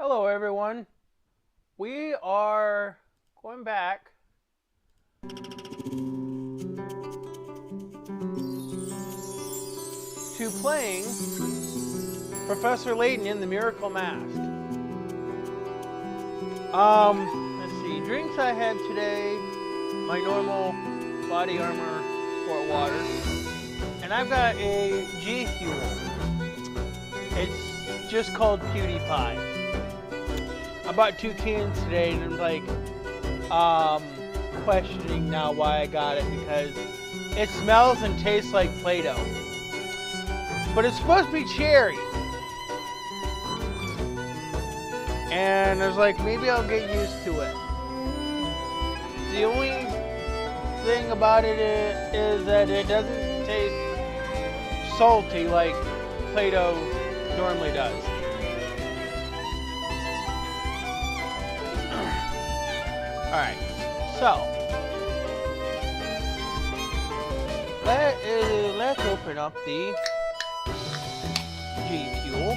Hello everyone. We are going back to playing Professor Layton in the Miracle Mask. Let's see. Drinks I had today, my normal body armor sport water. And I've got a G Fuel. It's just called PewDiePie. I bought 2 cans today and I'm like questioning now why I got it, because it smells and tastes like Play-Doh. But it's supposed to be cherry. And I was like, maybe I'll get used to it. The only thing about it is that it doesn't taste salty like Play-Doh normally does. Alright, so let's open up the G Fuel.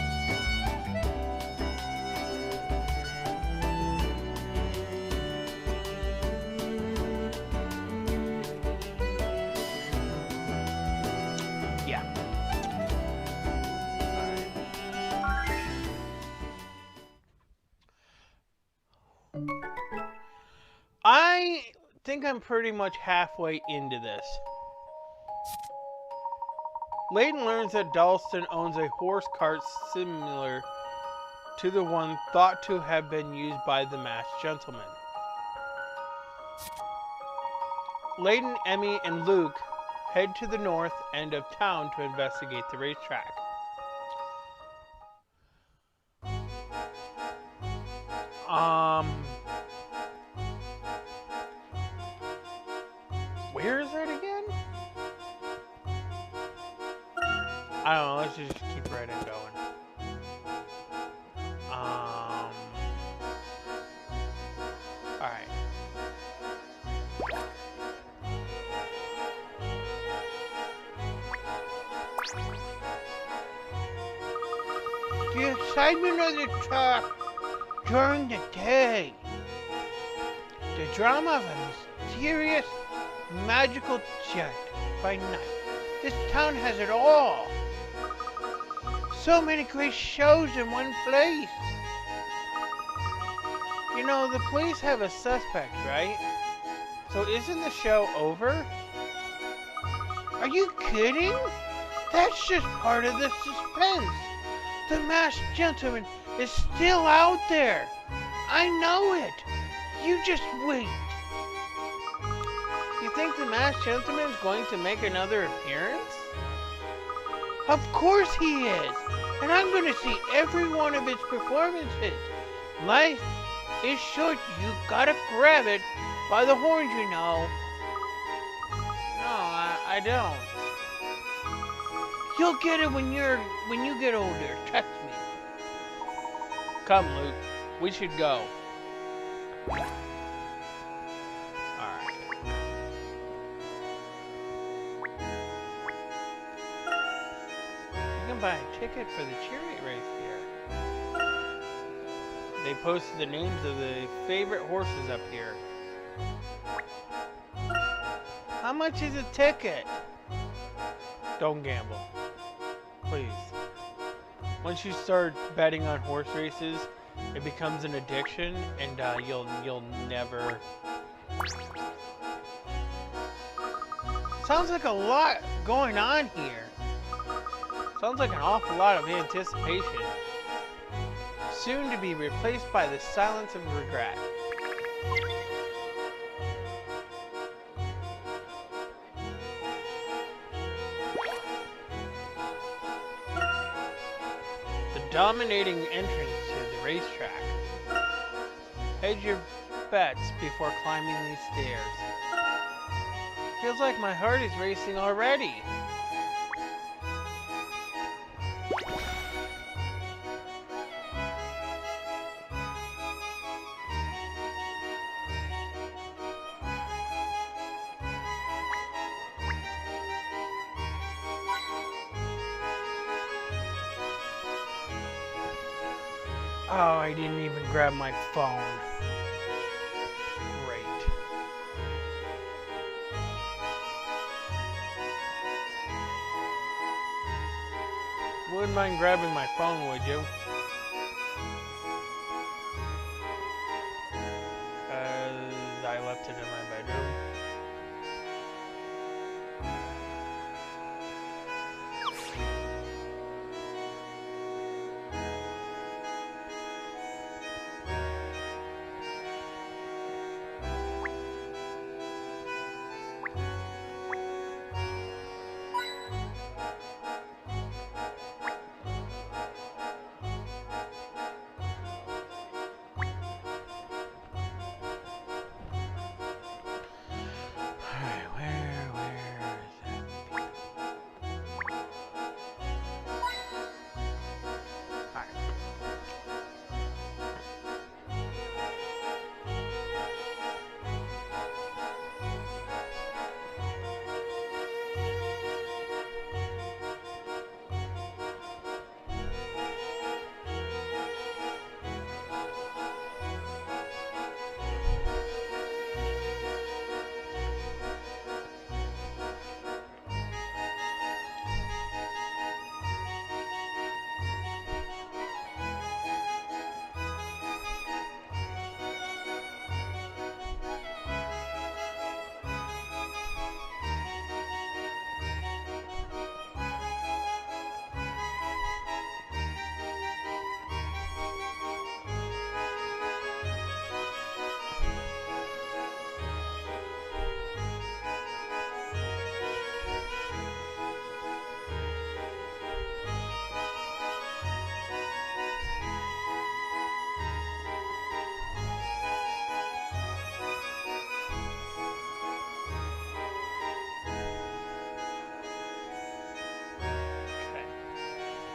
Yeah. I think I'm pretty much halfway into this. Layton learns that Dalston owns a horse cart similar to the one thought to have been used by the masked gentleman. Layton, Emmy, and Luke head to the north end of town to investigate the racetrack. Where is it again? I don't know, let's just keep right in going. Alright. The excitement of the talk during the day. The drama of a mysterious, magical jet by night. This town has it all. So many great shows in one place. You know, the police have a suspect, right? So isn't the show over? Are you kidding? That's just part of the suspense. The masked gentleman is still out there. I know it. You just wait. You think the masked gentleman is going to make another appearance? Of course he is. And I'm going to see every one of his performances. Life is short. You gotta grab it by the horns, you know. No, I don't. You'll get it when you get older. Trust me. Come, Luke. We should go. Alright. You can buy a ticket for the chariot race here. They posted the names of the favorite horses up here. How much is a ticket? Don't gamble. Please. Once you start betting on horse races, it becomes an addiction, and you'll never. Sounds like a lot going on here. Sounds like an awful lot of anticipation, soon to be replaced by the silence of regret. Dominating entrance to the racetrack. Hedge your bets before climbing these stairs. Feels like my heart is racing already. Oh, I didn't even grab my phone. Great. Wouldn't mind grabbing my phone, would you? Because I left it in my bedroom.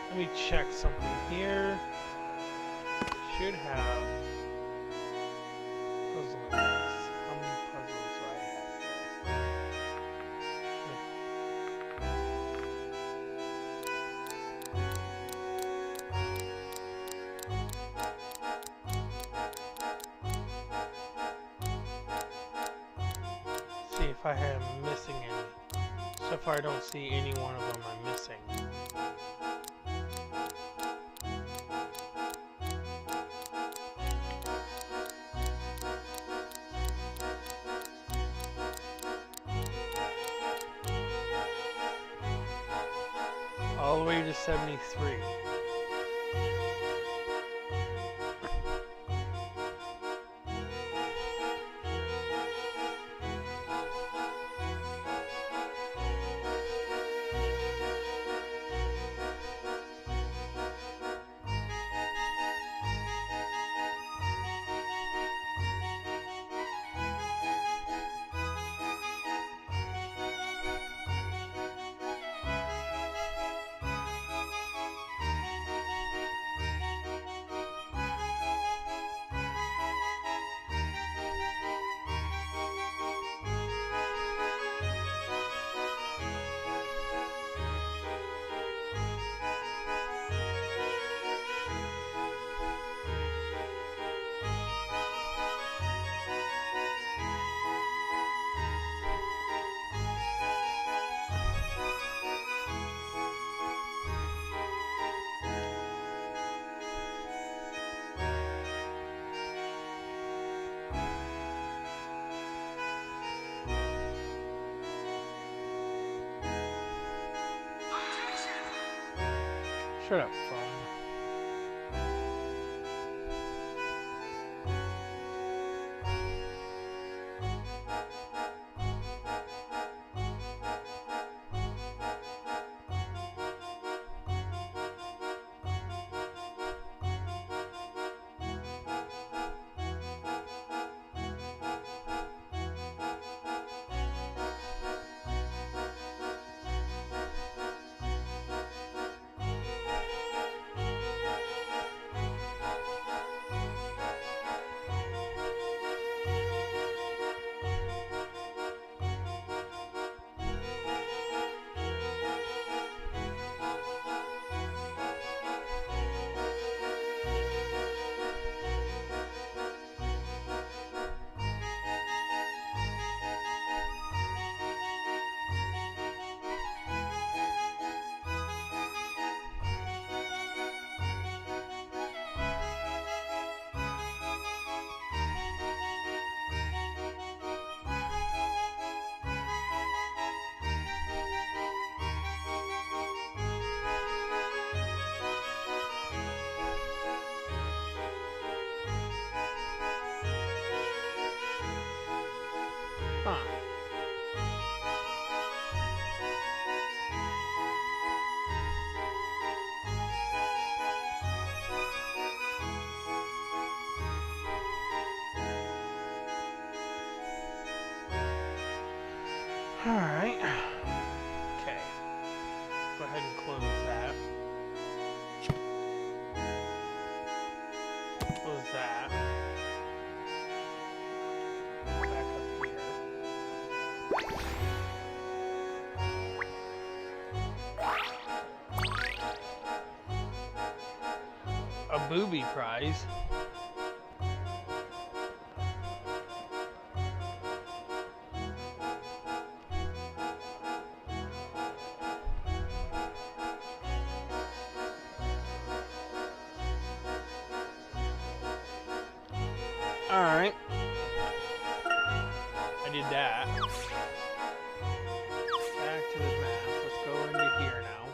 Let me check something here. Should have puzzle index. How many puzzles do I have? See if I am missing any. So far I don't see any one of them I'm missing. All the way to 73. Shut up, phone. Alright. Okay. Go ahead and close that. Close that. Back up here. A booby prize. Alright. I did that. Back to the map. Let's go into here now.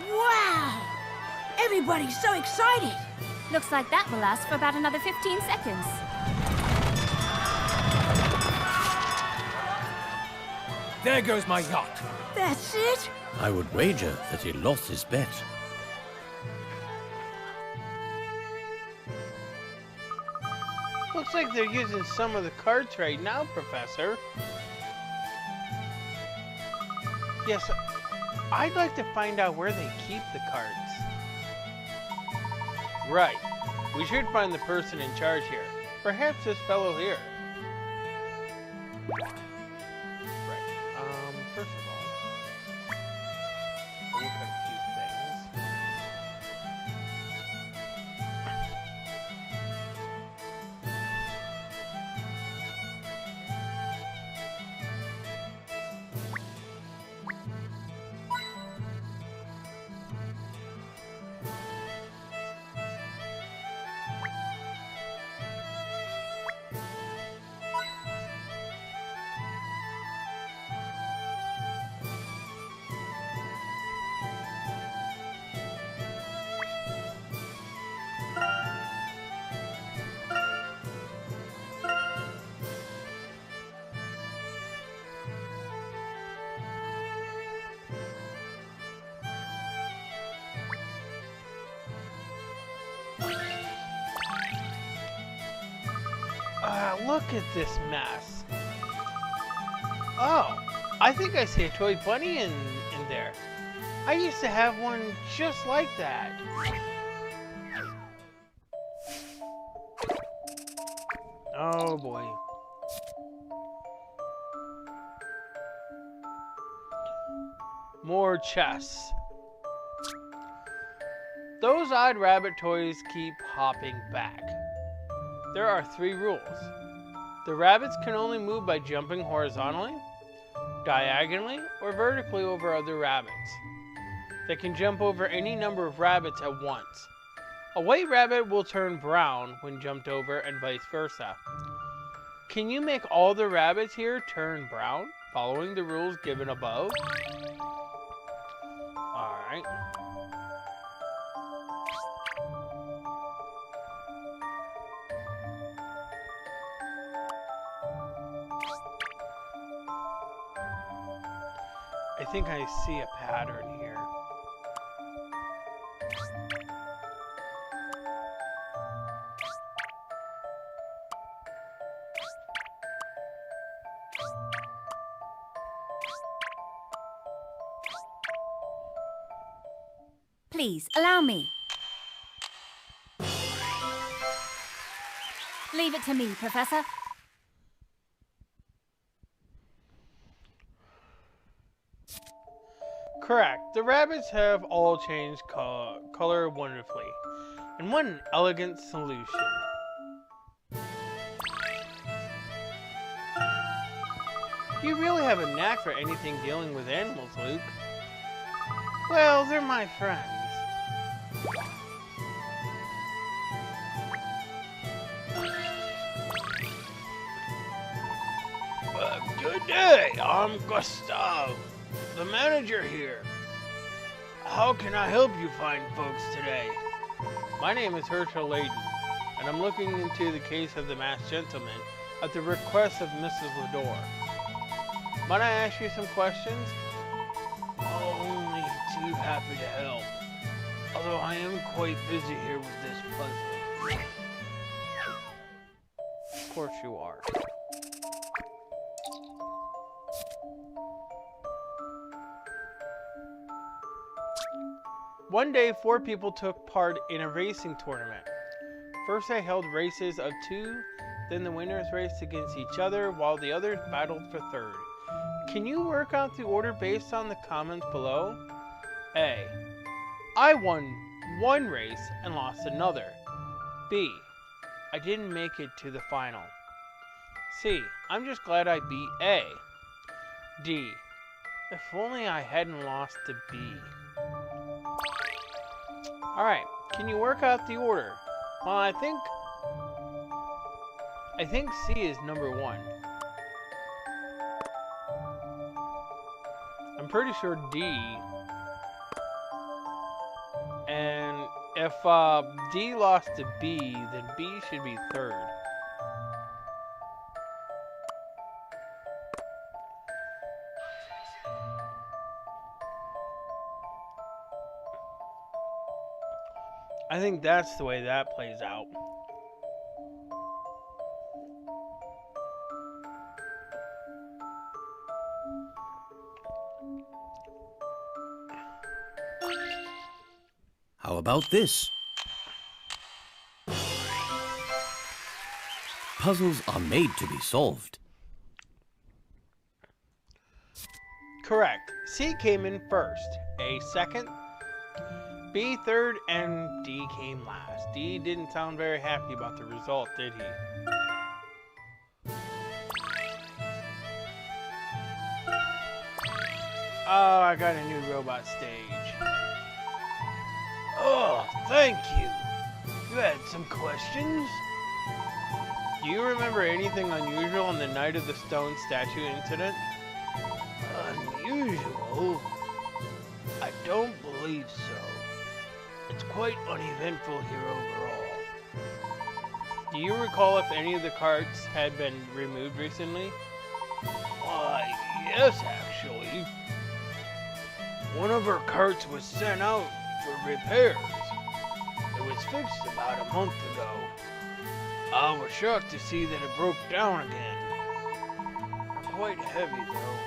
Wow! Everybody's so excited! Looks like that will last for about another 15 seconds. There goes my yacht. That's it? I would wager that he lost his bet. Looks like they're using some of the carts right now, Professor. Yes, I'd like to find out where they keep the carts. Right. We should find the person in charge here. Perhaps this fellow here. Right. First of all, look at a few things. Look at this mess. Oh, I think I see a toy bunny in there. I used to have one just like that. Oh boy. More chests. Those odd rabbit toys keep hopping back. There are 3 rules. The rabbits can only move by jumping horizontally, diagonally, or vertically over other rabbits. They can jump over any number of rabbits at once. A white rabbit will turn brown when jumped over and vice versa. Can you make all the rabbits here turn brown, following the rules given above? Alright. I think I see a pattern here. Please, allow me. Leave it to me, Professor. Correct. The rabbits have all changed color wonderfully. And what an elegant solution. You really have a knack for anything dealing with animals, Luke. Well, they're my friends. Good day, I'm Gustav, the manager here. How can I help you fine folks today? My name is Herschel Layton, and I'm looking into the case of the masked gentleman at the request of Mrs. Lador. Might I ask you some questions? Only too happy to help. Although I am quite busy here with this puzzle. Of course you are. One day, 4 people took part in a racing tournament. First, they held races of 2, then the winners raced against each other while the others battled for third. Can you work out the order based on the comments below? A. I won one race and lost another. B. I didn't make it to the final. C. I'm just glad I beat A. D. If only I hadn't lost to B. Alright, can you work out the order? Well, I think C is number 1. I'm pretty sure D. And if D lost to B, then B should be third. I think that's the way that plays out. How about this? Puzzles are made to be solved. Correct. C came in first, A second, B third, and D came last. D didn't sound very happy about the result, did he? Oh, I got a new robot stage. Oh, thank you. You had some questions? Do you remember anything unusual on the night of the stone statue incident? Unusual? I don't believe so. It's quite uneventful here overall. Do you recall if any of the carts had been removed recently? Why, yes, actually. One of our carts was sent out for repairs. It was fixed about a month ago. I was shocked to see that it broke down again. They're quite heavy though.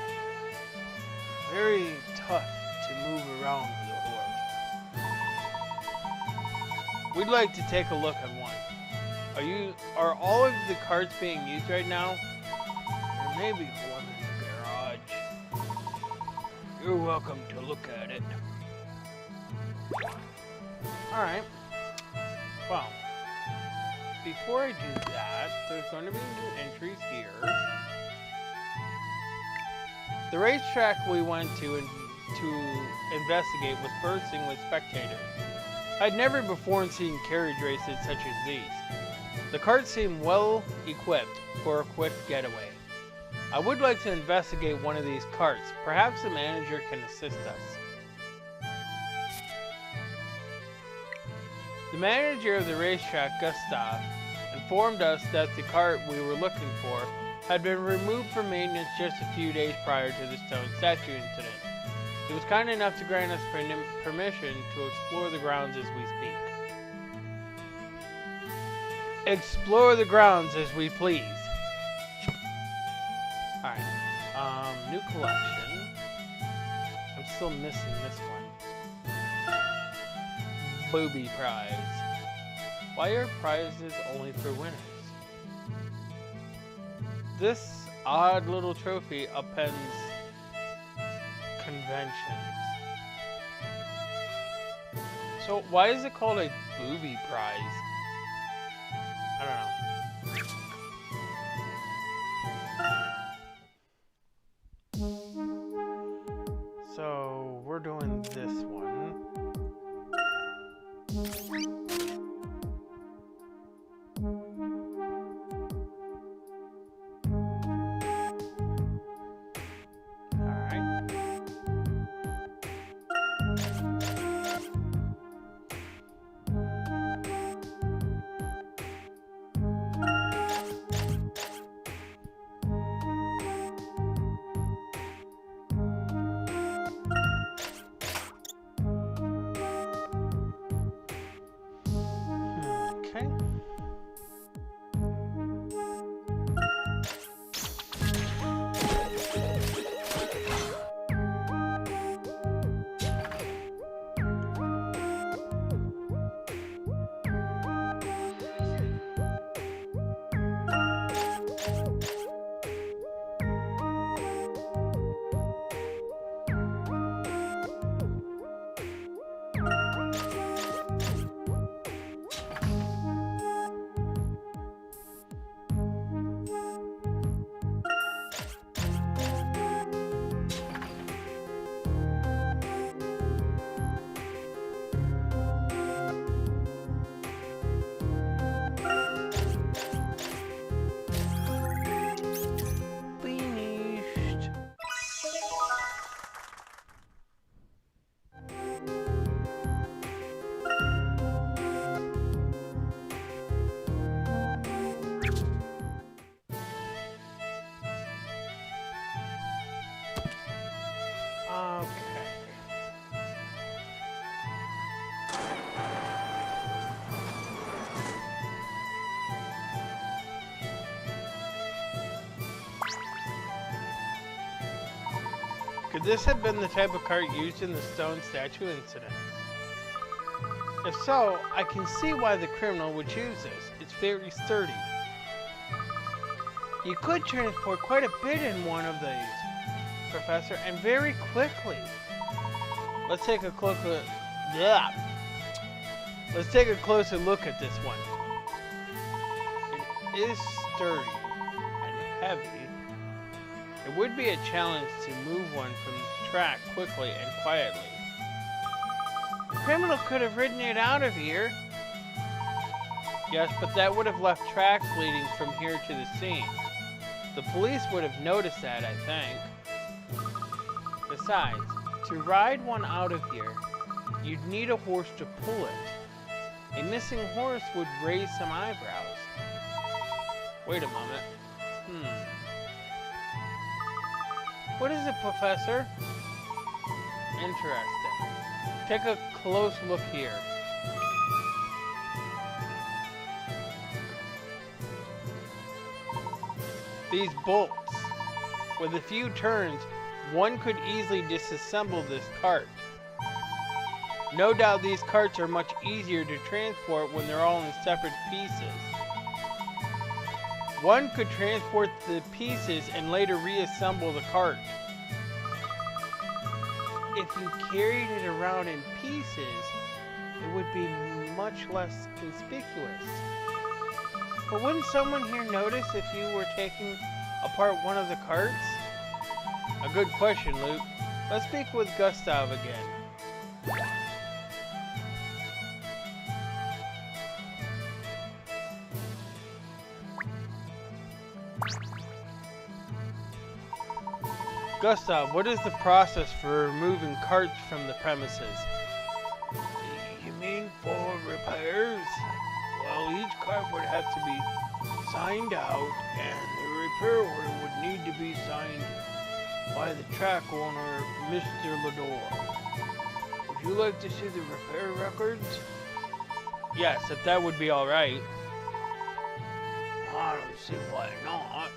Very tough to move around with a horse. We'd like to take a look at one. Are all of the carts being used right now? There may be one in the garage. You're welcome to look at it. Alright. Well, before I do that, there's going to be new entries here. The racetrack we went to investigate was bursting with spectators. I'd never before seen carriage races such as these. The carts seemed well equipped for a quick getaway. I would like to investigate one of these carts. Perhaps the manager can assist us. The manager of the racetrack, Gustav, informed us that the cart we were looking for had been removed for maintenance just a few days prior to the stone statue incident. He was kind enough to grant us permission to explore the grounds as we speak. Explore the grounds as we please. Alright, new collection. I'm still missing this one. Booby prize. Why are prizes only for winners? This odd little trophy appends conventions. So why is it called a booby prize? I don't know. So we're doing this one. Could this have been the type of cart used in the stone statue incident? If so, I can see why the criminal would choose this. It's very sturdy. You could transport quite a bit in one of these, Professor, and very quickly. Let's take a closer look at this one. It is sturdy and heavy. It would be a challenge to move one from the track quickly and quietly. The criminal could have ridden it out of here. Yes, but that would have left tracks leading from here to the scene. The police would have noticed that, I think. Besides, to ride one out of here, you'd need a horse to pull it. A missing horse would raise some eyebrows. Wait a moment. What is it, Professor? Interesting. Take a close look here. These bolts. With a few turns, one could easily disassemble this cart. No doubt these carts are much easier to transport when they're all in separate pieces. One could transport the pieces and later reassemble the cart. If you carried it around in pieces, it would be much less conspicuous. But wouldn't someone here notice if you were taking apart one of the carts? A good question, Luke. Let's speak with Gustav again. Gustav, what is the process for removing carts from the premises? You mean for repairs? Well, each cart would have to be signed out, and the repair order would need to be signed by the track owner, Mr. Lador. Would you like to see the repair records? Yes, if that would be alright. I don't see why not.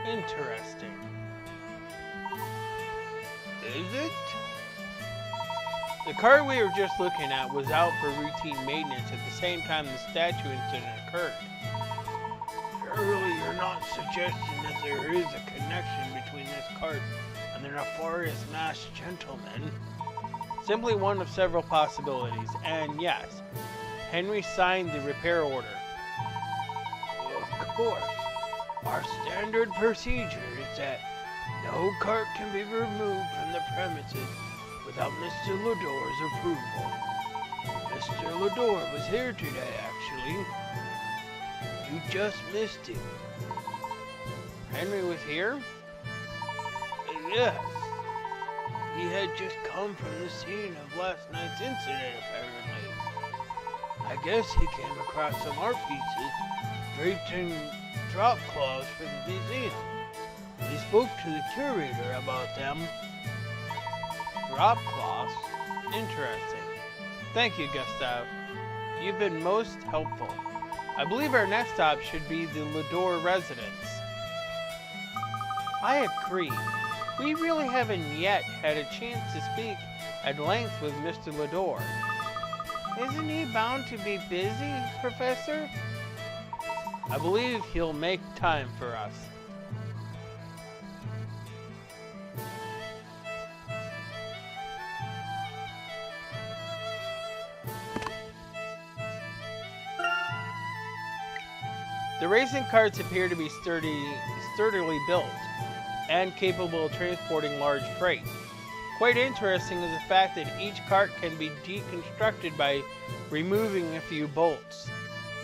Interesting. Is it? The cart we were just looking at was out for routine maintenance at the same time the statue incident occurred. Surely you're not suggesting that there is a connection between this cart and the nefarious masked gentleman? Simply one of several possibilities, and yes, Henry signed the repair order. Of course. Our standard procedure is that no cart can be removed from the premises without Mr. Lador's approval. Mr. Lador was here today, actually. You just missed him. Henry was here? Yes. He had just come from the scene of last night's incident, apparently. I guess he came across some art pieces draped in drop cloths for the museum. He spoke to the curator about them. Drop cloths? Interesting. Thank you, Gustav. You've been most helpful. I believe our next stop should be the Lador residence. I agree. We really haven't yet had a chance to speak at length with Mr. Lador. Isn't he bound to be busy, Professor? I believe he'll make time for us. The racing carts appear to be sturdily built and capable of transporting large freight. Quite interesting is the fact that each cart can be deconstructed by removing a few bolts,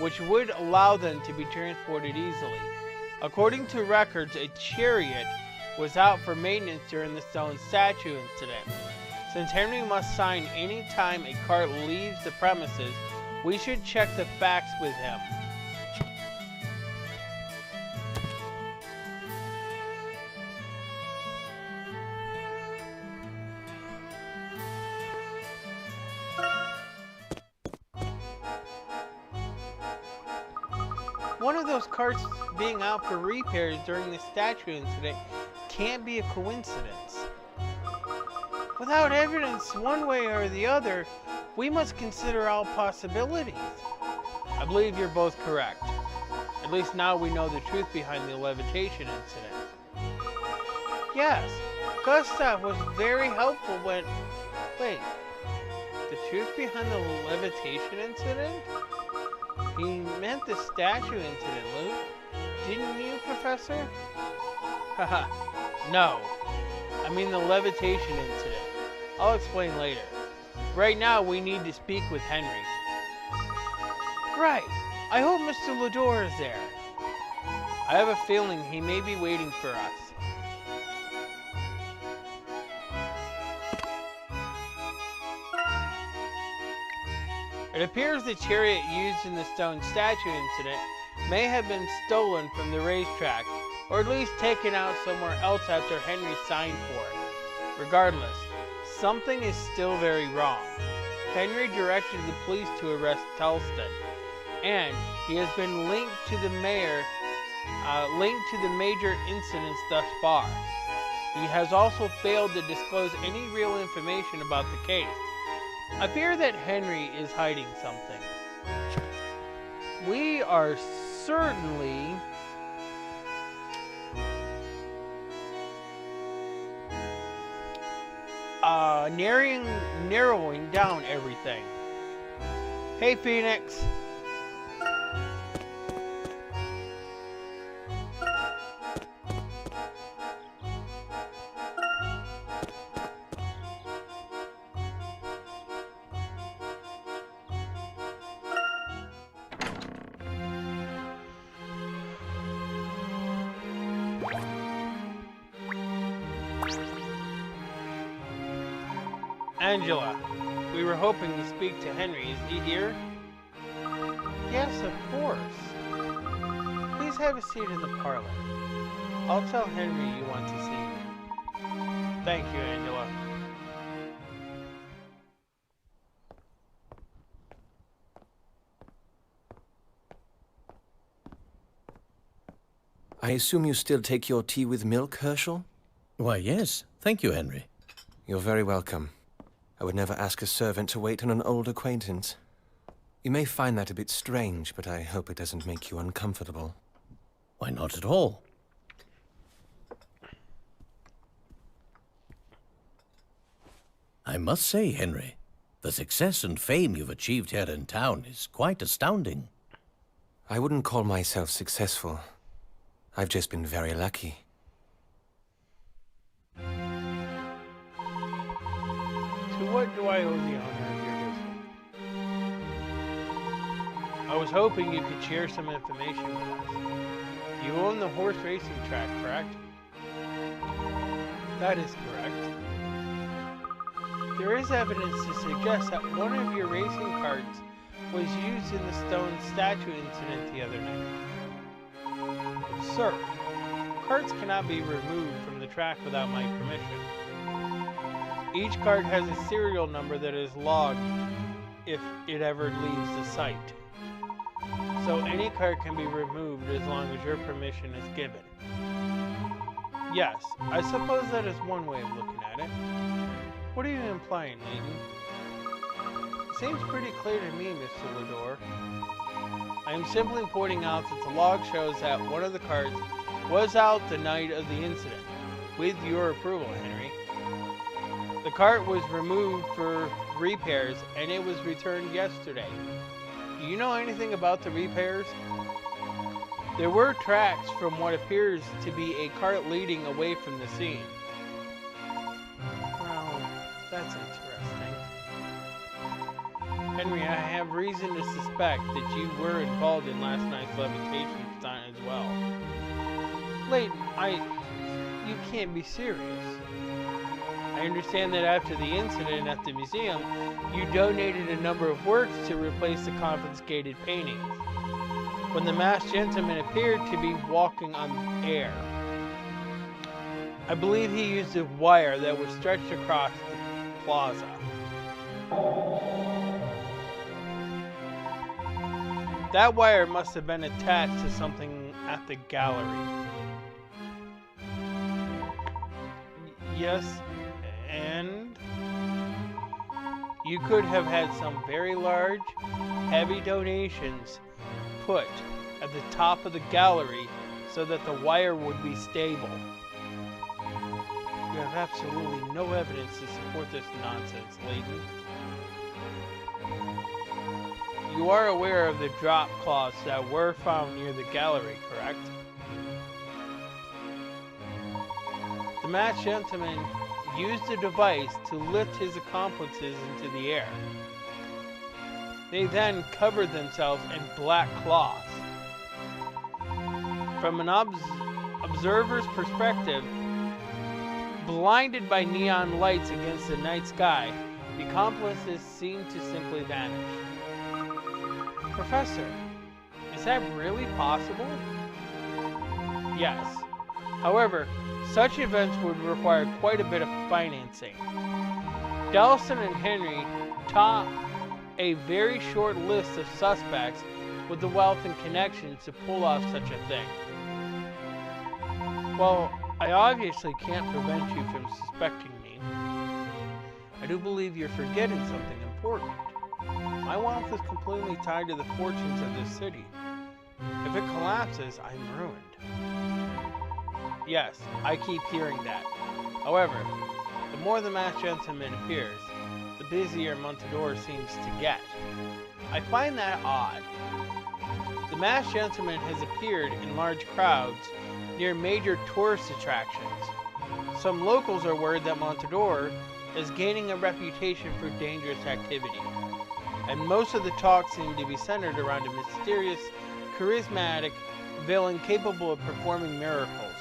which would allow them to be transported easily. According to records, a chariot was out for maintenance during the stone statue incident. Since Henry must sign any time a cart leaves the premises, we should check the facts with him. One of those carts being out for repairs during the statue incident can't be a coincidence. Without evidence one way or the other, we must consider all possibilities. I believe you're both correct. At least now we know the truth behind the levitation incident. Yes, Gustav was very helpful when... Wait, the truth behind the levitation incident? He meant the statue incident, Luke. Didn't you, Professor? Haha, no. I mean the levitation incident. I'll explain later. Right now, we need to speak with Henry. Right. I hope Mr. Lador is there. I have a feeling he may be waiting for us. It appears the chariot used in the stone statue incident may have been stolen from the racetrack, or at least taken out somewhere else after Henry signed for it. Regardless, something is still very wrong. Henry directed the police to arrest Telston, and he has been linked to the major incidents thus far. He has also failed to disclose any real information about the case. I fear that Henry is hiding something. We are certainly narrowing down everything. Hey, Phoenix. Angela, we were hoping to speak to Henry. Is he here? Yes, of course. Please have a seat in the parlor. I'll tell Henry you want to see me. Thank you, Angela. I assume you still take your tea with milk, Herschel? Why, yes. Thank you, Henry. You're very welcome. I would never ask a servant to wait on an old acquaintance. You may find that a bit strange, but I hope it doesn't make you uncomfortable. Why, not at all. I must say, Henry, the success and fame you've achieved here in town is quite astounding. I wouldn't call myself successful. I've just been very lucky. To what do I owe the honor of your visit? I was hoping you could share some information with us. You own the horse racing track, correct? That is correct. There is evidence to suggest that one of your racing carts was used in the stone statue incident the other night. But sir, carts cannot be removed from the track without my permission. Each cart has a serial number that is logged if it ever leaves the site. So any cart can be removed as long as your permission is given. Yes, I suppose that is one way of looking at it. What are you implying, Layton? Seems pretty clear to me, Mr. Lador. I am simply pointing out that the log shows that one of the carts was out the night of the incident, with your approval, Henry. The cart was removed for repairs, and it was returned yesterday. Do you know anything about the repairs? There were tracks from what appears to be a cart leading away from the scene. Well, that's interesting. Henry, I have reason to suspect that you were involved in last night's levitation stunt as well. Layton, you can't be serious. I understand that after the incident at the museum, you donated a number of works to replace the confiscated paintings, when the masked gentleman appeared to be walking on air. I believe he used a wire that was stretched across the plaza. That wire must have been attached to something at the gallery. Yes, and you could have had some very large, heavy donations put at the top of the gallery so that the wire would be stable. You have absolutely no evidence to support this nonsense, Layton. You are aware of the drop cloths that were found near the gallery, correct? The masked gentleman used a device to lift his accomplices into the air. They then covered themselves in black cloths. From an observer's perspective, blinded by neon lights against the night sky, the accomplices seemed to simply vanish. Professor, is that really possible? Yes. However, such events would require quite a bit of financing. Dalston and Henry top a very short list of suspects with the wealth and connections to pull off such a thing. Well, I obviously can't prevent you from suspecting me. I do believe you're forgetting something important. My wealth is completely tied to the fortunes of this city. If it collapses, I'm ruined. Yes, I keep hearing that. However, the more the masked gentleman appears, the busier Montador seems to get. I find that odd. The masked gentleman has appeared in large crowds near major tourist attractions. Some locals are worried that Montador is gaining a reputation for dangerous activity, and most of the talk seems to be centered around a mysterious, charismatic villain capable of performing miracles.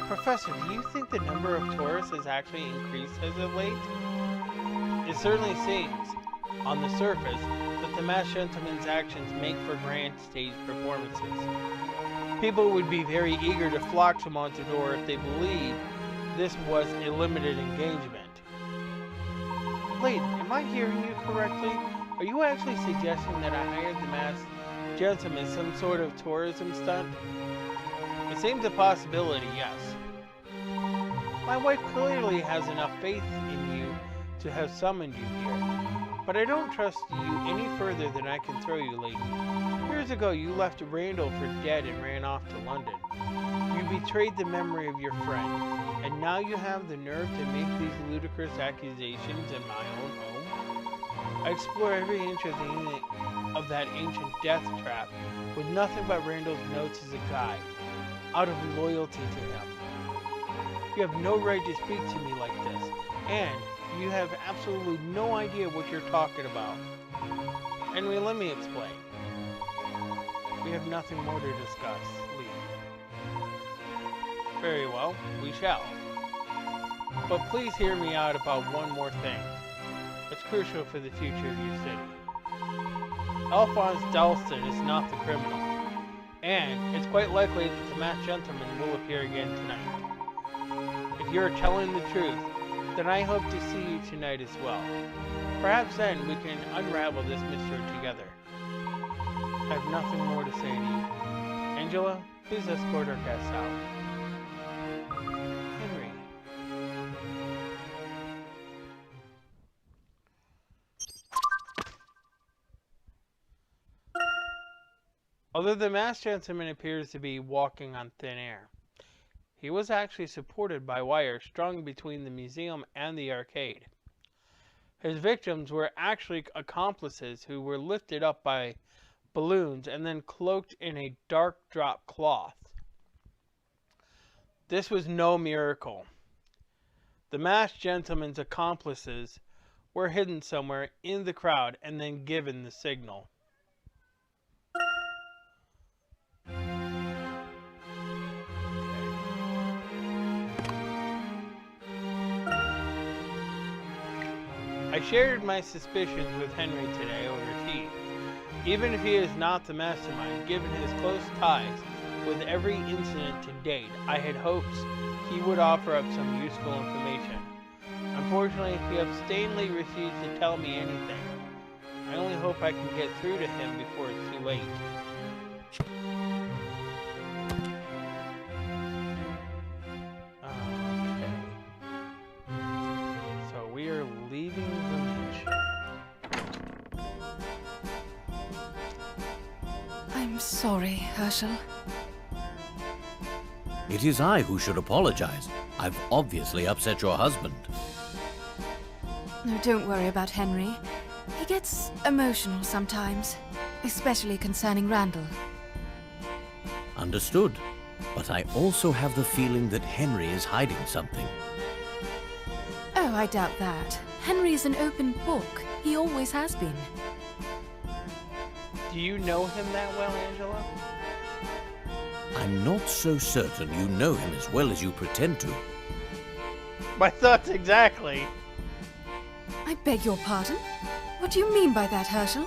Professor, do you think the number of tourists has actually increased as of late? It certainly seems, on the surface, that the masked gentleman's actions make for grand stage performances. People would be very eager to flock to Montador if they believed this was a limited engagement. Layton, am I hearing you correctly? Are you actually suggesting that I hired the masked gentleman as some sort of tourism stunt? It seems a possibility, yes. My wife clearly has enough faith in you to have summoned you here, but I don't trust you any further than I can throw you, Layton. Years ago, you left Randall for dead and ran off to London. You betrayed the memory of your friend, and now you have the nerve to make these ludicrous accusations in my own home? I explore every inch of that ancient death trap with nothing but Randall's notes as a guide, out of loyalty to him. You have no right to speak to me like this, and you have absolutely no idea what you're talking about. Henry, let me explain. We have nothing more to discuss. Leave. Very well, we shall. But please hear me out about one more thing. It's crucial for the future of your city. Alphonse Dalston is not the criminal, and it's quite likely that the masked gentleman will appear again tonight. If you're telling the truth, then I hope to see you tonight as well. Perhaps then we can unravel this mystery together. I have nothing more to say to you. Angela, please escort our guests out. Henry. Although the masked gentleman appears to be walking on thin air, he was actually supported by wires strung between the museum and the arcade. His victims were actually accomplices who were lifted up by balloons and then cloaked in a dark drop cloth. This was no miracle. The masked gentleman's accomplices were hidden somewhere in the crowd and then given the signal. I shared my suspicions with Henry today over tea. Even if he is not the mastermind, given his close ties with every incident to date, I had hopes he would offer up some useful information. Unfortunately, he abstainedly refused to tell me anything. I only hope I can get through to him before it's too late. Okay. So we are leaving the mansion. I'm sorry, Herschel. It is I who should apologize. I've obviously upset your husband. No, don't worry about Henry. He gets emotional sometimes, especially concerning Randall. Understood. But I also have the feeling that Henry is hiding something. Oh, I doubt that. Henry's an open book. He always has been. Do you know him that well, Angela? I'm not so certain you know him as well as you pretend to. My thoughts exactly. I beg your pardon? What do you mean by that, Herschel?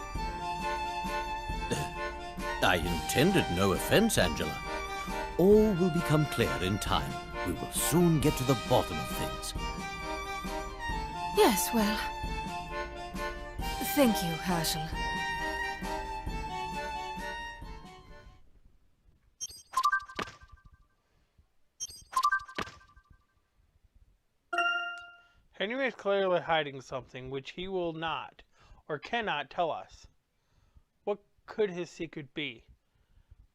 I intended no offense, Angela. All will become clear in time. We will soon get to the bottom of things. Yes, well... Thank you, Herschel. Henry is clearly hiding something which he will not, or cannot tell us. What could his secret be?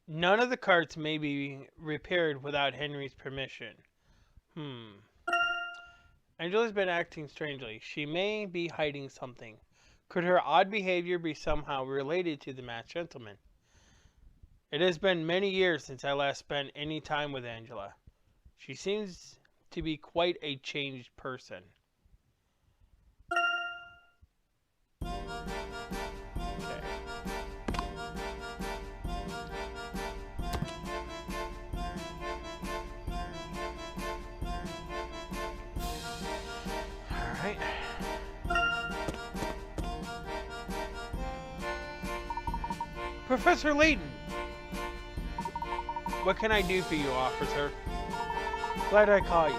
None of the carts may be repaired without Henry's permission. Angela's been acting strangely. She may be hiding something. Could her odd behavior be somehow related to the masked gentleman? It has been many years since I last spent any time with Angela. She seems to be quite a changed person. Alright. Professor Layton! What can I do for you, officer? Glad I caught you.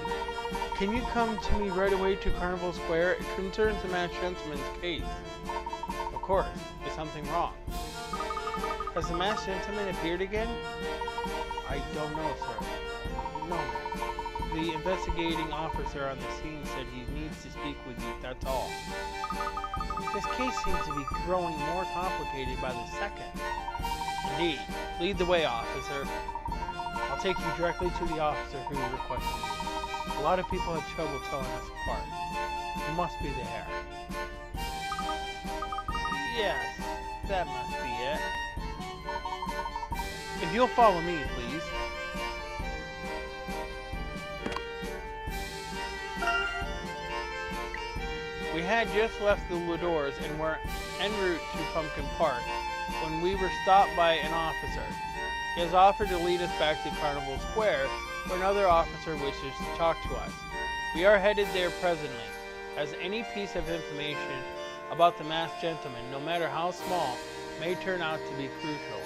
Can you come to me right away to Carnival Square? It concerns the masked gentleman's case. Of course. Is something wrong? Has the masked gentleman appeared again? I don't know, sir. No, ma'am. The investigating officer on the scene said he needs to speak with you, that's all. This case seems to be growing more complicated by the second. Indeed. Lead the way, officer. I'll take you directly to the officer who requested you. A lot of people have trouble telling us apart. You must be there. Yes, that must be it. If you'll follow me, please. We had just left the Ladors and were en route to Pumpkin Park when we were stopped by an officer. He has offered to lead us back to Carnival Square, where another officer wishes to talk to us. We are headed there presently, as any piece of information about the masked gentleman, no matter how small, may turn out to be crucial.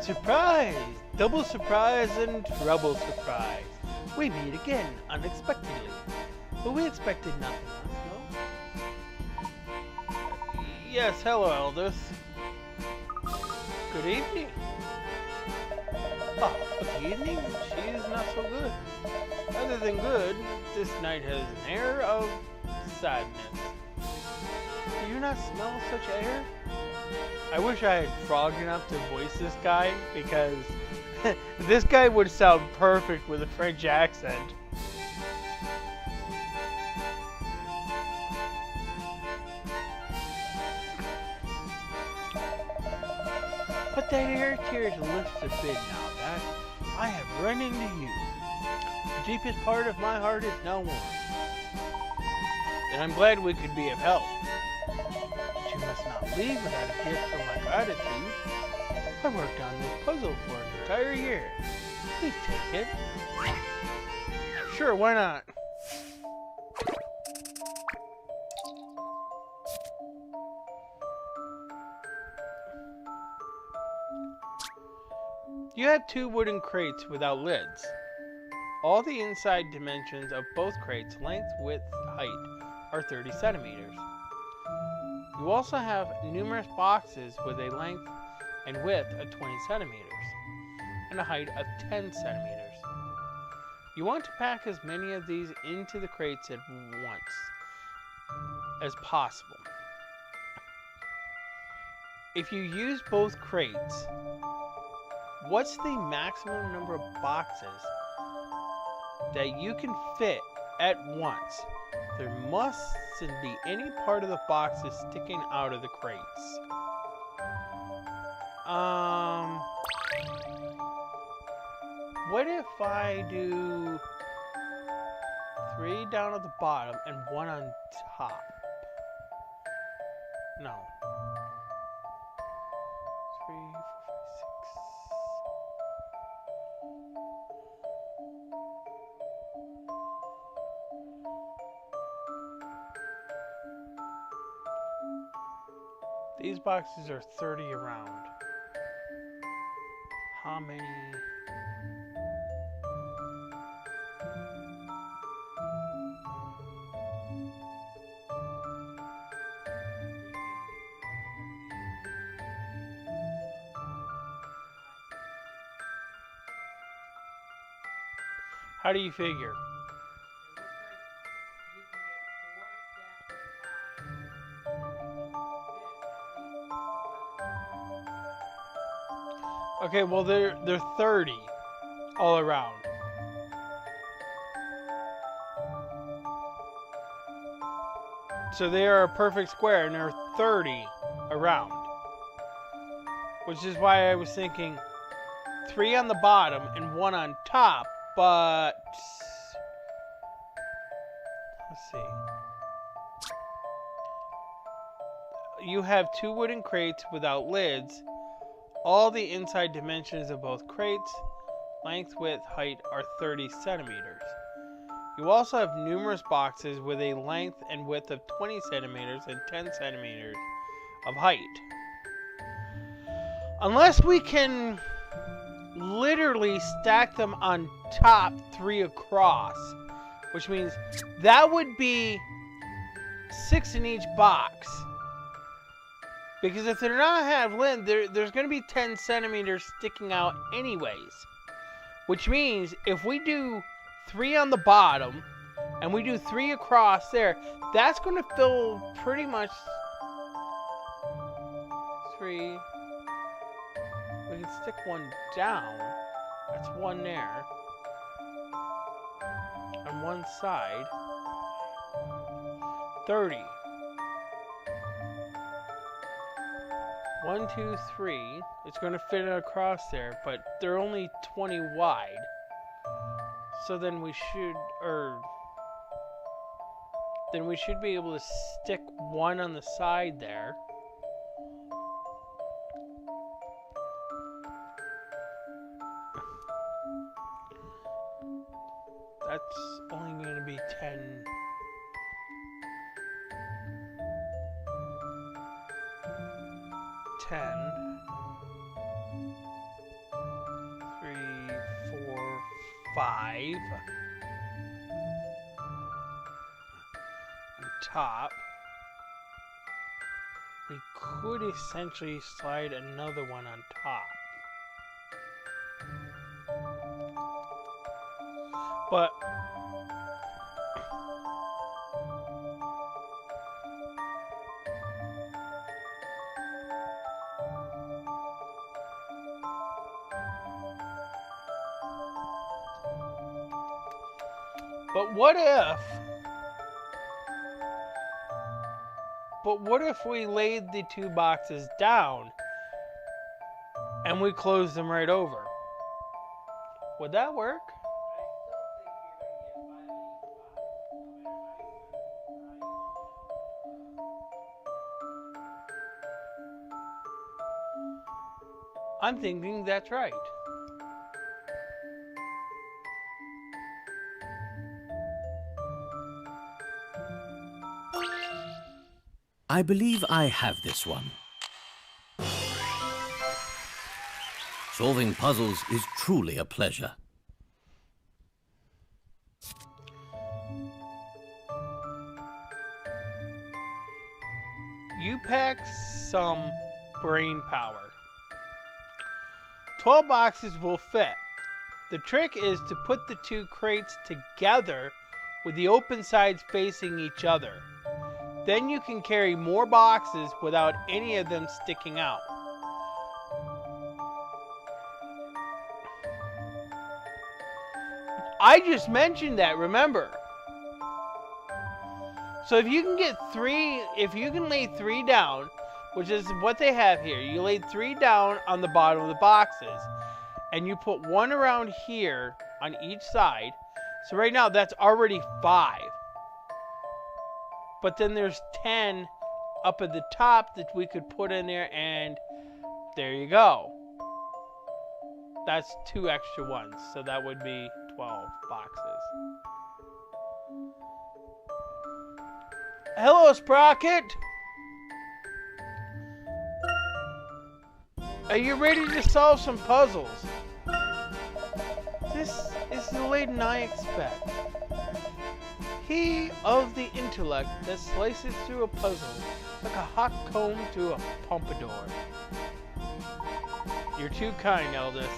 Surprise! Double surprise and treble surprise. We meet again, unexpectedly. But we expected nothing less, no? Yes, hello, Elders. Good evening. Oh, but the evening, she is not so good. Other than good, this night has an air of sadness. Do you not smell such air? I wish I had frog enough to voice this guy, because this guy would sound perfect with a French accent. But that air tears lifts a bit now that I have run into you. The deepest part of my heart is now warm. And I'm glad we could be of help. But you must not leave without a gift for my gratitude. I worked on this puzzle for an entire year. Please take it. Sure, why not? You have 2 wooden crates without lids. All the inside dimensions of both crates, length, width, height, are 30 centimeters. You also have numerous boxes with a length and width of 20 centimeters and a height of 10 centimeters. You want to pack as many of these into the crates at once as possible. If you use both crates, what's the maximum number of boxes that you can fit at once? There mustn't be any part of the boxes sticking out of the crates. What if I do 3 down at the bottom and 1 on top? No. 3, 4, 5, 6. These boxes are 30 around. How many? How do you figure? Okay, well they're 30 all around. So they are a perfect square and they're 30 around. Which is why I was thinking 3 on the bottom and 1 on top, but let's see. You have 2 wooden crates without lids. All the inside dimensions of both crates, length, width, height, are 30 centimeters. You also have numerous boxes with a length and width of 20 centimeters and 10 centimeters of height. Unless we can literally stack them on top 3 across, which means that would be 6 in each box. Because if they're not have lid, there's going to be 10 centimeters sticking out anyways. Which means if we do 3 on the bottom and we do 3 across there, that's going to fill pretty much 3. We can stick 1 down. That's 1 there. On one side. 30. 1, 2, 3. It's going to fit across there, but they're only 20 wide. So then we should, then we should be able to stick 1 on the side there. That's only going to be 10. 10, 3, 4, 5 on top. We could essentially slide another 1 on top. But what if we laid the 2 boxes down and we closed them right over? Would that work? I'm thinking that's right. I believe I have this one. Solving puzzles is truly a pleasure. You pack some brain power. 12 boxes will fit. The trick is to put the two crates together with the open sides facing each other. Then you can carry more boxes without any of them sticking out. I just mentioned that, remember. So if you can get if you can lay 3 down, which is what they have here, you laid 3 down on the bottom of the boxes, and you put 1 around here on each side. So right now that's already 5. But then there's 10 up at the top that we could put in there, and there you go. That's 2 extra ones, so that would be 12 boxes. Hello, Sprocket! Are you ready to solve some puzzles? This is the Layton I expect. He of the intellect that slices through a puzzle like a hot comb through a pompadour. You're too kind, Eldest.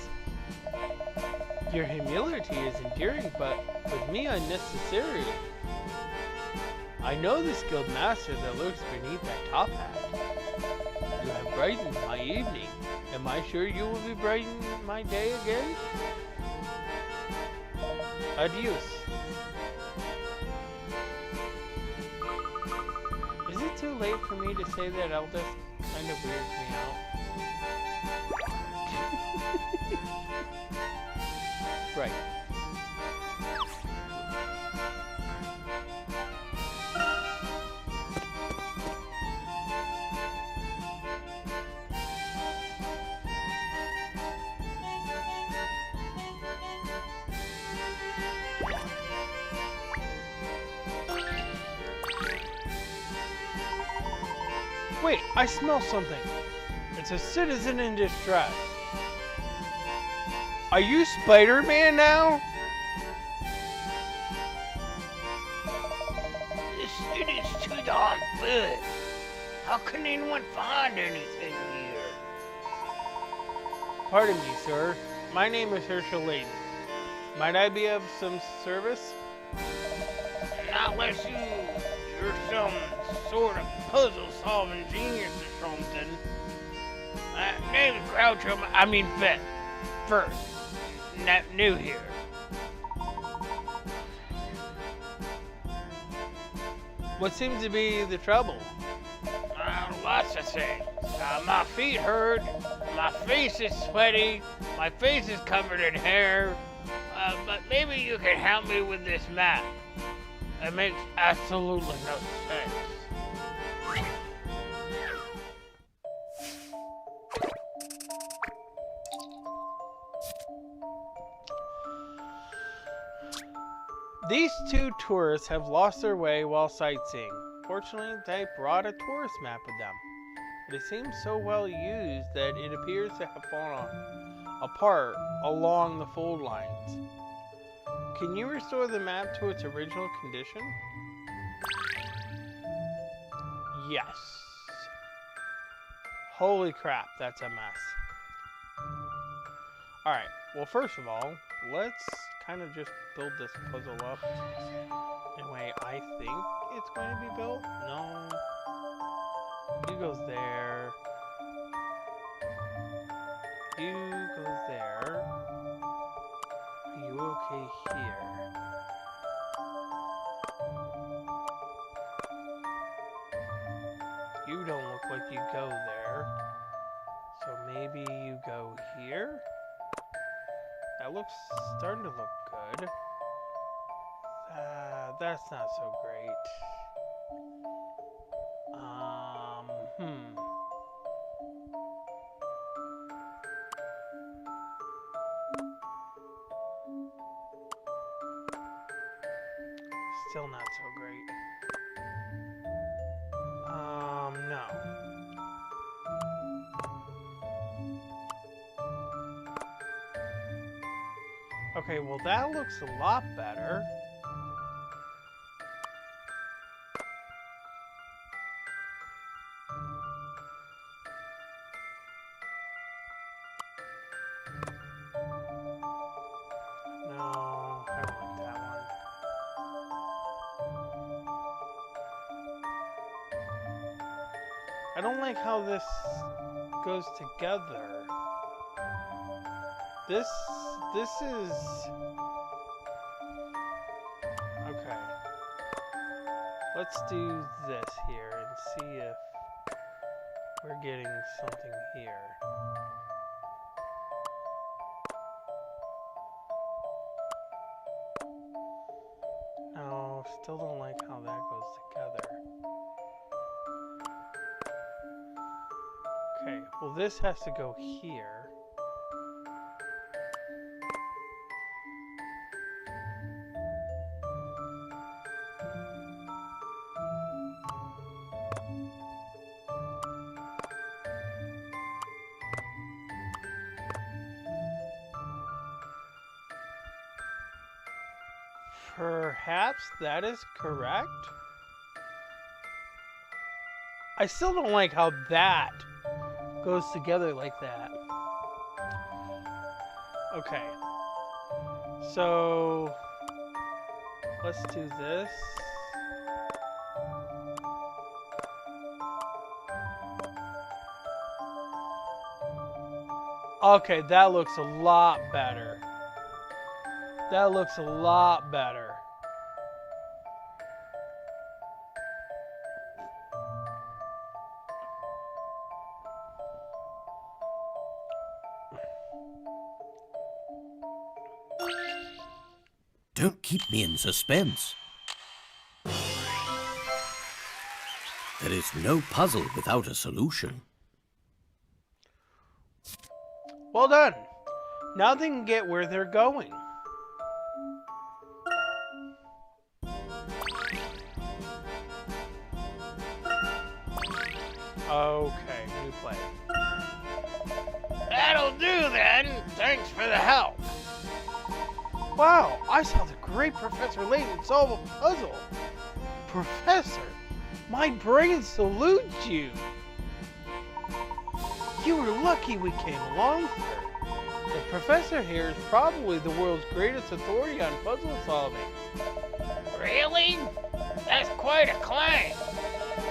Your humility is endearing, but with me unnecessary. I know the skilled master that lurks beneath that top hat. You have brightened my evening. Am I sure you will be brightening my day again? Adios. Is it too late for me to say that Eldest kind of weirds me out? Right. Wait, I smell something. It's a citizen in distress. Are you Spider-Man now? This city's too darn big. How can anyone find anything here? Pardon me, sir. My name is Herschel Layton. Might I be of some service? Not unless you're some sort of puzzle-solving genius or something. Name's Groucho, Fett. First. Not new here. What seems to be the trouble? Lots of things. My feet hurt, my face is sweaty, my face is covered in hair, but maybe you can help me with this map. It makes absolutely no sense. These 2 tourists have lost their way while sightseeing. Fortunately, they brought a tourist map with them. But it seems so well used that it appears to have fallen apart along the fold lines. Can you restore the map to its original condition? Yes. Holy crap, that's a mess. Alright, well first of all, let's kind of just build this puzzle up in a way I think it's going to be built. No. You goes there. You goes there. Are you okay here? You don't look like you go there. So maybe you go here? That looks starting to look good. That's not so great. Still not so great. Okay, well that looks a lot better. No, I don't like that one. I don't like how this goes together. This is... Okay. Let's do this here and see if we're getting something here. No, still don't like how that goes together. Okay, well this has to go here. Perhaps that is correct. I still don't like how that goes together like that. Okay. So let's do this. Okay, that looks a lot better. That looks a lot better. Don't keep me in suspense. There is no puzzle without a solution. Well done. Now they can get where they're going. Okay, new play. That'll do then. Thanks for the help. Wow, I saw the great Professor Layton solve a puzzle. Professor, my brain salutes you. You were lucky we came along, sir. The professor here is probably the world's greatest authority on puzzle solving. Really? That's quite a claim.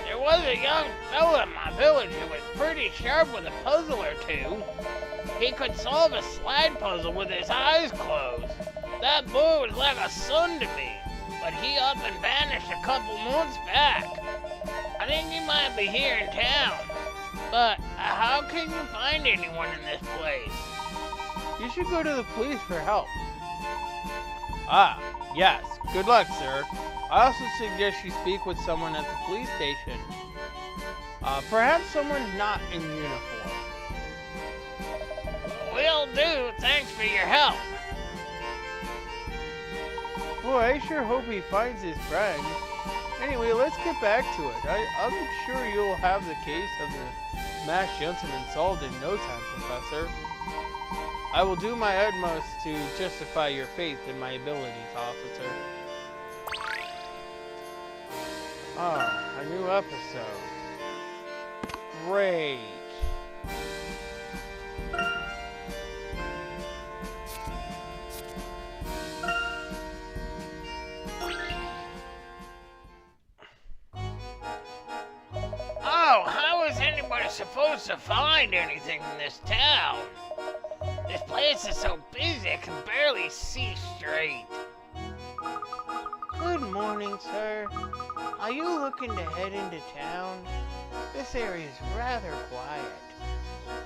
There was a young fella in my village who was pretty sharp with a puzzle or two. He could solve a slide puzzle with his eyes closed. That boy was like a son to me, but he up and vanished a couple months back. I think he might be here in town, but how can you find anyone in this place? You should go to the police for help. Ah, yes. Good luck, sir. I also suggest you speak with someone at the police station. Perhaps someone not in uniform. Will do. Thanks for your help. Boy, I sure hope he finds his friend. Anyway, let's get back to it. I'm sure you'll have the case of the masked gentleman solved in no time, Professor. I will do my utmost to justify your faith in my abilities, officer. Oh, a new episode. Great. Oh, how is anybody supposed to find anything in this town? This place is so busy I can barely see straight. Good morning, sir. Are you looking to head into town? This area is rather quiet.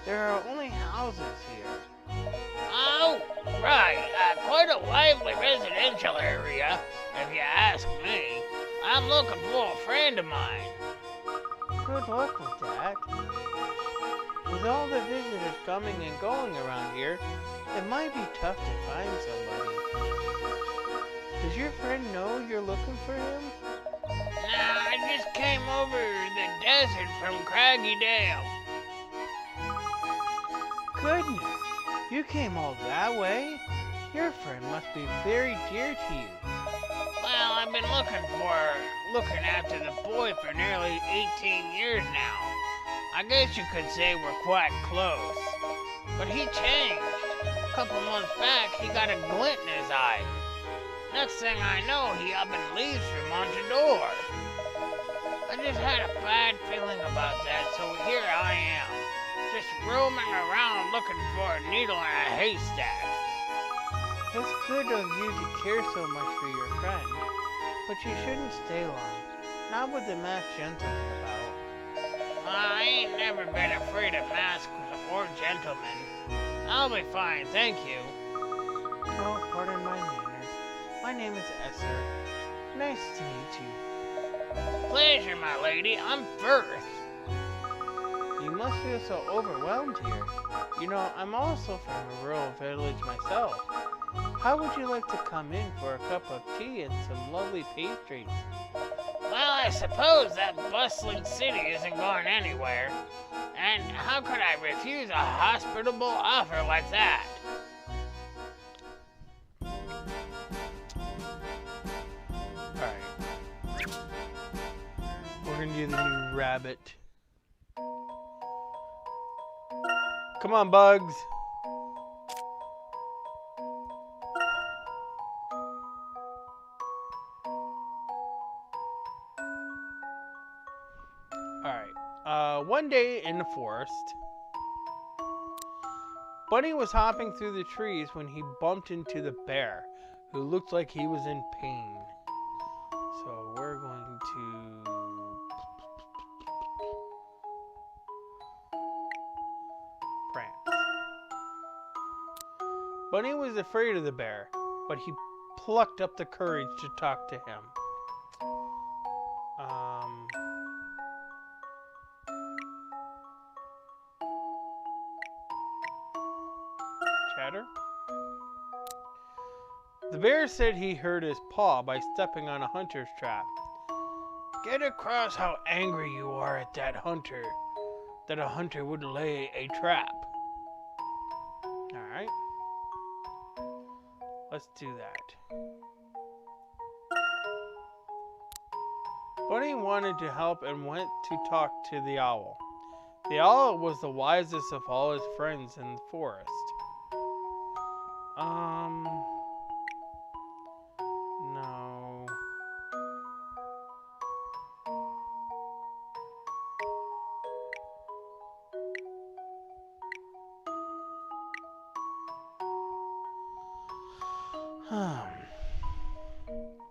There are only houses here. Oh, right. Quite a lively residential area, if you ask me. I'm looking for a friend of mine. Good luck with that. With all the visitors coming and going around here, it might be tough to find somebody. Does your friend know you're looking for him? Nah, I just came over the desert from Craggy Dale. Goodness, you came all that way? Your friend must be very dear to you. Well, I've been looking after the boy for nearly 18 years now. I guess you could say we're quite close. But he changed. A couple months back, he got a glint in his eye. Next thing I know, he up and leaves for Montador. I just had a bad feeling about that, so here I am. Just roaming around looking for a needle in a haystack. It's good of you to care so much for your friend, but you shouldn't stay long. Not with the masked gentleman about. I ain't never been afraid of masks or gentlemen. I'll be fine, thank you. Oh, pardon my manners. My name is Esser. Nice to meet you. Pleasure, my lady. I'm Firth. You must feel so overwhelmed here. You know, I'm also from a rural village myself. How would you like to come in for a cup of tea and some lovely pastries? Well, I suppose that bustling city isn't going anywhere. And how could I refuse a hospitable offer like that? Alright. We're gonna do the new rabbit. Come on, Bugs. Alright. One day in the forest, Bunny was hopping through the trees when he bumped into the bear, who looked like he was in pain. So we're going to... prance. Bunny was afraid of the bear, but he plucked up the courage to talk to him. Chatter? The bear said he hurt his paw by stepping on a hunter's trap. Get across how angry you are at that a hunter would lay a trap. Alright. Let's do that. Bunny wanted to help and went to talk to the owl. The owl was the wisest of all his friends in the forest. No.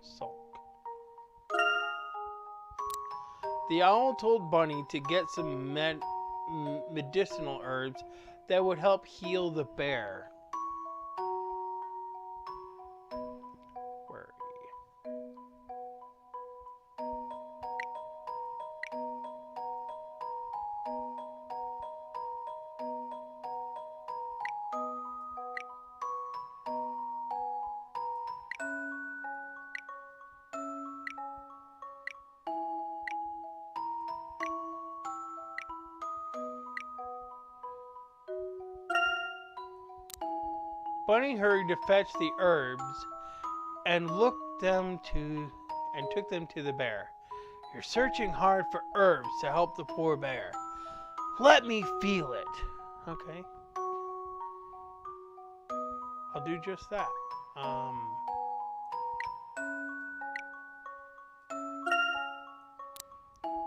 Sulk. The owl told Bunny to get some medicinal herbs that would help heal the bear. Worry. Bunny hurried to fetch the herbs and took them to the bear. You're searching hard for herbs to help the poor bear. Let me feel it. Okay. I'll do just that.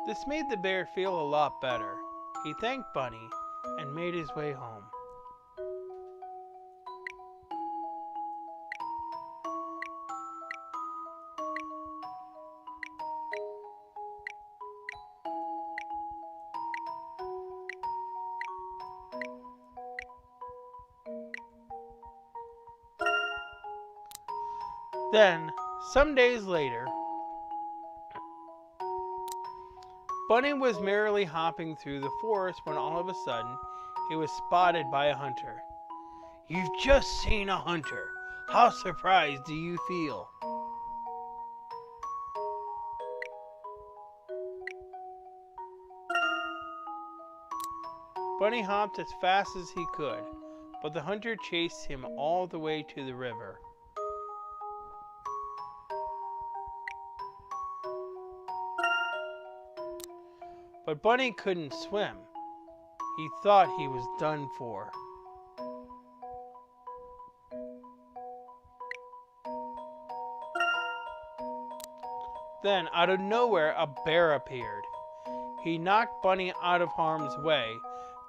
This made the bear feel a lot better. He thanked Bunny and made his way home. Then, some days later, Bunny was merrily hopping through the forest when all of a sudden he was spotted by a hunter. You've just seen a hunter. How surprised do you feel? Bunny hopped as fast as he could, but the hunter chased him all the way to the river. But Bunny couldn't swim. He thought he was done for. Then, out of nowhere, a bear appeared. He knocked Bunny out of harm's way,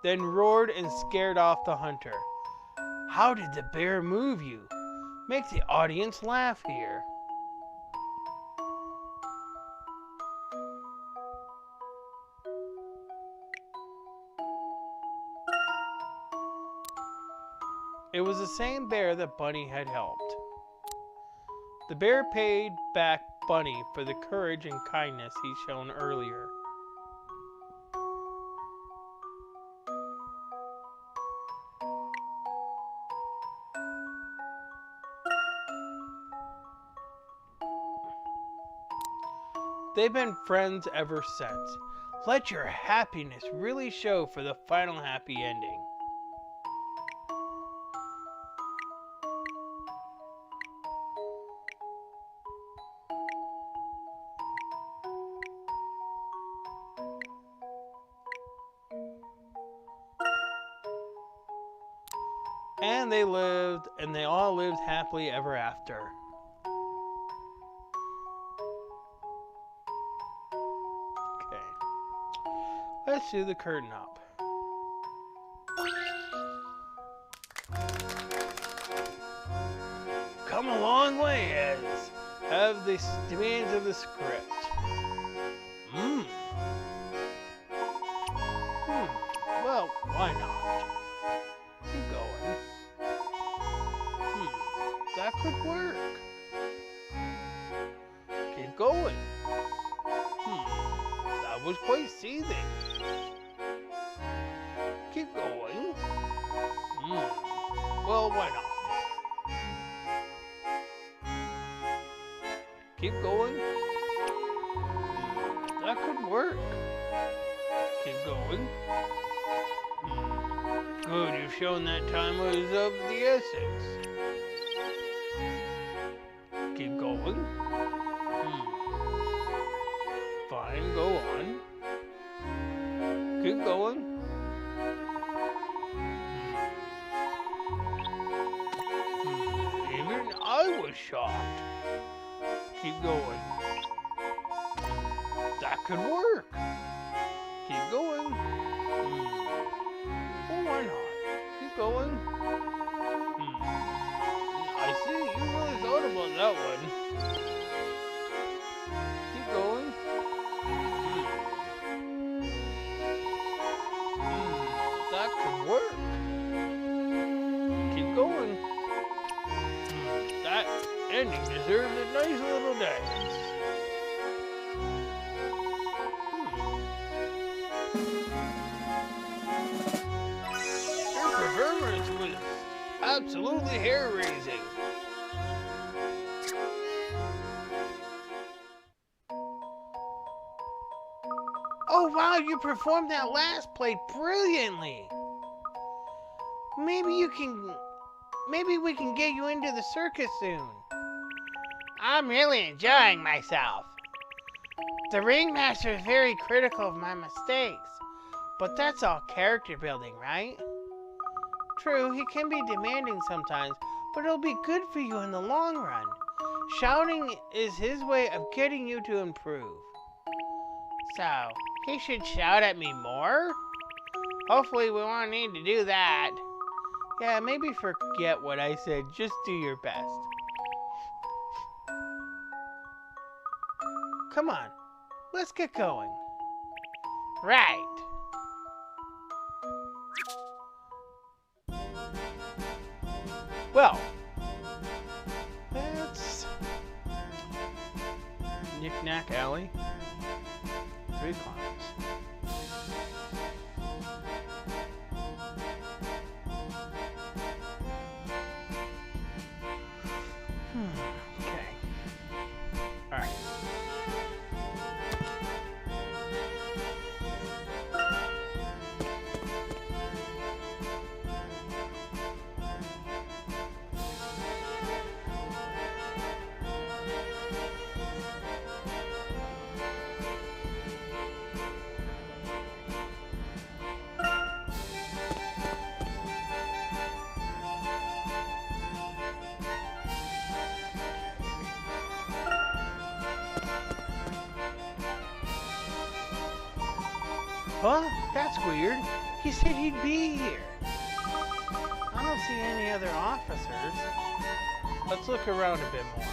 then roared and scared off the hunter. How did the bear move you? Make the audience laugh here. It was the same bear that Bunny had helped. The bear paid back Bunny for the courage and kindness he'd shown earlier. They've been friends ever since. Let your happiness really show for the final happy ending. And they all lived happily ever after. Okay. Let's do the curtain up. Come a long way, as have the demands of the script. Well, why not? Keep going. That could work. Keep going. That was quite seething. Keep going. Well, why not? Keep going. That could work. Keep going. Good, you've shown that time was of the essence. Keep going. Fine, go on. Keep going. Even I was shocked. Keep going. That could work. Keep going. Well, why not? Keep going. I see, you really thought about that one. Keep going. That could work. Keep going. That ending deserves a nice little dance. Your performance was absolutely hair-raising. Oh wow, you performed that last play brilliantly. Maybe we can get you into the circus soon. I'm really enjoying myself. The ringmaster is very critical of my mistakes, but that's all character building, right? True, he can be demanding sometimes, but it'll be good for you in the long run. Shouting is his way of getting you to improve. So, he should shout at me more? Hopefully we won't need to do that. Yeah, maybe forget what I said. Just do your best. Come on, let's get going. Right. Well, that's Knick-Knack Alley. 3 clowns. Okay. All right. Huh? That's weird. He said he'd be here. I don't see any other officers. Let's look around a bit more.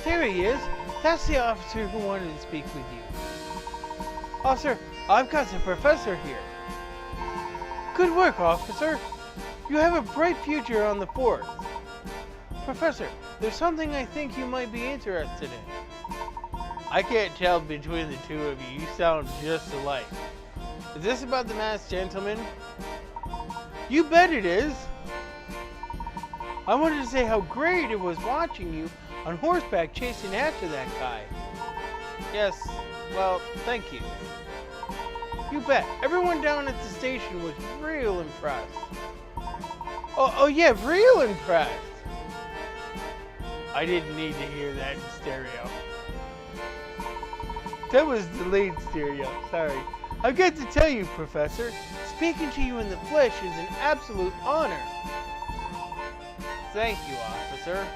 There he is. That's the officer who wanted to speak with you. Officer, I've got the professor here. Good work, officer. You have a bright future on the force. Professor, there's something I think you might be interested in. I can't tell between the two of you. You sound just alike. Is this about the masked gentleman? You bet it is. I wanted to say how great it was watching you on horseback chasing after that guy. Yes, well, thank you. You bet. Everyone down at the station was real impressed. Oh yeah, real impressed. I didn't need to hear that in stereo. That was delayed stereo, sorry. I've got to tell you, Professor, speaking to you in the flesh is an absolute honor. Thank you, officer.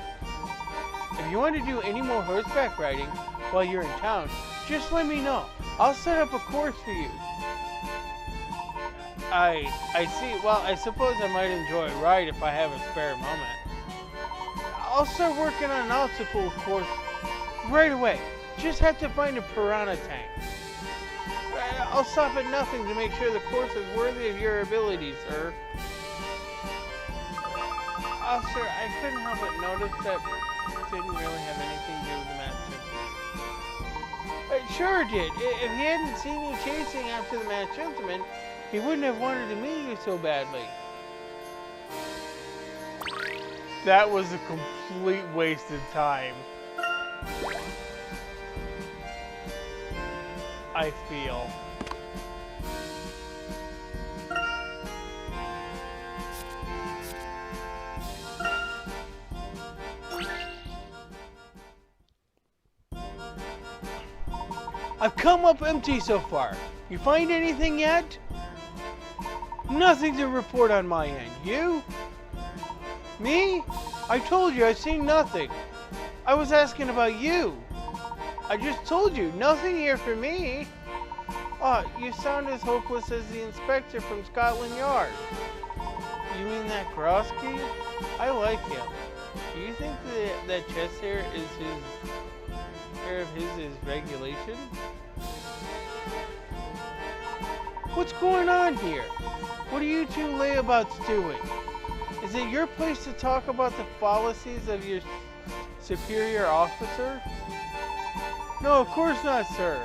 If you want to do any more horseback riding while you're in town, just let me know. I'll set up a course for you. I see. Well, I suppose I might enjoy a ride if I have a spare moment. I'll start working on an obstacle course right away. Just have to find a piranha tank. I'll stop at nothing to make sure the course is worthy of your abilities, sir. Officer, I couldn't help but notice that didn't really have anything to do with the masked gentleman. It sure did. If he hadn't seen you chasing after the masked gentleman, he wouldn't have wanted to meet you so badly. That was a complete waste of time. I feel. I've come up empty so far. You find anything yet? Nothing to report on my end. You? Me? I told you I've seen nothing. I was asking about you. I just told you, nothing here for me. Oh, you sound as hopeless as the inspector from Scotland Yard. You mean that Grosky? I like him. Do you think that chest hair is regulation? What's going on here? What are you two layabouts doing? Is it your place to talk about the fallacies of your superior officer? No, of course not, sir.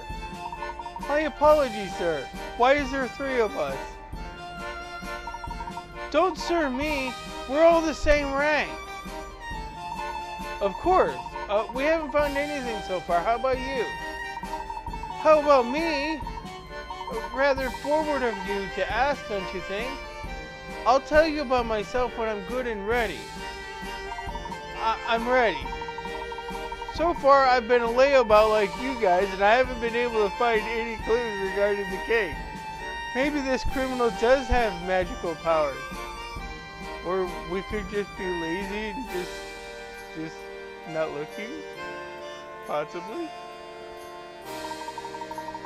My apologies, sir. Why is there three of us? Don't sir me. We're all the same rank. Of course. We haven't found anything so far. How about you? How about me? Rather forward of you to ask, don't you think? I'll tell you about myself when I'm good and ready. I'm ready. So far, I've been a layabout like you guys, and I haven't been able to find any clues regarding the case. Maybe this criminal does have magical powers. Or we could just be lazy and just not looking. Possibly.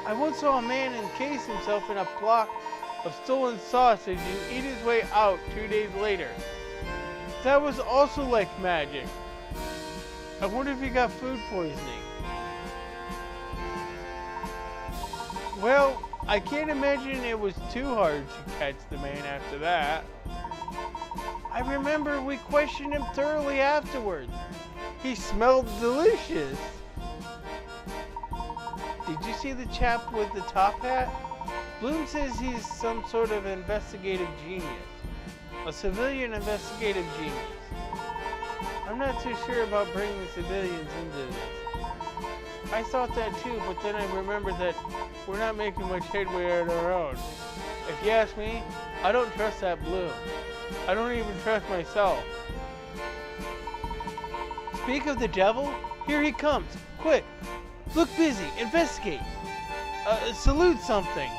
I once saw a man encase himself in a block of stolen sausage and eat his way out 2 days later. That was also like magic. I wonder if he got food poisoning. Well, I can't imagine it was too hard to catch the man after that. I remember we questioned him thoroughly afterwards. He smelled delicious. Did you see the chap with the top hat? Bloom says he's some sort of investigative genius. A civilian investigative genius. I'm not too sure about bringing civilians into this. I thought that too, but then I remembered that we're not making much headway on our own. If you ask me, I don't trust that Bloom. I don't even trust myself. Speak of the devil, here he comes. Quick, look busy, investigate. Salute something.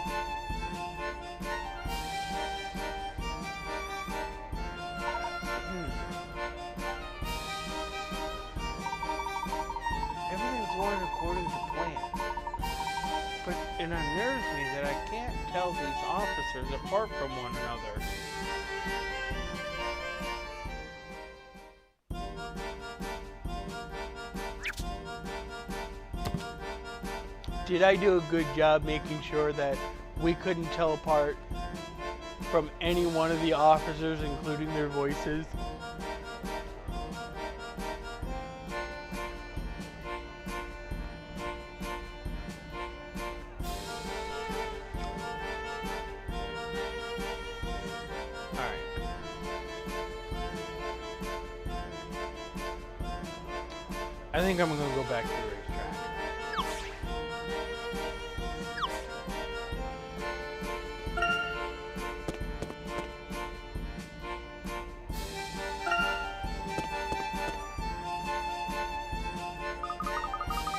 Everything's going according to plan. But it unnerves me that I can't tell these officers apart from one another. Did I do a good job making sure that we couldn't tell apart from any one of the officers, including their voices? I think I'm gonna go back to the racetrack.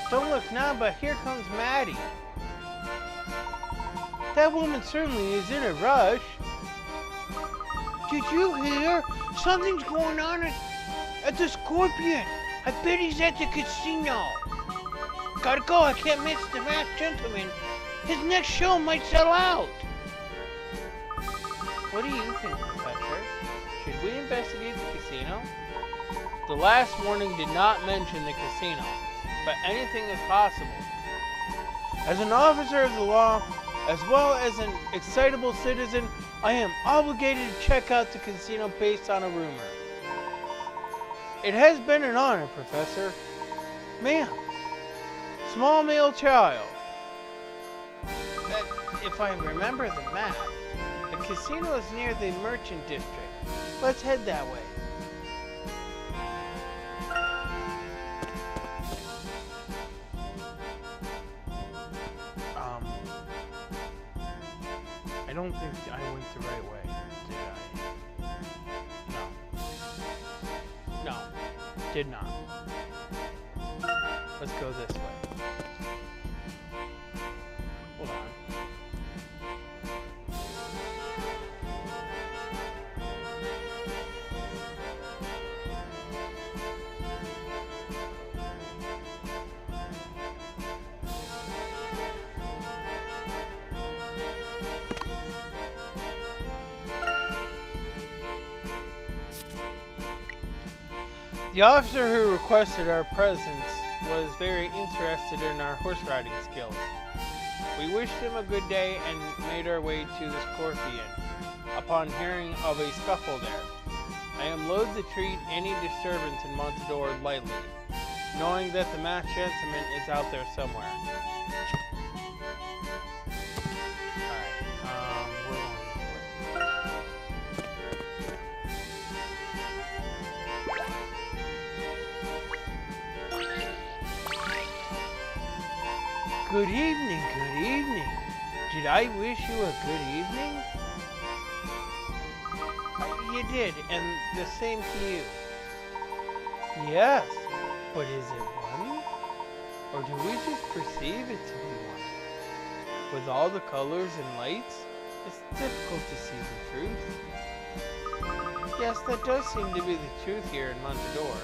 Don't look now, but here comes Maddie. That woman certainly is in a rush. Did you hear? Something's going on at the Scorpion. I bet he's at the casino. Gotta go, I can't miss the masked gentleman. His next show might sell out. What do you think, Professor? Should we investigate the casino? The last warning did not mention the casino, but anything is possible. As an officer of the law, as well as an excitable citizen, I am obligated to check out the casino based on a rumor. It has been an honor, Professor. Ma'am, small male child. If I remember the map, the casino is near the merchant district. Let's head that way. I don't think I went the right way, did I? No, did not. Let's go this way. Hold on. The officer who requested our presence was very interested in our horse riding skills. We wished him a good day and made our way to the Scorpion upon hearing of a scuffle there. I am loath to treat any disturbance in Montador lightly, knowing that the masked gentleman is out there somewhere. Good evening, good evening. Did I wish you a good evening? You did, and the same to you. Yes, but is it one? Or do we just perceive it to be one? With all the colors and lights, it's difficult to see the truth. Yes, that does seem to be the truth here in Montador.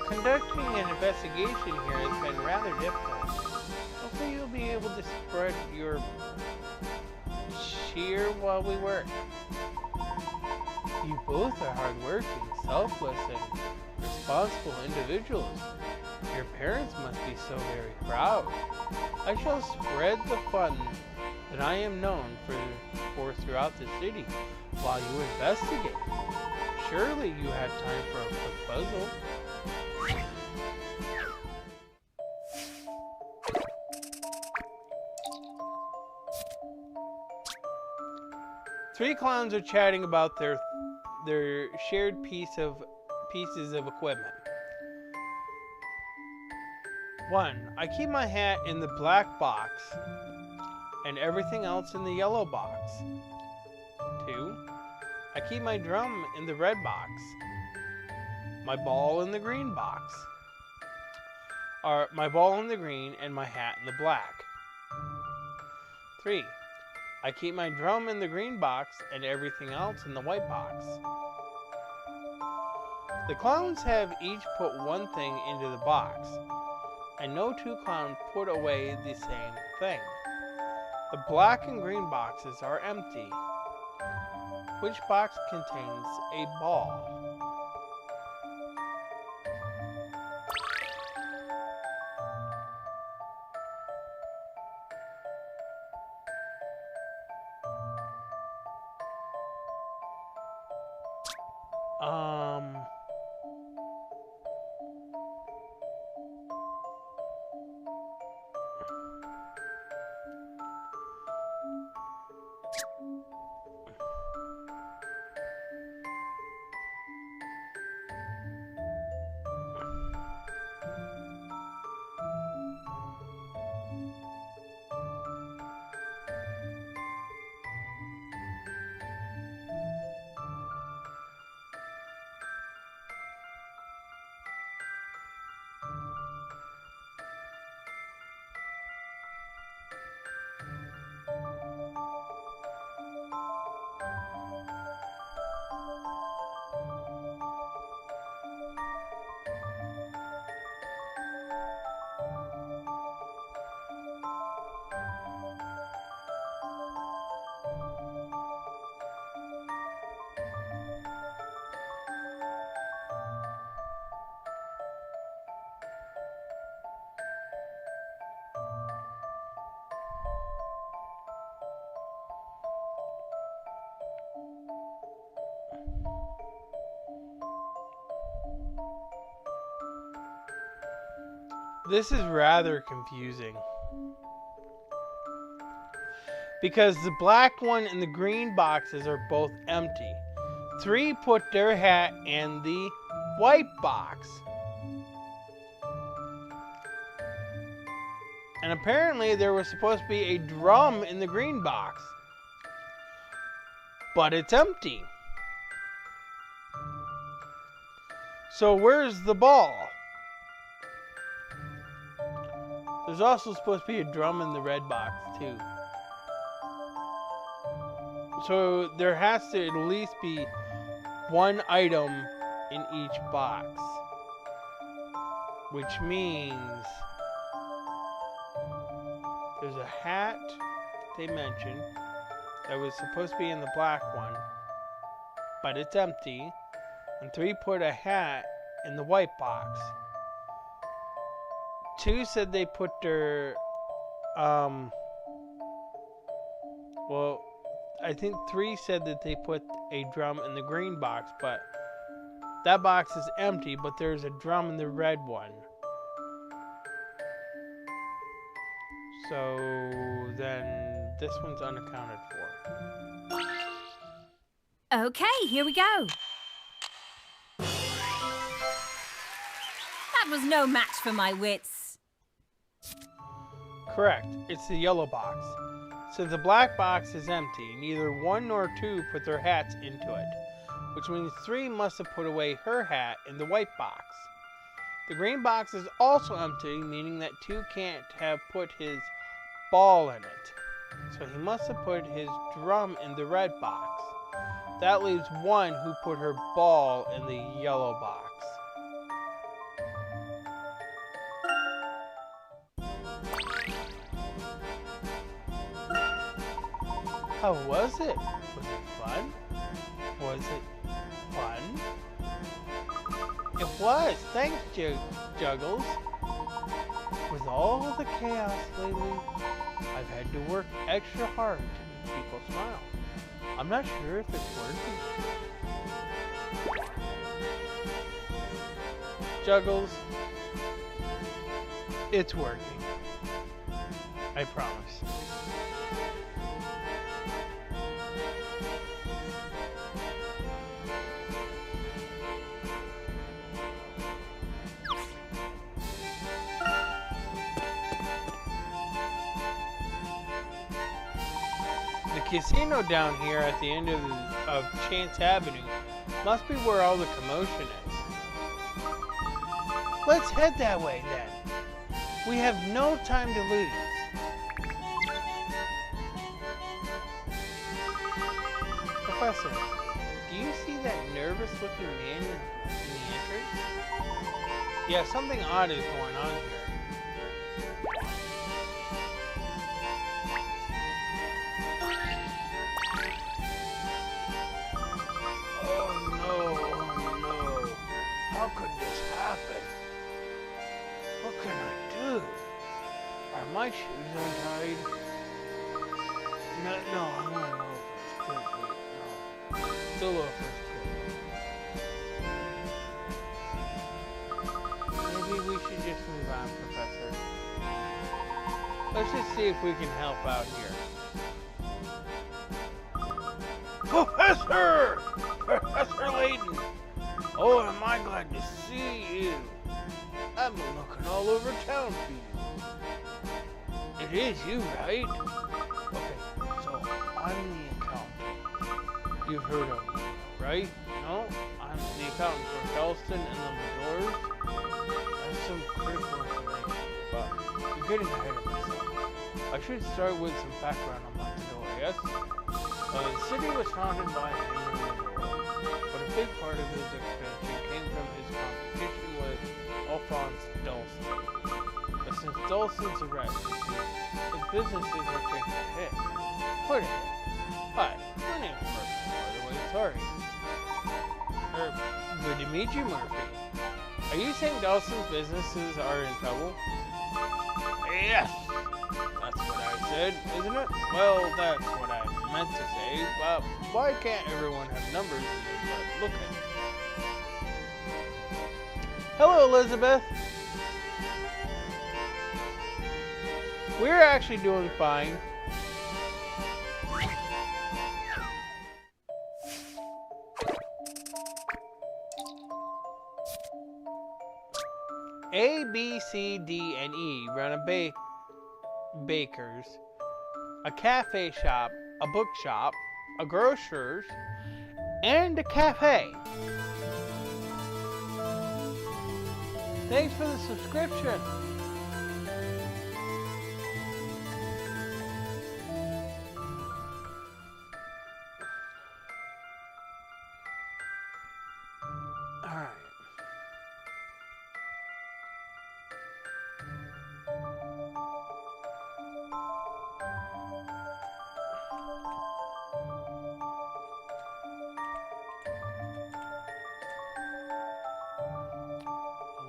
Conducting an investigation here has been rather difficult. Hopefully you'll be able to spread your cheer while we work. You both are hardworking, selfless, and responsible individuals. Your parents must be so very proud. I shall spread the fun that I am known for throughout the city while you investigate. Surely you have time for a quick puzzle. Three clowns are chatting about their shared pieces of equipment. 1. I keep my hat in the black box and everything else in the yellow box. 2. I keep my drum in the red box, my ball in the green box, or my ball in the green and my hat in the black. 3. I keep my drum in the green box and everything else in the white box. The clowns have each put one thing into the box, and no two clowns put away the same thing. The black and green boxes are empty. Which box contains a ball? This is rather confusing, because the black one and the green boxes are both empty. 3 put their hat in the white box. And apparently there was supposed to be a drum in the green box, but it's empty. So where's the ball? There's also supposed to be a drum in the red box too. So there has to at least be one item in each box, which means there's a hat they mentioned that was supposed to be in the black one, but it's empty, and 3 put a hat in the white box. 2 said they put their, well, I think 3 said that they put a drum in the green box, but that box is empty, but there's a drum in the red one. So then this one's unaccounted for. Okay, here we go. That was no match for my wits. Correct, it's the yellow box. Since the black box is empty, neither 1 nor 2 put their hats into it, which means 3 must have put away her hat in the white box. The green box is also empty, meaning that 2 can't have put his ball in it. So he must have put his drum in the red box. That leaves 1 who put her ball in the yellow box. How was it? Was it fun? Was it fun? It was. Thanks, Juggles. With all the chaos lately, I've had to work extra hard to make people smile. I'm not sure if it's working. Juggles, it's working. I promise. casino down here at the end of Chance Avenue must be where all the commotion is. Let's head that way then. We have no time to lose. Professor, do you see that nervous-looking man in the entrance? Yeah, something odd is going on here. Oh no. How could this happen? What can I do? Are my shoes untied? No, I'm going over. Wait, no. Still over. Maybe we should just move on, Professor. Let's just see if we can help out here. Professor! Professor Layton! Oh, am I glad to see you. I've been looking all over town for you. It is you, right? Okay, so I'm the accountant. You've heard of me, right? No? I'm the accountant for Dalston and the Doors. That's some critical information, but you're getting ahead of myself. I should start with some background on Matador, yes? The city was founded by Henry Matador, but a big part of his expansion came from his competition with Alphonse Dalston. But since Dalston's arrest, his businesses are taking a hit. Quite a hit. Hi, my name's Murphy, by the way, sorry. Good to meet you, Murphy. Are you saying Dalston's businesses are in trouble? Yes! That's what I said, isn't it? Well, that's what I meant to say, but why can't everyone have numbers in their blood? Look at it. Hello, Elizabeth. We're actually doing fine. A, B, C, D, and E run a baker's, a cafe shop, a bookshop, a grocer's, and a cafe. Thanks for the subscription. Alright.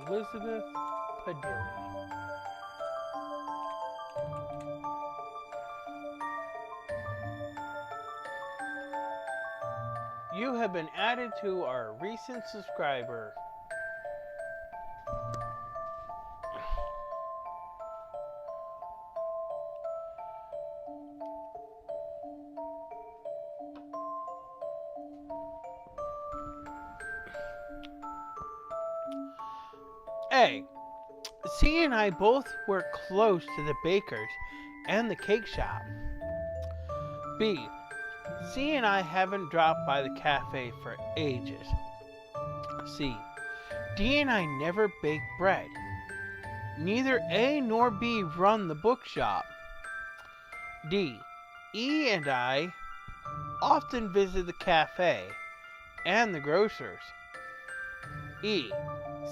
Elizabeth Padilla. You have been added to our recent subscriber. A. C and I both work close to the baker's and the cake shop. B. C and I haven't dropped by the cafe for ages. C. D and I never bake bread. Neither A nor B run the bookshop. D. E and I often visit the cafe and the grocer's. E.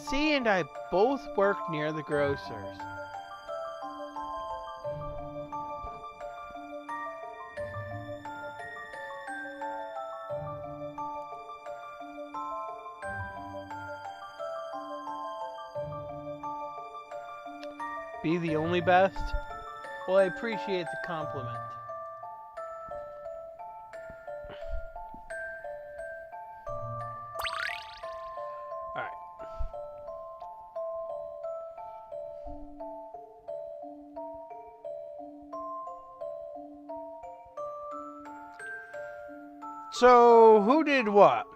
C and I both work near the grocer's. Be the only best? Well, I appreciate the compliment. Alright. So, who did what?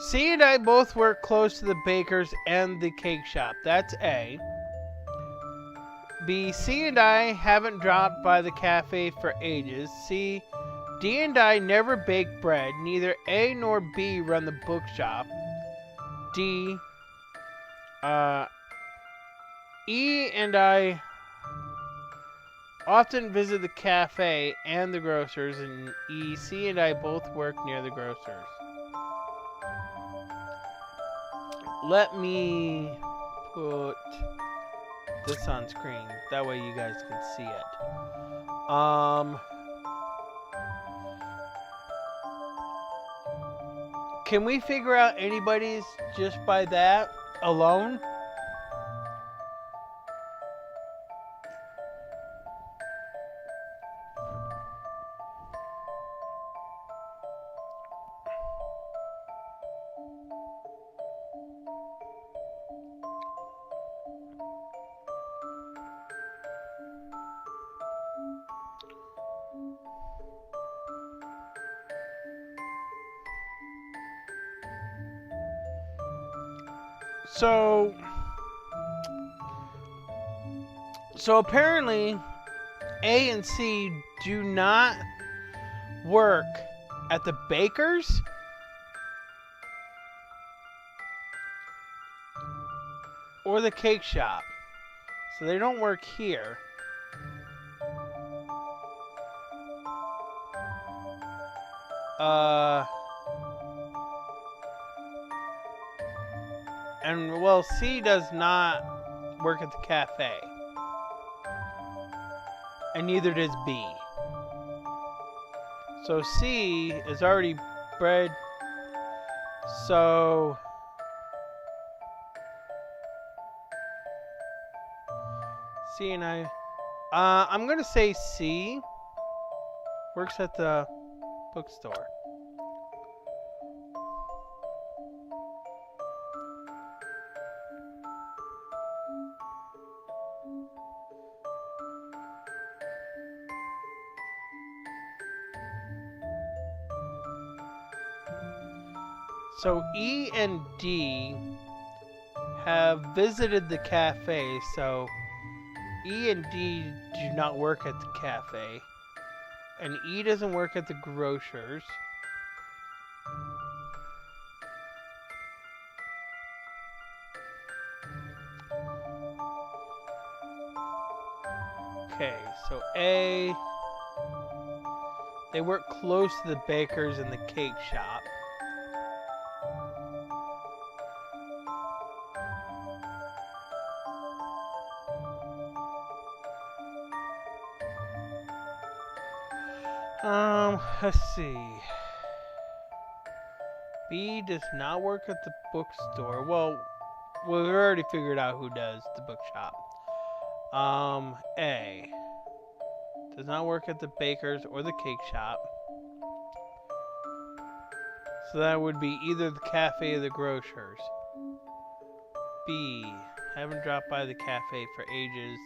C and I both work close to the baker's and the cake shop. That's A. B, C and I haven't dropped by the cafe for ages. C, D and I never bake bread. Neither A nor B run the bookshop. D, E and I often visit the cafe and the grocers. And E, C and I both work near the grocers. Let me put this on screen. That way you guys can see it. Can we figure out anybody's just by that alone? So apparently A and C do not work at the baker's or the cake shop. So they don't work here. And well, C does not work at the cafe. And neither does B. So C is already bred. So C and I'm gonna say C works at the bookstore. So E and D have visited the cafe, so E and D do not work at the cafe. And E doesn't work at the grocers. Okay, so A, they work close to the bakers and the cake shop. Let's see. B does not work at the bookstore. Well, we've already figured out who does the bookshop. A does not work at the baker's or the cake shop. So that would be either the cafe or the grocers. B, haven't dropped by the cafe for ages.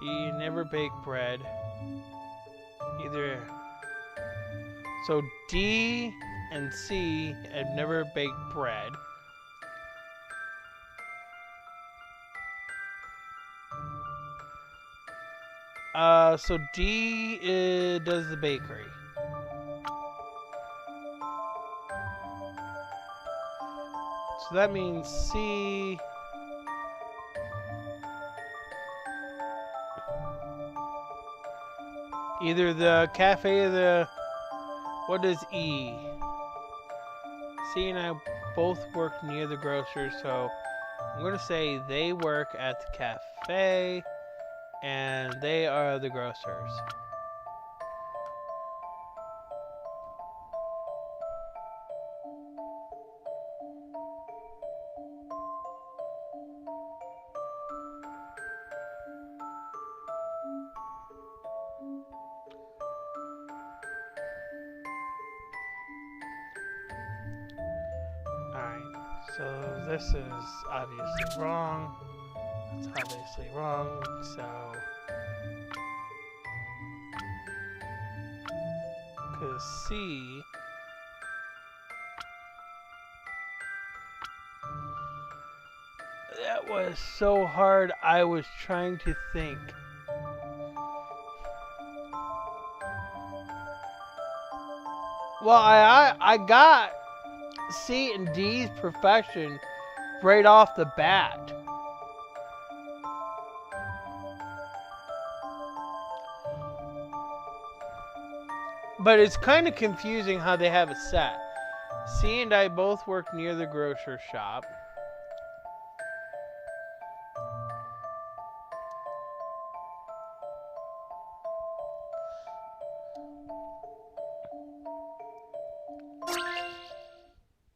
D, never bake bread. Either. So D and C have never baked bread. So D does the bakery. So that means C. Either the cafe or the... What is E? C and I both work near the grocery, so I'm going to say they work at the cafe and they are the grocers. So this is obviously wrong. It's obviously wrong, so... Because C... That was so hard, I was trying to think. Well, I got C and D's profession right off the bat. But it's kind of confusing how they have it set. C and I both work near the grocery shop.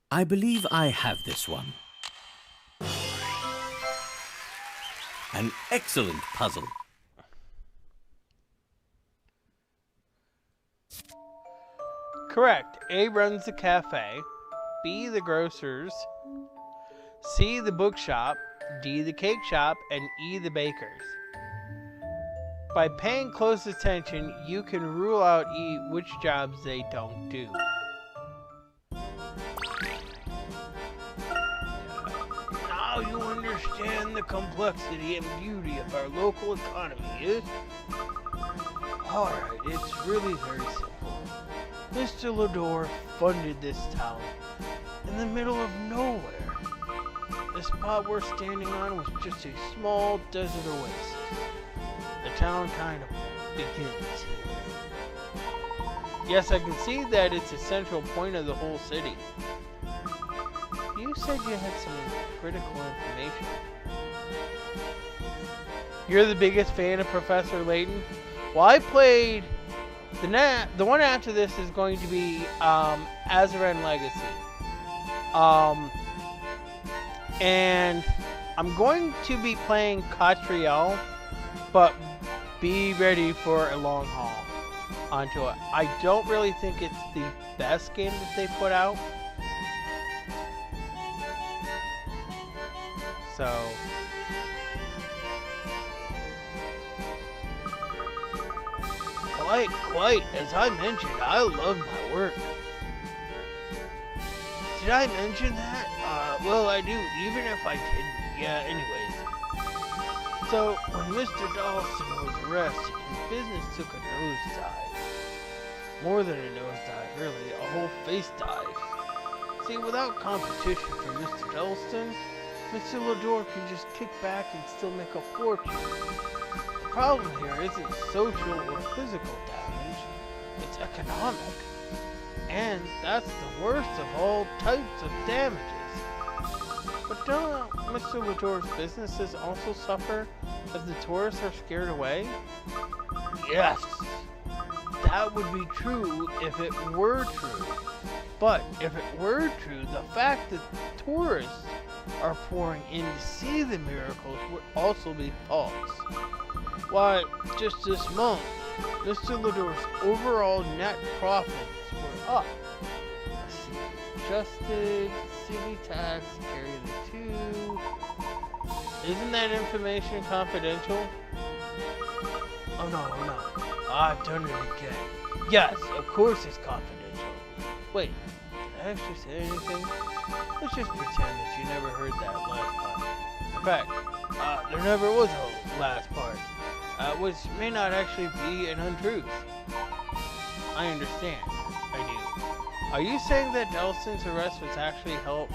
I believe I have this one. An excellent puzzle. Correct. A runs the cafe, B the grocers, C the bookshop, D the cake shop, and E the bakers. By paying close attention, you can rule out E which jobs they don't do. Now you understand the complexity and beauty of our local economy, yes? Alright, it's really very simple. Mr. Lador funded this town in the middle of nowhere. The spot we're standing on was just a small desert oasis. The town kind of begins here. Yes, I can see that it's a central point of the whole city. You said you had some critical information. You're the biggest fan of Professor Layton? Well, I played... The one after this is going to be Azaran Legacy. And I'm going to be playing Catriel, but be ready for a long haul onto it. I don't really think it's the best game that they put out. So... Quite. As I mentioned, I love my work. Did I mention that? Well, I do, even if I didn't. Yeah, anyways. So, when Mr. Dawson was arrested, his business took a nosedive. More than a nosedive, really. A whole face dive. See, without competition for Mr. Dawson, Mr. Lador can just kick back and still make a fortune. The problem here isn't social or physical damage, it's economic. And that's the worst of all types of damages. But don't Mr. Lador's businesses also suffer as the tourists are scared away? Yes, that would be true if it were true. But if it were true, the fact that tourists are pouring in to see the miracles would also be false. Why, just this month, Mr. Lador's overall net profits were up. Let's see, adjusted, city tax, carry the 2. Isn't that information confidential? Oh no. I've done it again. Yes, of course it's confidential. Wait, did I actually say anything? Let's just pretend that you never heard that last part. In fact, there never was a last part. Which may not actually be an untruth. I understand. I do. Are you saying that Delson's arrest was actually helped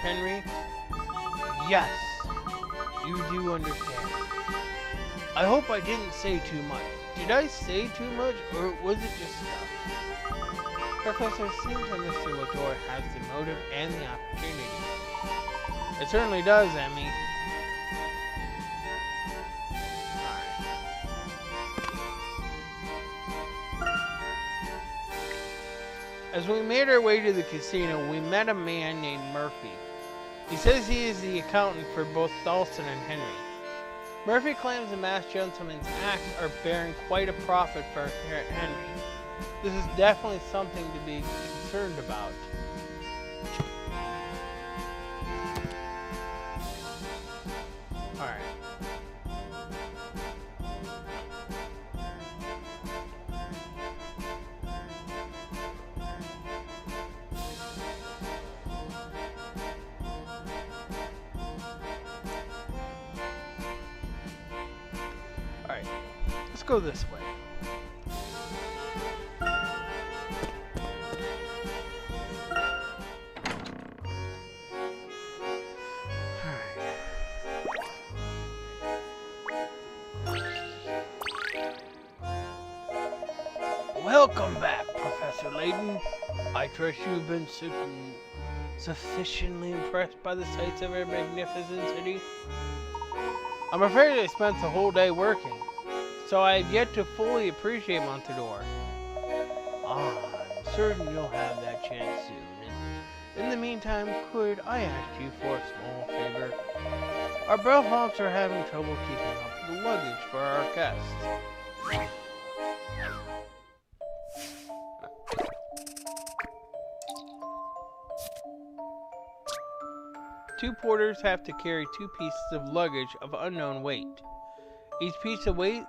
Henry? Yes. You do understand. I hope I didn't say too much. Did I say too much, or was it just enough? Professor, it seems that Mr. Lador has the motive and the opportunity. It certainly does, Emmy. As we made our way to the casino, we met a man named Murphy. He says he is the accountant for both Dalston and Henry. Murphy claims the masked gentleman's acts are bearing quite a profit for Henry. This is definitely something to be concerned about. Alright. Let's go this way. Welcome back, Professor Layton. I trust you've been sufficiently impressed by the sights of our magnificent city. I'm afraid I spent the whole day working, so I have yet to fully appreciate Montador. I'm certain you'll have that chance soon. In the meantime, could I ask you for a small favor? Our bellhops are having trouble keeping up with the luggage for our guests. Two porters have to carry 2 pieces of luggage of unknown weight. Each piece weighs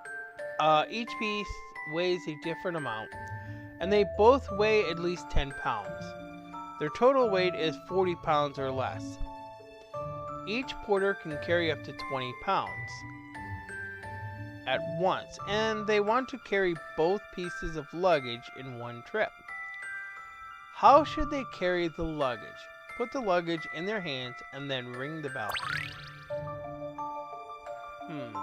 a different amount, and they both weigh at least 10 pounds. Their total weight is 40 pounds or less. Each porter can carry up to 20 pounds at once, and they want to carry both pieces of luggage in one trip. How should they carry the luggage? Put the luggage in their hands and then ring the bell. Now,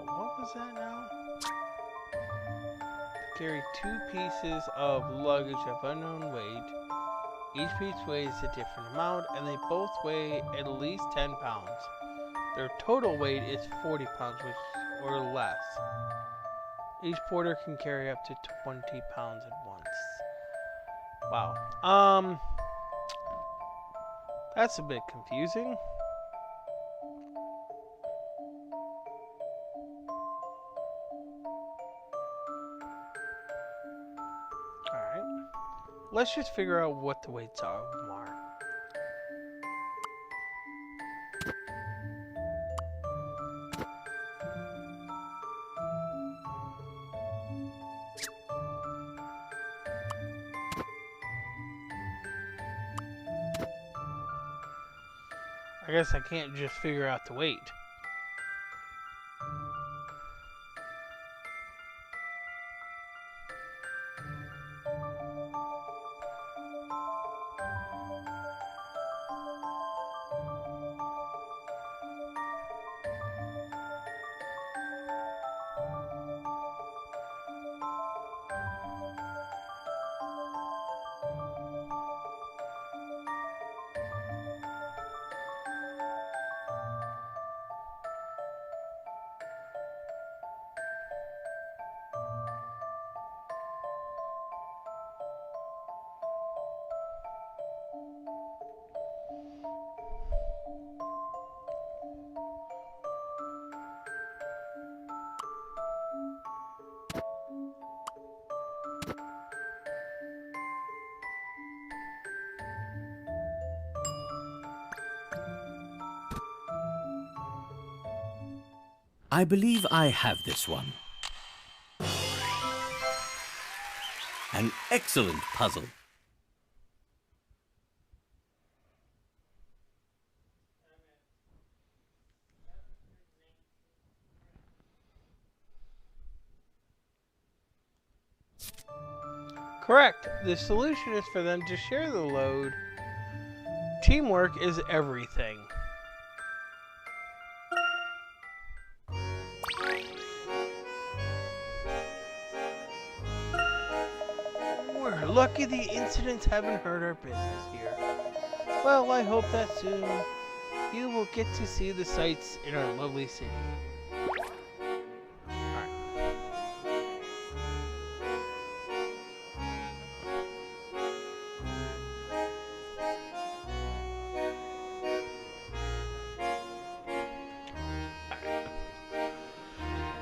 what was that now? Carry 2 pieces of luggage of unknown weight. Each piece weighs a different amount, and they both weigh at least 10 pounds. Their total weight is 40 pounds or less. Each porter can carry up to 20 pounds at once. Wow. That's a bit confusing. Alright. Let's just figure out what the weights are of them are. I guess I can't just figure out the weight. I believe I have this one. An excellent puzzle. Correct. The solution is for them to share the load. Teamwork is everything. We're lucky the incidents haven't hurt our business here. Well, I hope that soon you will get to see the sights in our lovely city.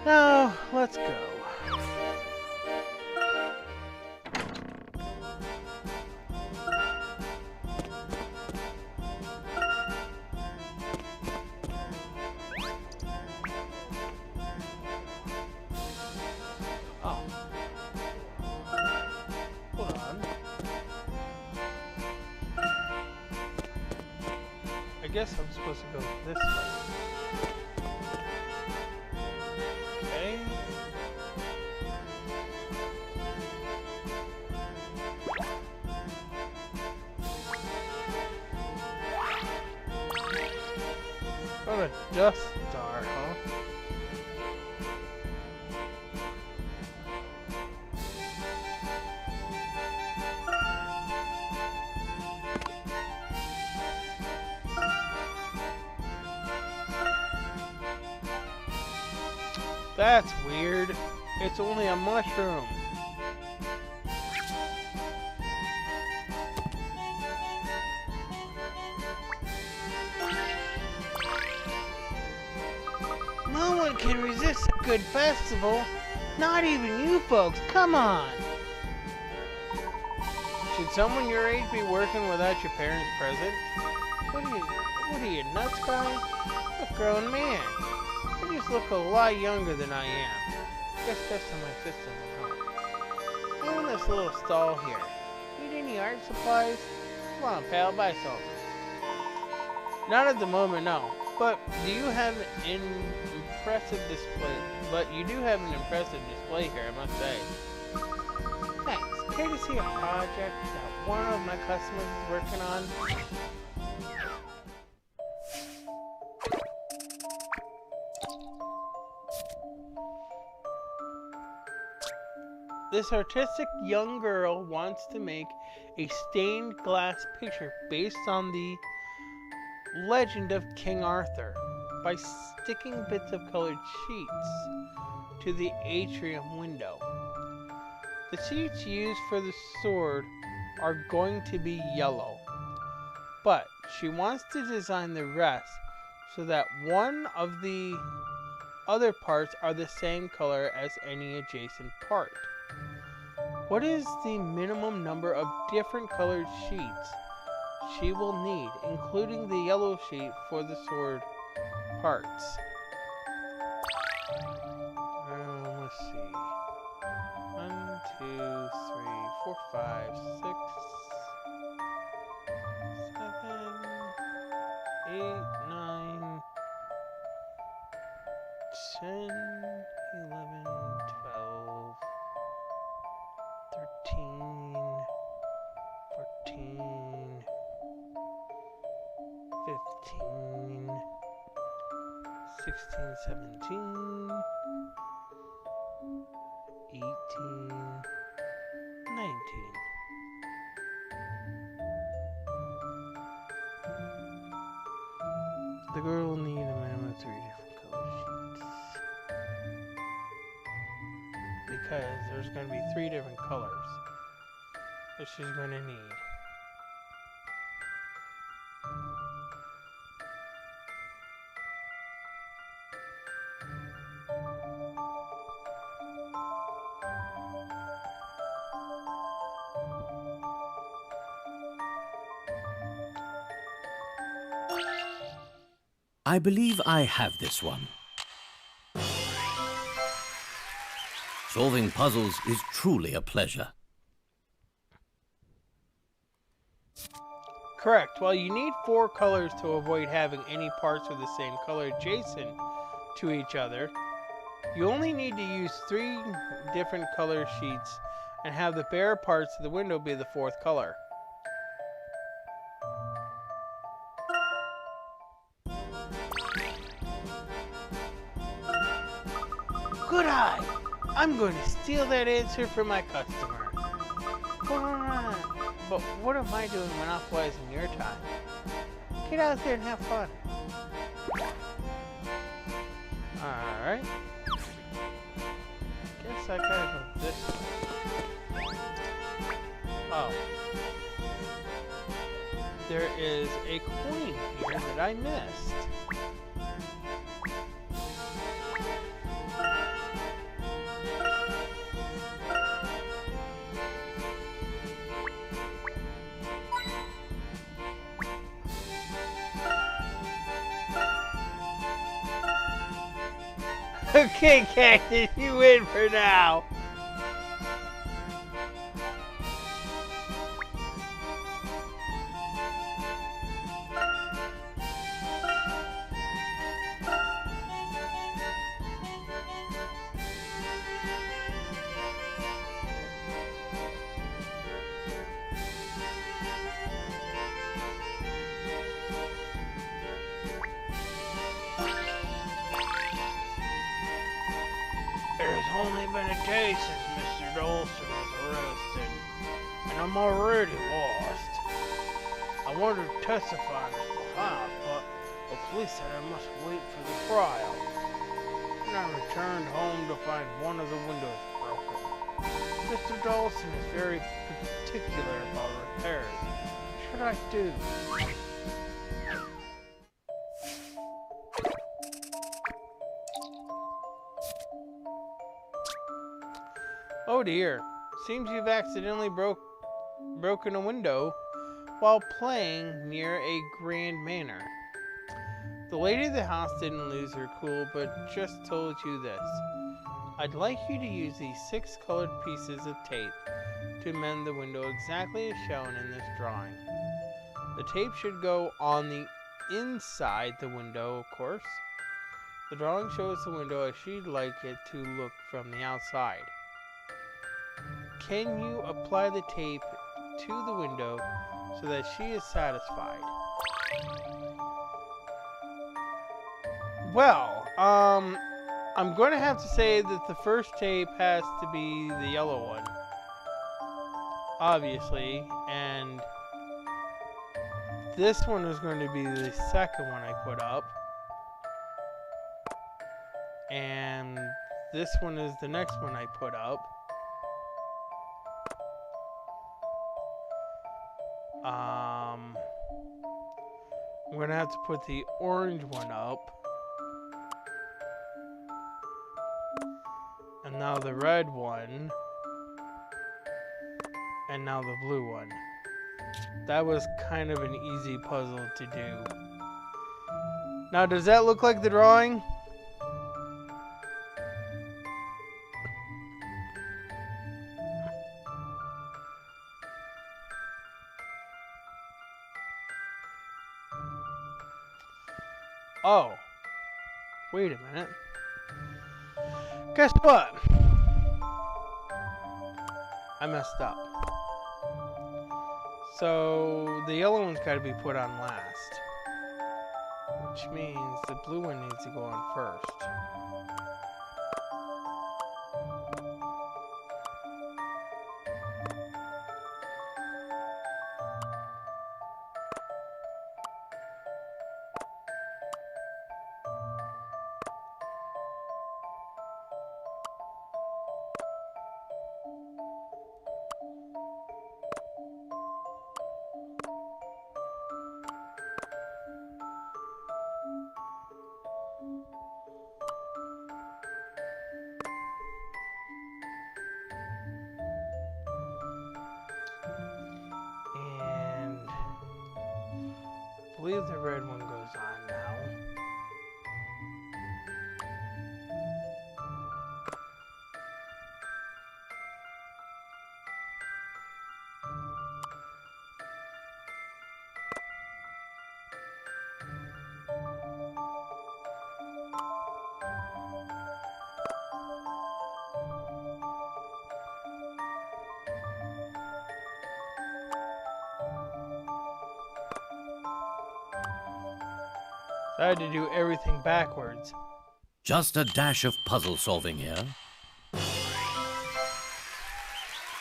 Now, let's go. Oh. Hold on. I guess I'm supposed to go this way. Oh, a Dust Star, huh? That's weird. It's only a mushroom. No one can resist a good festival. Not even you folks. Come on. Should someone your age be working without your parents present? What are you, nuts, guy? A grown man. I just look a lot younger than I am. Guess that's on my system at home. I'm in this little stall here. Need any art supplies? Come on, pal, buy some. Not at the moment, no. But you do have an impressive display here, I must say. Thanks. Care to see a project that one of my customers is working on? This artistic young girl wants to make a stained glass picture based on the legend of King Arthur by sticking bits of colored sheets to the atrium window. The sheets used for the sword are going to be yellow, but she wants to design the rest so that one of the other parts are the same color as any adjacent part. What is the minimum number of different colored sheets she will need, including the yellow sheet for the sword parts? Let's see. 1, 2, 3, 4, 5, 6, 7, 8, 9, 10, 11, 12, 13, 14, 15, 16, 17, 18, 19. The girl will need a minimum of 3 different color sheets. Because there's going to be 3 different colors that she's going to need. I believe I have this one. Solving puzzles is truly a pleasure. Correct. While you need 4 colors to avoid having any parts of the same color adjacent to each other, you only need to use 3 different color sheets and have the bare parts of the window be the 4th color. Good eye! I'm going to steal that answer from my customer. But what am I doing monopolizing your time? Get out there and have fun. Alright. Guess I gotta go this way. Oh. There is a coin here that I missed. Okay, Cactus, you win for now. only been a day since Mr. Dolson was arrested, and I'm already lost. I wanted to testify on his behalf, but the police said I must wait for the trial. And I returned home to find one of the windows broken. Mr. Dolson is very particular about repairs. What should I do? Oh dear. Seems you've accidentally broken a window while playing near a grand manor. The lady of the house didn't lose her cool, but just told you this. I'd like you to use these 6 colored pieces of tape to mend the window exactly as shown in this drawing. The tape should go on the inside the window, of course. The drawing shows the window as she'd like it to look from the outside. Can you apply the tape to the window so that she is satisfied? Well, I'm going to have to say that the first tape has to be the yellow one, obviously, and this one is going to be the second one I put up, and this one is the next one I put up. I'm going to have to put the orange one up. And now the red one. And now the blue one. That was kind of an easy puzzle to do. Now, does that look like the drawing? Oh, wait a minute. Guess what? I messed up. So the yellow one's got to be put on last, which means the blue one needs to go on first. I believe the red one goes on now. I had to do everything backwards. Just a dash of puzzle solving here.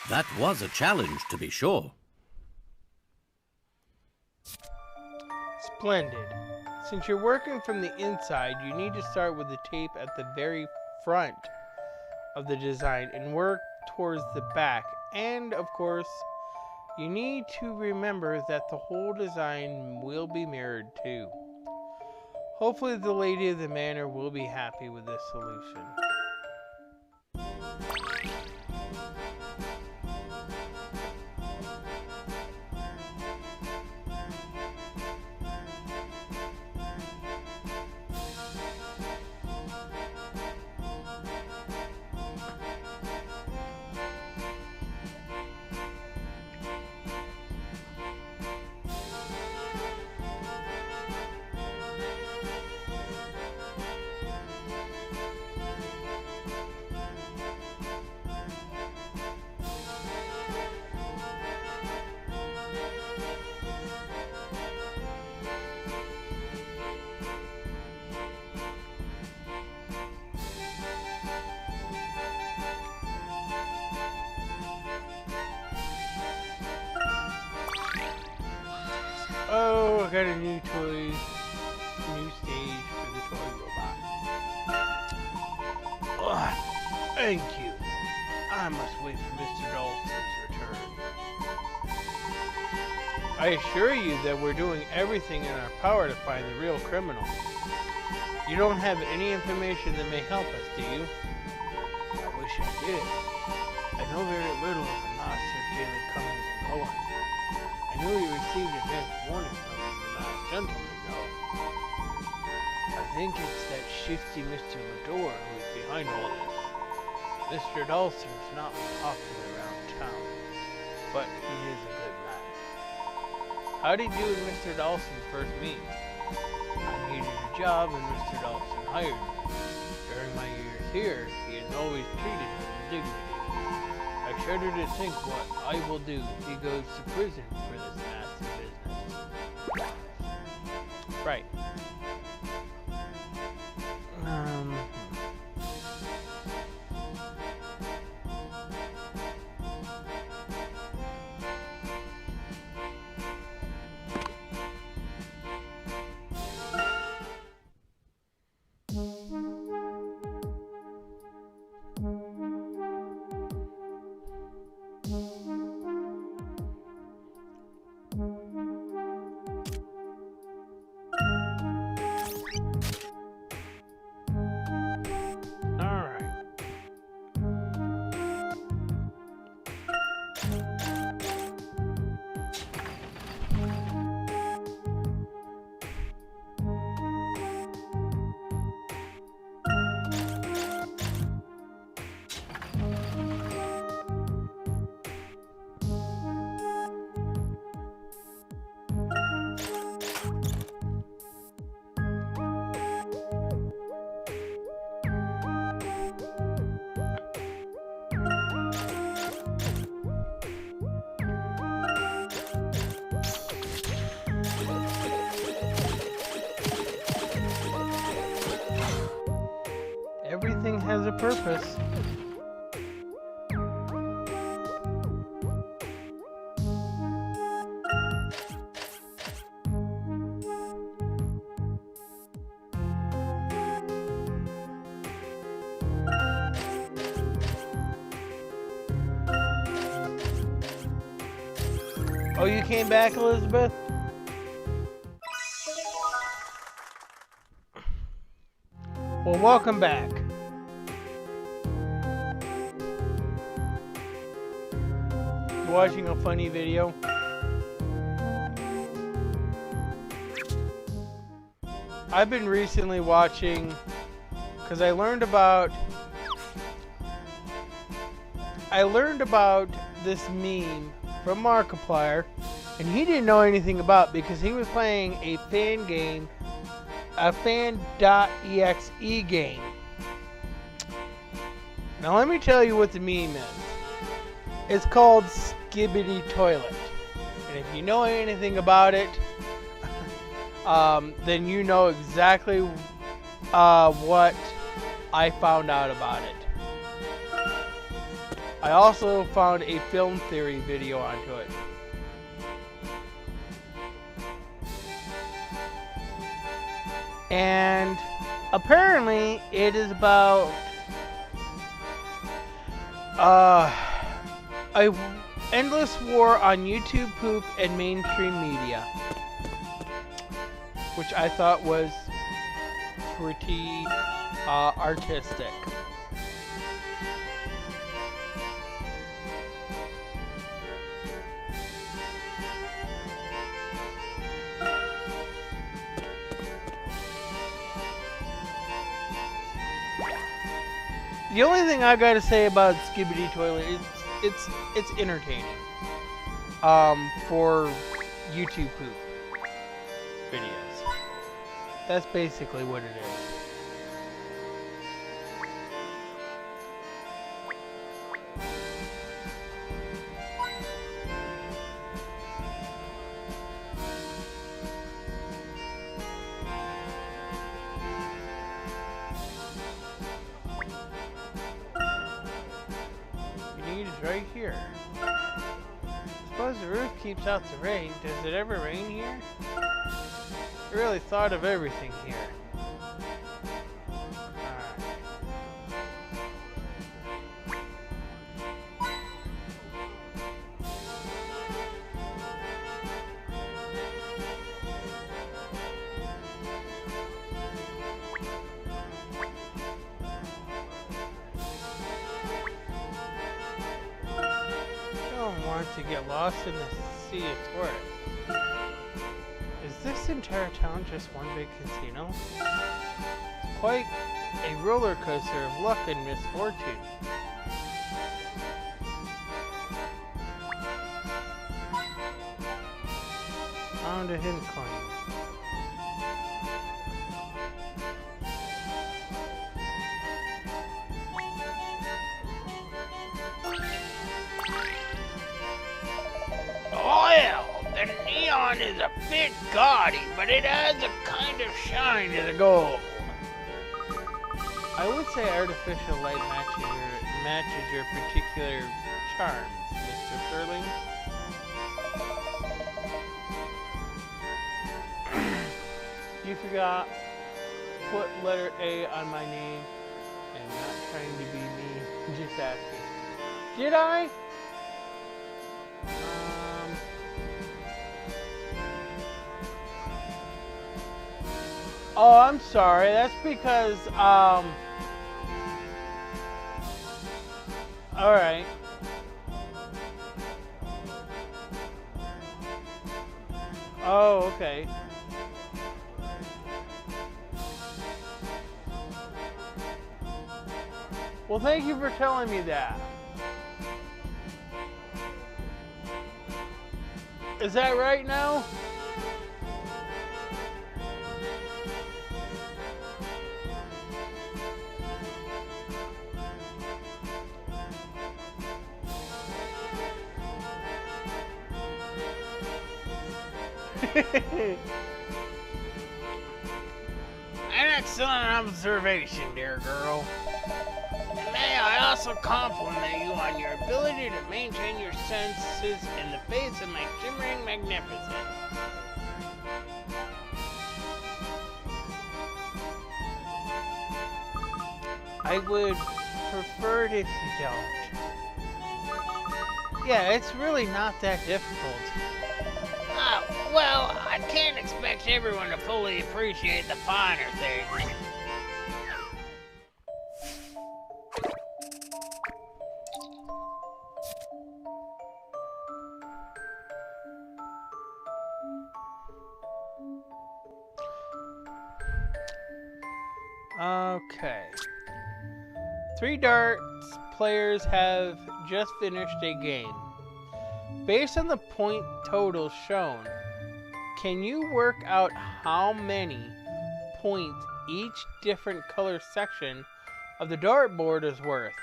That was a challenge, to be sure. Splendid. Since you're working from the inside, you need to start with the tape at the very front of the design and work towards the back. And, of course, you need to remember that the whole design will be mirrored too. Hopefully the lady of the manor will be happy with this solution. Oh, I got a new toy. New stage for the toy robot. Oh, thank you. I must wait for Mr. Dalston's return. I assure you that we're doing everything in our power to find the real criminal. You don't have any information that may help us, do you? I wish I did. I know very little of the master Daily Cummings and Cohen. I knew he received advance warning from the last gentleman, though. I think it's that shifty Mr. Lador who is behind all this. Mr. Dalston is not popular around town, but he is a good man. How did you and Mr. Dalston first meet? I needed a job and Mr. Dalston hired me. During my years here, he has always treated me with dignity. I shudder to think what I will do if he goes to prison for this nasty business. Right. Everything has a purpose. Oh, you came back, Elizabeth? Well, welcome back. You watching a funny video? I've been recently watching, because I learned about this meme from Markiplier, and he didn't know anything about because he was playing a fan game, a fan.exe game. Now let me tell you what the meme is. It's called Skibbity Toilet. And if you know anything about it, then you know exactly what I found out about it. I also found a film theory video onto it. And apparently it is about a endless war on YouTube poop and mainstream media, which I thought was pretty artistic. The only thing I gotta say about Skibbity Toilet is it's entertaining. For YouTube poop videos. That's basically what it is. Right here. suppose the roof keeps out the rain. Does it ever rain here? I really thought of everything here. To get lost in the sea of tourists. Is this entire town just one big casino? It's quite a roller coaster of luck and misfortune. Found a hidden coin. The neon is a bit gaudy, but it adds a kind of shine to the gold. I would say artificial light matches your particular charms, Mr. Furling. You forgot put letter A on my name, and not trying to be me, just asking. Did I? Oh, I'm sorry. That's because, alright. Oh, okay. Well, thank you for telling me that. Is that right now? An excellent observation, dear girl. May I also compliment you on your ability to maintain your senses in the face of my shimmering magnificence. I would prefer it if you don't. Yeah, it's really not that difficult. Well, I can't expect everyone to fully appreciate the finer things. Okay. 3 darts players have just finished a game. Based on the point total shown, can you work out how many points each different color section of the dartboard is worth?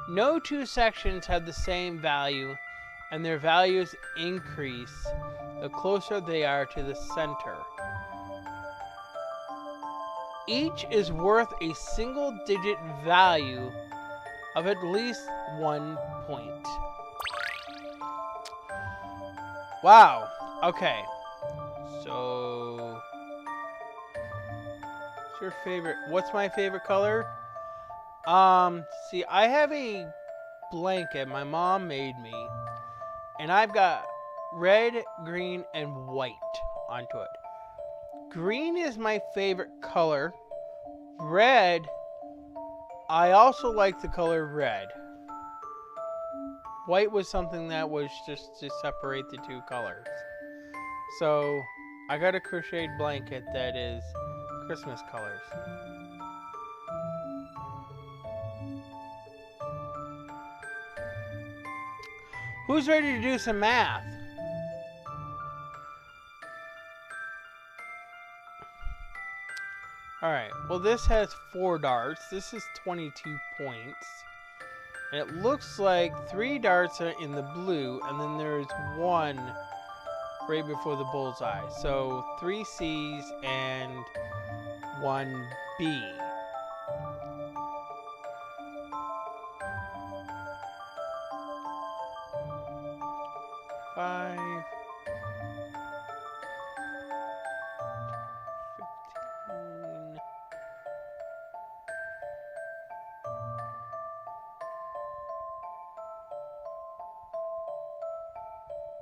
No 2 sections have the same value, and their values increase the closer they are to the center. Each is worth a single-digit value of at least 1 point. Wow. Okay. So, what's my favorite color? See, I have a blanket my mom made me, and I've got red, green, and white onto it. Green is my favorite color. Red, I also like the color red. White was something that was just to separate the 2 colors. So, I got a crocheted blanket that is Christmas colors. Who's ready to do some math? Alright, well this has 4 darts. This is 22 points. And it looks like 3 darts are in the blue, and then there's 1 right before the bullseye. So 3 C's and 1 B.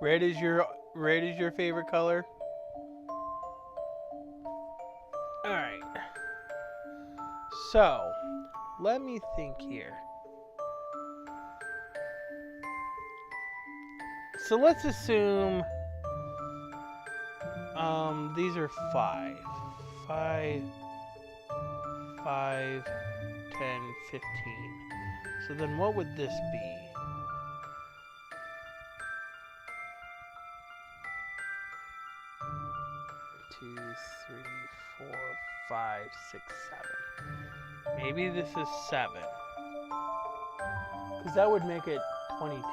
Red is your favorite color? Alright. So, let me think here. So let's assume these are 5. 5, 10, 15. So then what would this be? Two, 3, 4, 5, 6, 7. Maybe this is 7. Because that would make it 22.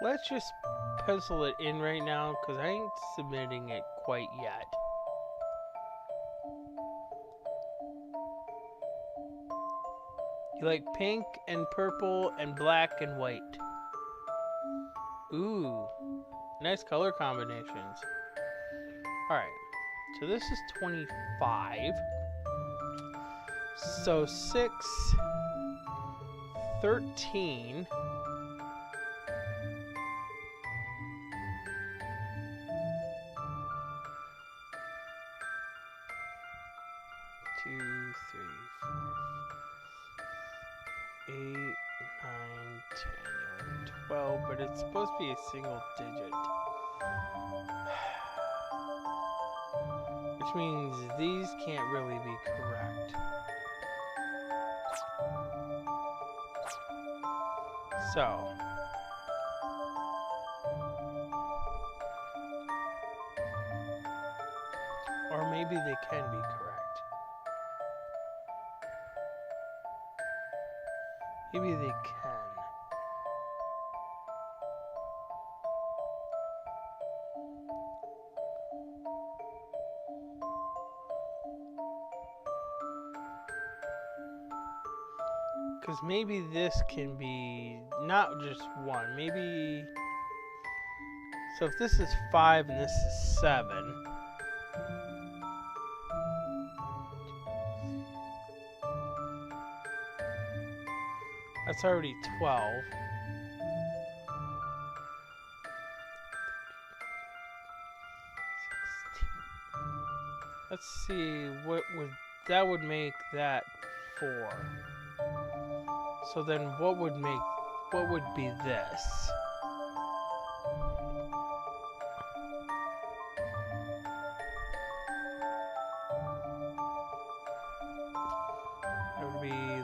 Let's just pencil it in right now because I ain't submitting it quite yet. You like pink and purple and black and white. Ooh, nice color combinations. Alright, so this is 25. So 6, 13. 2, 3, 4, 8, 9, 10, 11, 12, but it's supposed to be a single digit. Which means these can't really be correct. So, or maybe they can be correct. Maybe they can. Because maybe this can be not just one. Maybe. So if this is 5 and this is 7. That's already 12. Let's see, what would that would make that 4. So then what would be this?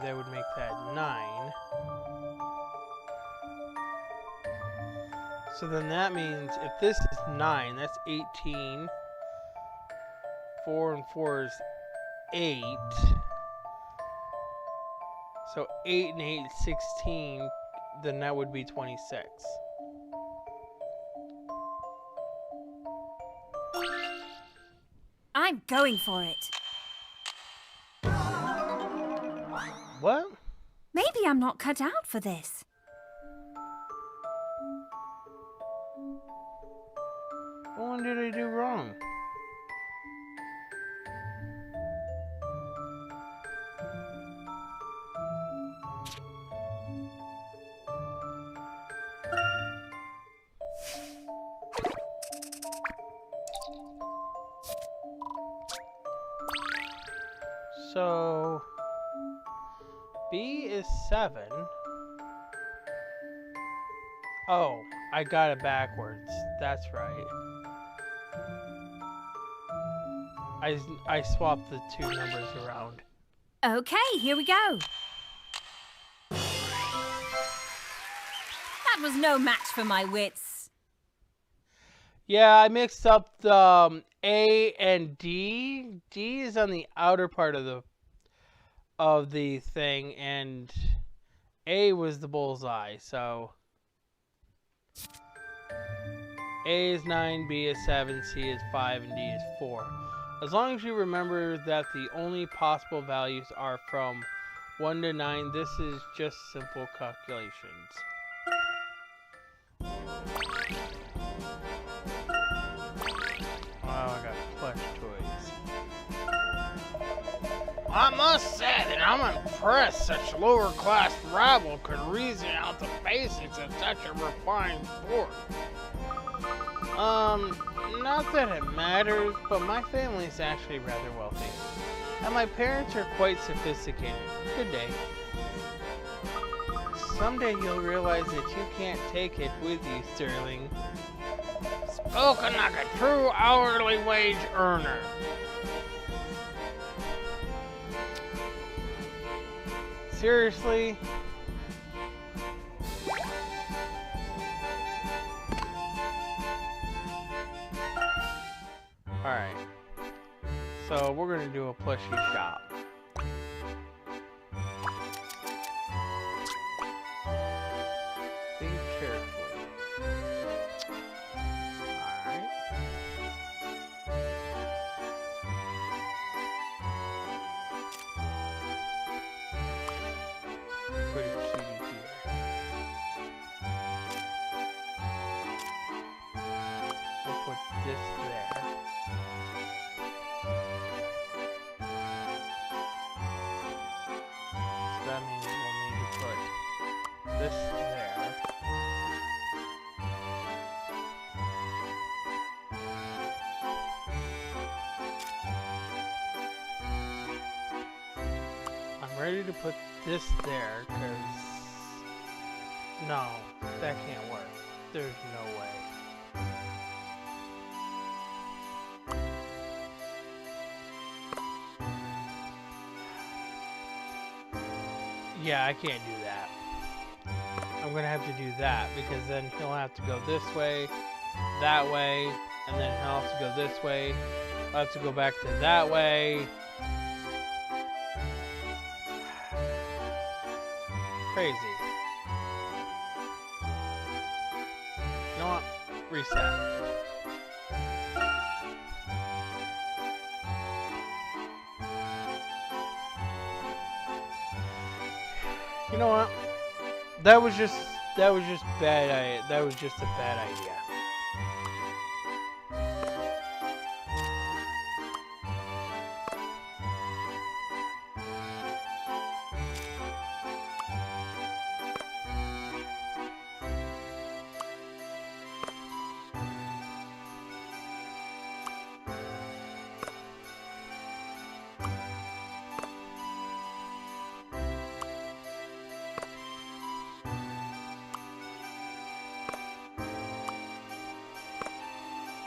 That would make that 9. So then that means if this is 9, that's 18. 4 and 4 is 8. So 8 and 8 is 16. Then that would be 26. I'm going for it. What? Maybe I'm not cut out for this. What did I do wrong? So B is 7. Oh, I got it backwards. That's right. I swapped the 2 numbers around. Okay, here we go. That was no match for my wits. Yeah, I mixed up the A and D. D is on the outer part of the thing, and A was the bullseye. So A is 9, B is 7, C is 5, and D is 4. As long as you remember that the only possible values are from 1 to 9. This is just simple calculations. Wow, I got plush toys. I must say that I'm impressed such lower class rabble could reason out the basics of such a refined sport. Not that it matters, but my family's actually rather wealthy. And my parents are quite sophisticated. Good day. Someday you'll realize that you can't take it with you, Sterling. Spoken like a true hourly wage earner. Seriously? Alright. So we're gonna do a plushie shop. Think carefully. Alright. Put a kitty here. We'll put this there. So that means we'll need to put this there. I'm ready to put this there, because... No, that can't work. There's no way. Yeah, I can't do that. I'm gonna have to do that, because then he'll have to go this way, that way, and then he'll have to go this way. I'll have to go back to that way. Crazy. You know what? Reset. You know what? That was just bad. That was just a bad idea.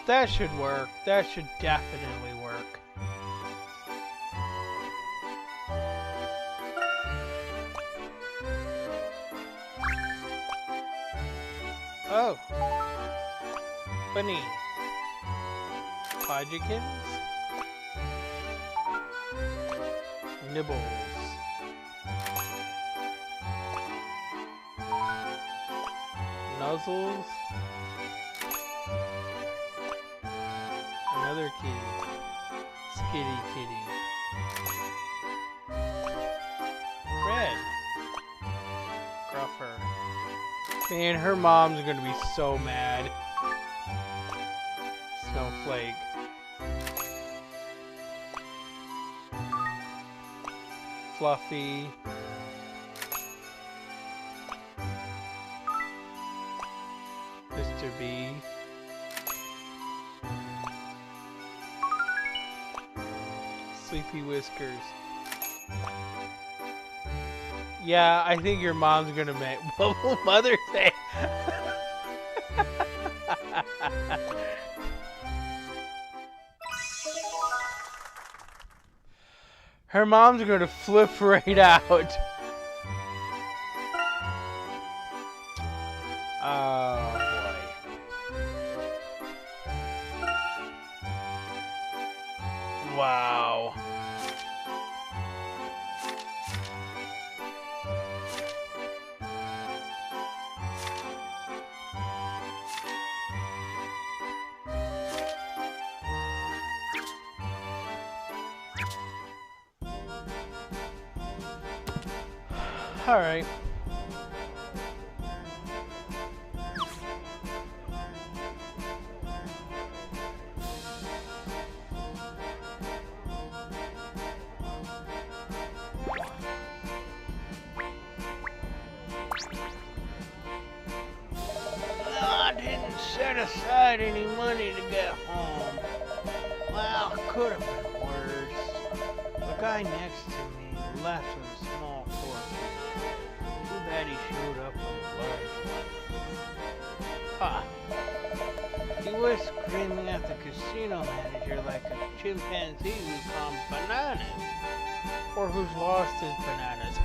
That should work. That should definitely work. Oh. Bunny. Podgikins. Nibbles. Nuzzles. Another kitty. Skitty kitty. Red. Gruffer. Man, her mom's gonna be so mad. Snowflake. Fluffy. Mr. B. Sleepy Whiskers. Yeah, I think your mom's gonna make. What will Mother say? Her mom's gonna flip right out. Oh boy. Wow. Alright. I didn't set aside any money to get home. Well, could have been worse. The guy next to me left with a small fortune. Too bad he showed up with a large one. Ha! He was screaming at the casino manager like a chimpanzee who's on bananas. Or who's lost his bananas.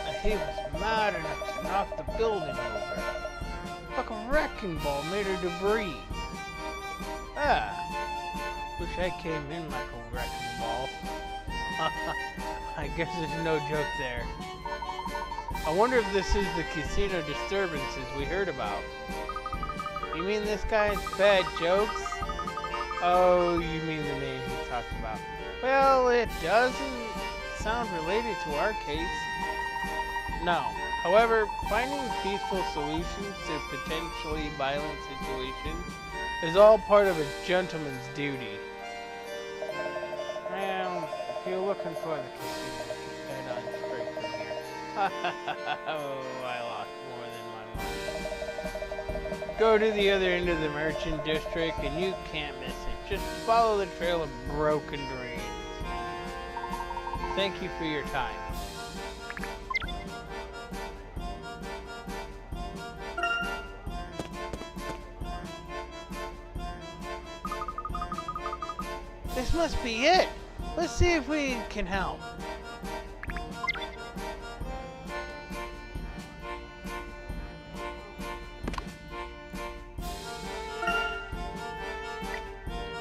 And he was mad enough to knock the building over. Like a wrecking ball made of debris. Wish I came in like a wrecking ball. I guess there's no joke there. I wonder if this is the casino disturbances we heard about. You mean this guy's bad jokes? Oh, you mean the man he talked about. Well, it doesn't sound related to our case. No. However, finding peaceful solutions to potentially violent situations is all part of a gentleman's duty. Well, if you're looking for the casino, just head on straight from here. Oh, I lost more than my money. Go to the other end of the merchant district and you can't miss it. Just follow the trail of broken dreams. Thank you for your time. This must be it. Let's see if we can help.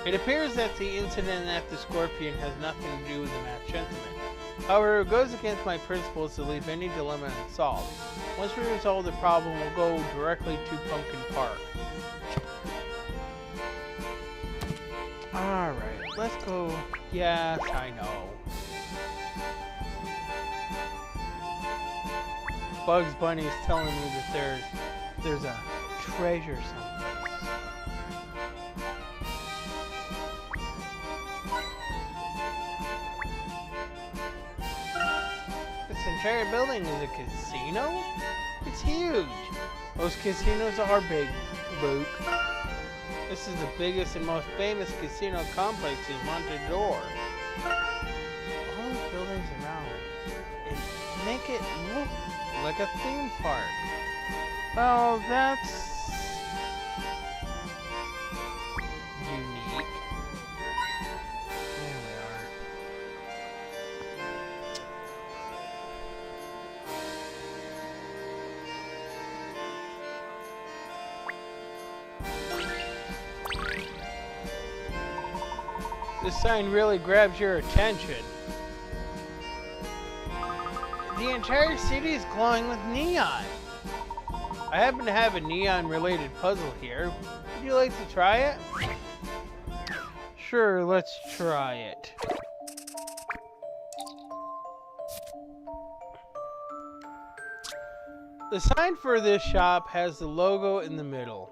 It appears that the incident at the Scorpion has nothing to do with the match sentiment. However, it goes against my principles to leave any dilemma unsolved. Once we resolve the problem, we'll go directly to Pumpkin Park. Alright, let's go. Yes, I know. Bugs Bunny is telling me that there's a treasure someplace. This entire building is a casino? It's huge. Most casinos are big, Luke. This is the biggest and most famous casino complex in Montador. All the buildings around it make it look like a theme park. Well, that's unique. There we are. This sign really grabs your attention. The entire city is glowing with neon. I happen to have a neon-related puzzle here. Would you like to try it? Sure, let's try it. The sign for this shop has the logo in the middle,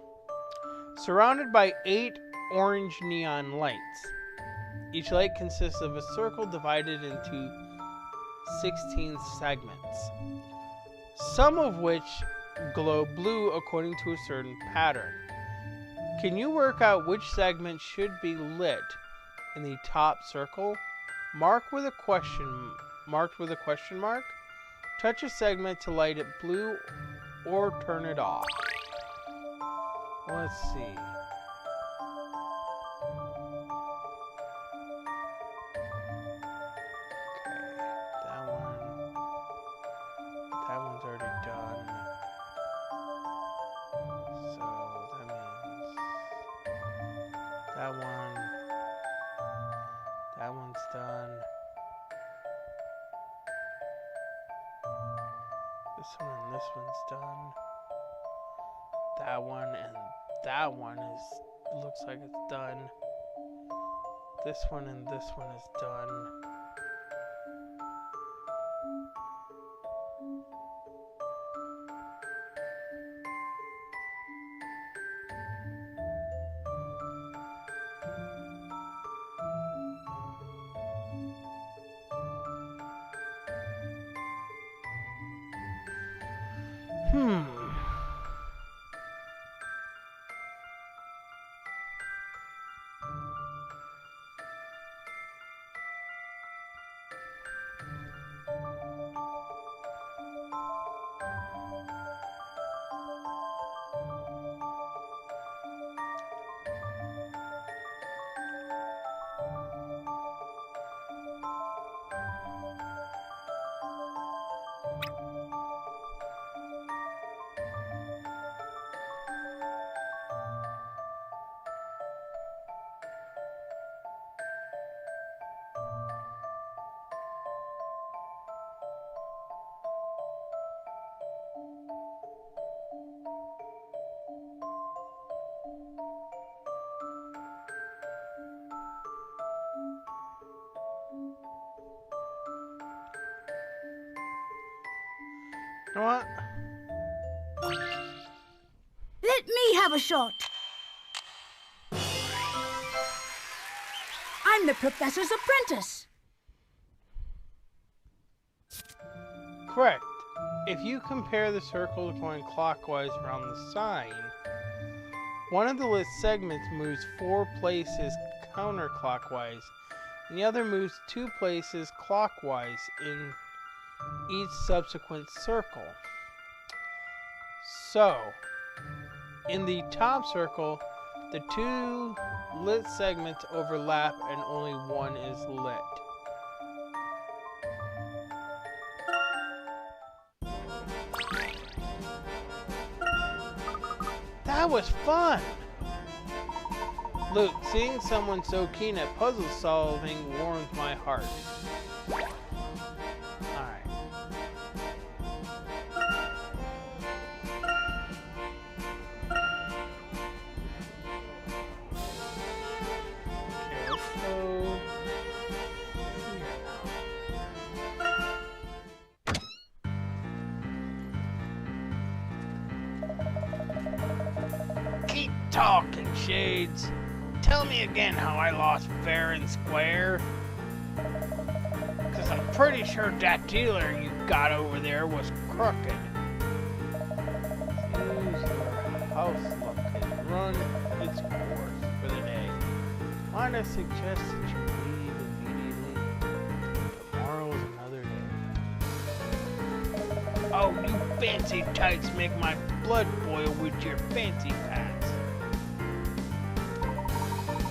surrounded by 8 orange neon lights. Each light consists of a circle divided into 16 segments, some of which glow blue according to a certain pattern. Can you work out which segment should be lit in the top circle? Marked with a question mark. Touch a segment to light it blue or turn it off. Let's see. That one's already done. So that means that one's done. This one and this one's done. That one and that one looks like it's done. This one and this one is done. You know what? Let me have a shot. I'm the professor's apprentice. Correct. If you compare the circles going clockwise around the sign, one of the lit segments moves 4 places counterclockwise, and the other moves 2 places clockwise in each subsequent circle. So, in the top circle, the 2 lit segments overlap and only one is lit. That was fun! Luke, seeing someone so keen at puzzle solving warms my heart. Alright. Okay, let's go here now. Keep talking, Shades. Tell me again how I lost fair and square. Cause I'm pretty sure that dealer you got over there was crooked. Seems your house luck has run its course for the day. Might I suggest that you leave immediately? Tomorrow's another day. Oh, you fancy tights make my blood boil with your fancy pants.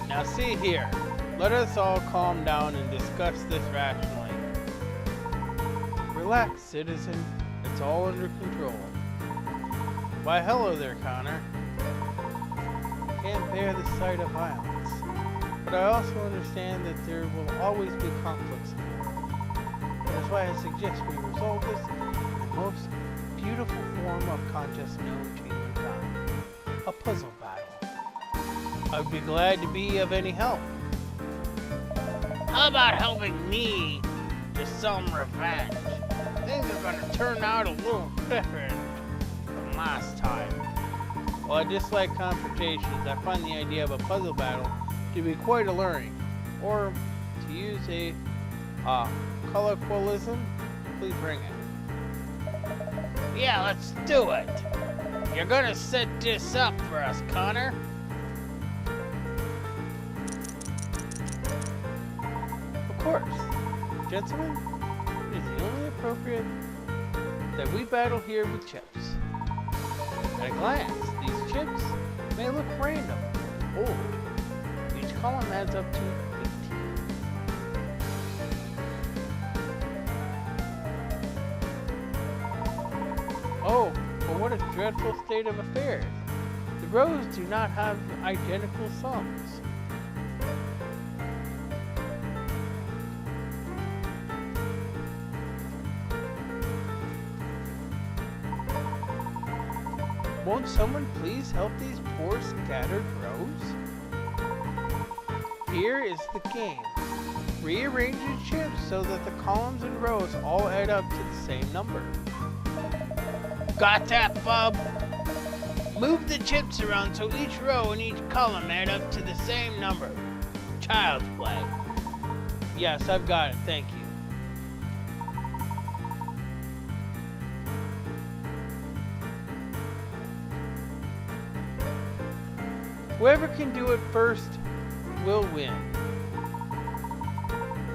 Now see here, let us all calm down and discuss this rationally. Relax, citizen, it's all under control. Why hello there, Connor. Can't bear the sight of violence, but I also understand that there will always be conflicts in the world. That is why I suggest we resolve this in the most beautiful form of contest known to humankind. A puzzle battle. I'd be glad to be of any help. How about helping me to some revenge? Things are gonna turn out a little different from last time. While I dislike confrontations, I find the idea of a puzzle battle to be quite alluring. Or, to use a colloquialism, please bring it. Yeah, let's do it. You're gonna set this up for us, Connor. Of course. Gentlemen, it is only appropriate that we battle here with chips. At a glance, these chips may look random, or each column adds up to 18. Oh, but what a dreadful state of affairs. The rows do not have identical sums. Won't someone please help these poor scattered rows? Here is the game. Rearrange your chips so that the columns and rows all add up to the same number. Got that, bub? Move the chips around so each row and each column add up to the same number. Child's play. Yes, I've got it, thank you. Whoever can do it first will win.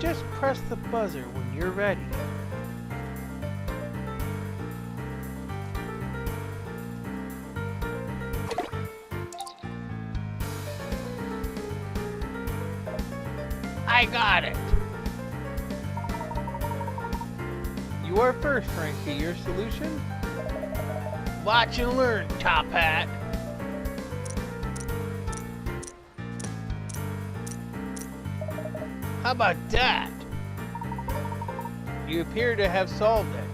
Just press the buzzer when you're ready. I got it. You are first, Frankie. Your solution? Watch and learn, Top Hat. How about that? You appear to have solved it.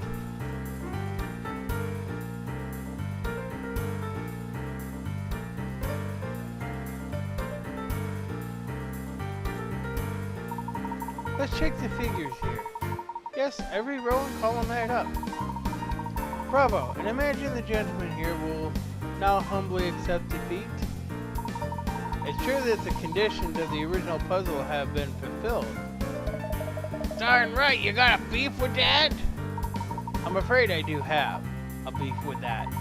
Let's check the figures here. Yes, every row and column add up. Bravo, and imagine the gentleman here will now humbly accept defeat. It's true that the conditions of the original puzzle have been fulfilled. Darn right, you got a beef with that? I'm afraid I do have a beef with that.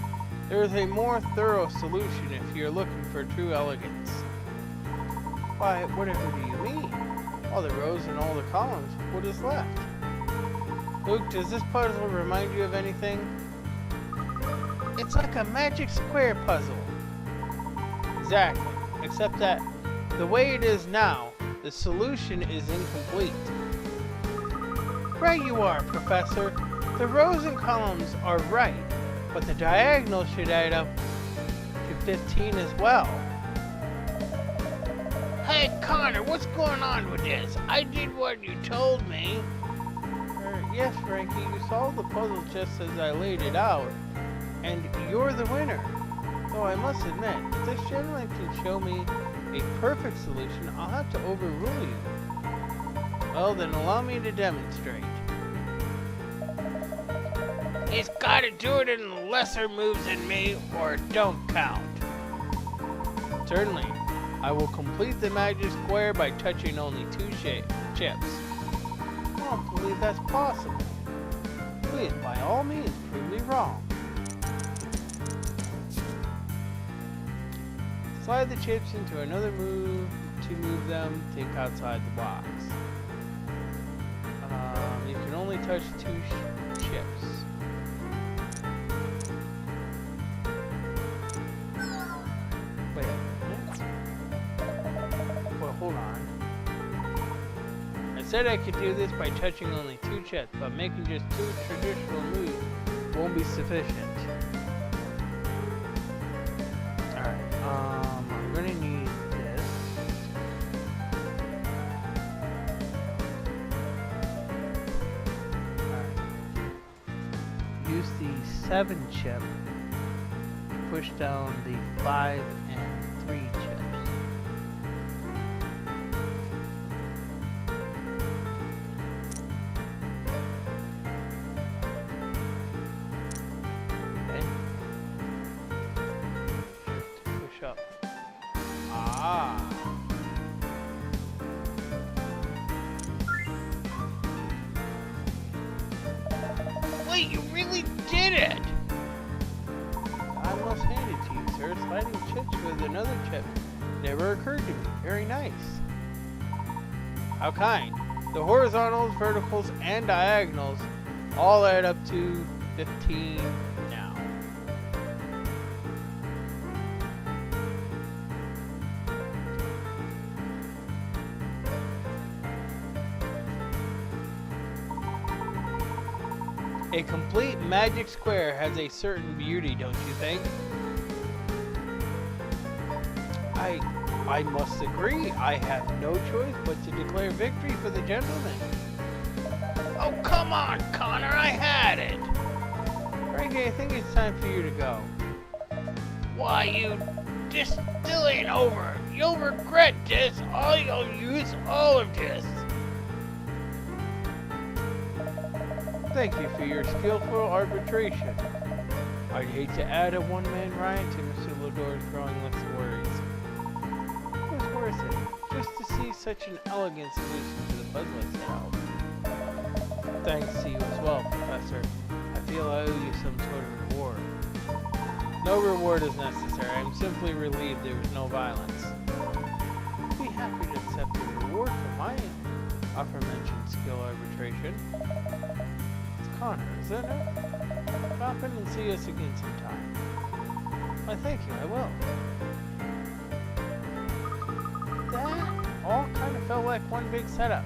There is a more thorough solution if you're looking for true elegance. Why, whatever do you mean? All the rows and all the columns, what is left? Luke, does this puzzle remind you of anything? It's like a magic square puzzle. Exactly, except that the way it is now, the solution is incomplete. Right you are, Professor. The rows and columns are right, but the diagonals should add up to 15 as well. Hey, Connor, what's going on with this? I did what you told me. Yes, Frankie, you solved the puzzle just as I laid it out, and you're the winner. Though I must admit, if this gentleman can show me a perfect solution, I'll have to overrule you. Well, then allow me to demonstrate. He's gotta do it in lesser moves than me, or it don't count. Certainly. I will complete the magic square by touching only 2 chips. I don't believe that's possible. Please, by all means, prove me wrong. Slide the chips into another move. To move them, think outside the box. You can only touch 2 chips. Wait a minute. Well, hold on. I said I could do this by touching only 2 chips, but making just 2 traditional moves won't be sufficient. Alright, I'm gonna need this. Alright. Use the 7 chip to push down the 5 and 3 chips. Up. Ah. Wait, you really did it! I must hand it to you, sir. Sliding chips with another chip never occurred to me. Very nice. How kind. The horizontals, verticals, and diagonals all add up to 15 now. A complete magic square has a certain beauty, don't you think? I must agree. I have no choice but to declare victory for the gentleman. Oh, come on, Connor, I had it! Frankie, I think it's time for you to go. Why, this still ain't over. You'll regret this. You'll use all of this. Thank you for your skillful arbitration. I'd hate to add a one-man riot to Mr. Lador's growing list of worries. It was worth it, just to see such an elegant solution to the puzzle I set out. Thanks to you as well, Professor. I feel I owe you some sort of reward. No reward is necessary. I'm simply relieved there was no violence. Be happy to aforementioned skill arbitration. It's Connor, isn't it? Drop in and see us again sometime. Why, thank you, I will. That all kind of felt like one big setup.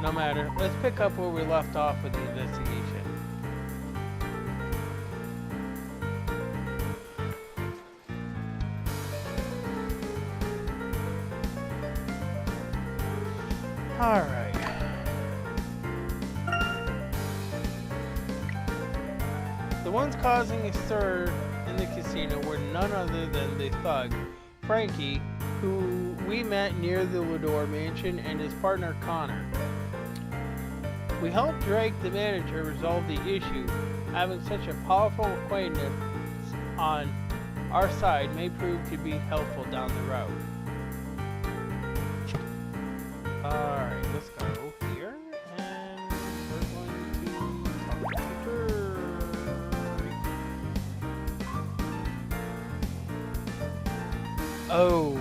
No matter, let's pick up where we left off with the investigation. Alright. The ones causing a stir in the casino were none other than the thug, Frankie, who we met near the Lador mansion, and his partner Connor. We helped Drake, the manager, resolve the issue. Having such a powerful acquaintance on our side may prove to be helpful down the road. Alright, let's go here, and we're going to talk to Drake. Oh.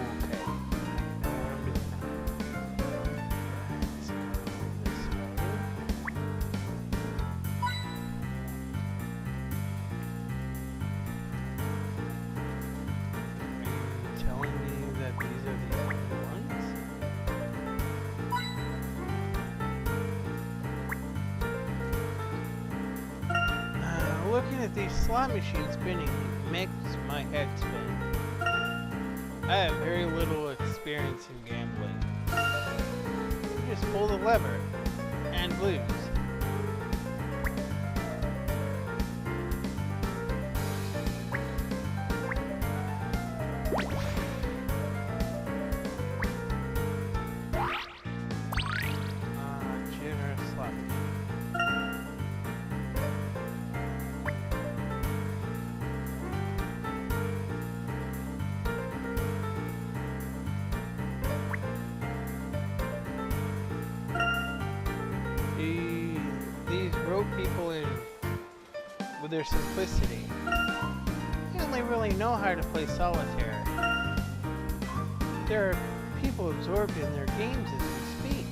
Looking at these slot machines spinning makes my head spin. I have very little experience in gambling. You just pull the lever and lose. Generous slot machine. These rope people in with their simplicity, they only really know how to play solitaire. There are people absorbed in their games as we speak.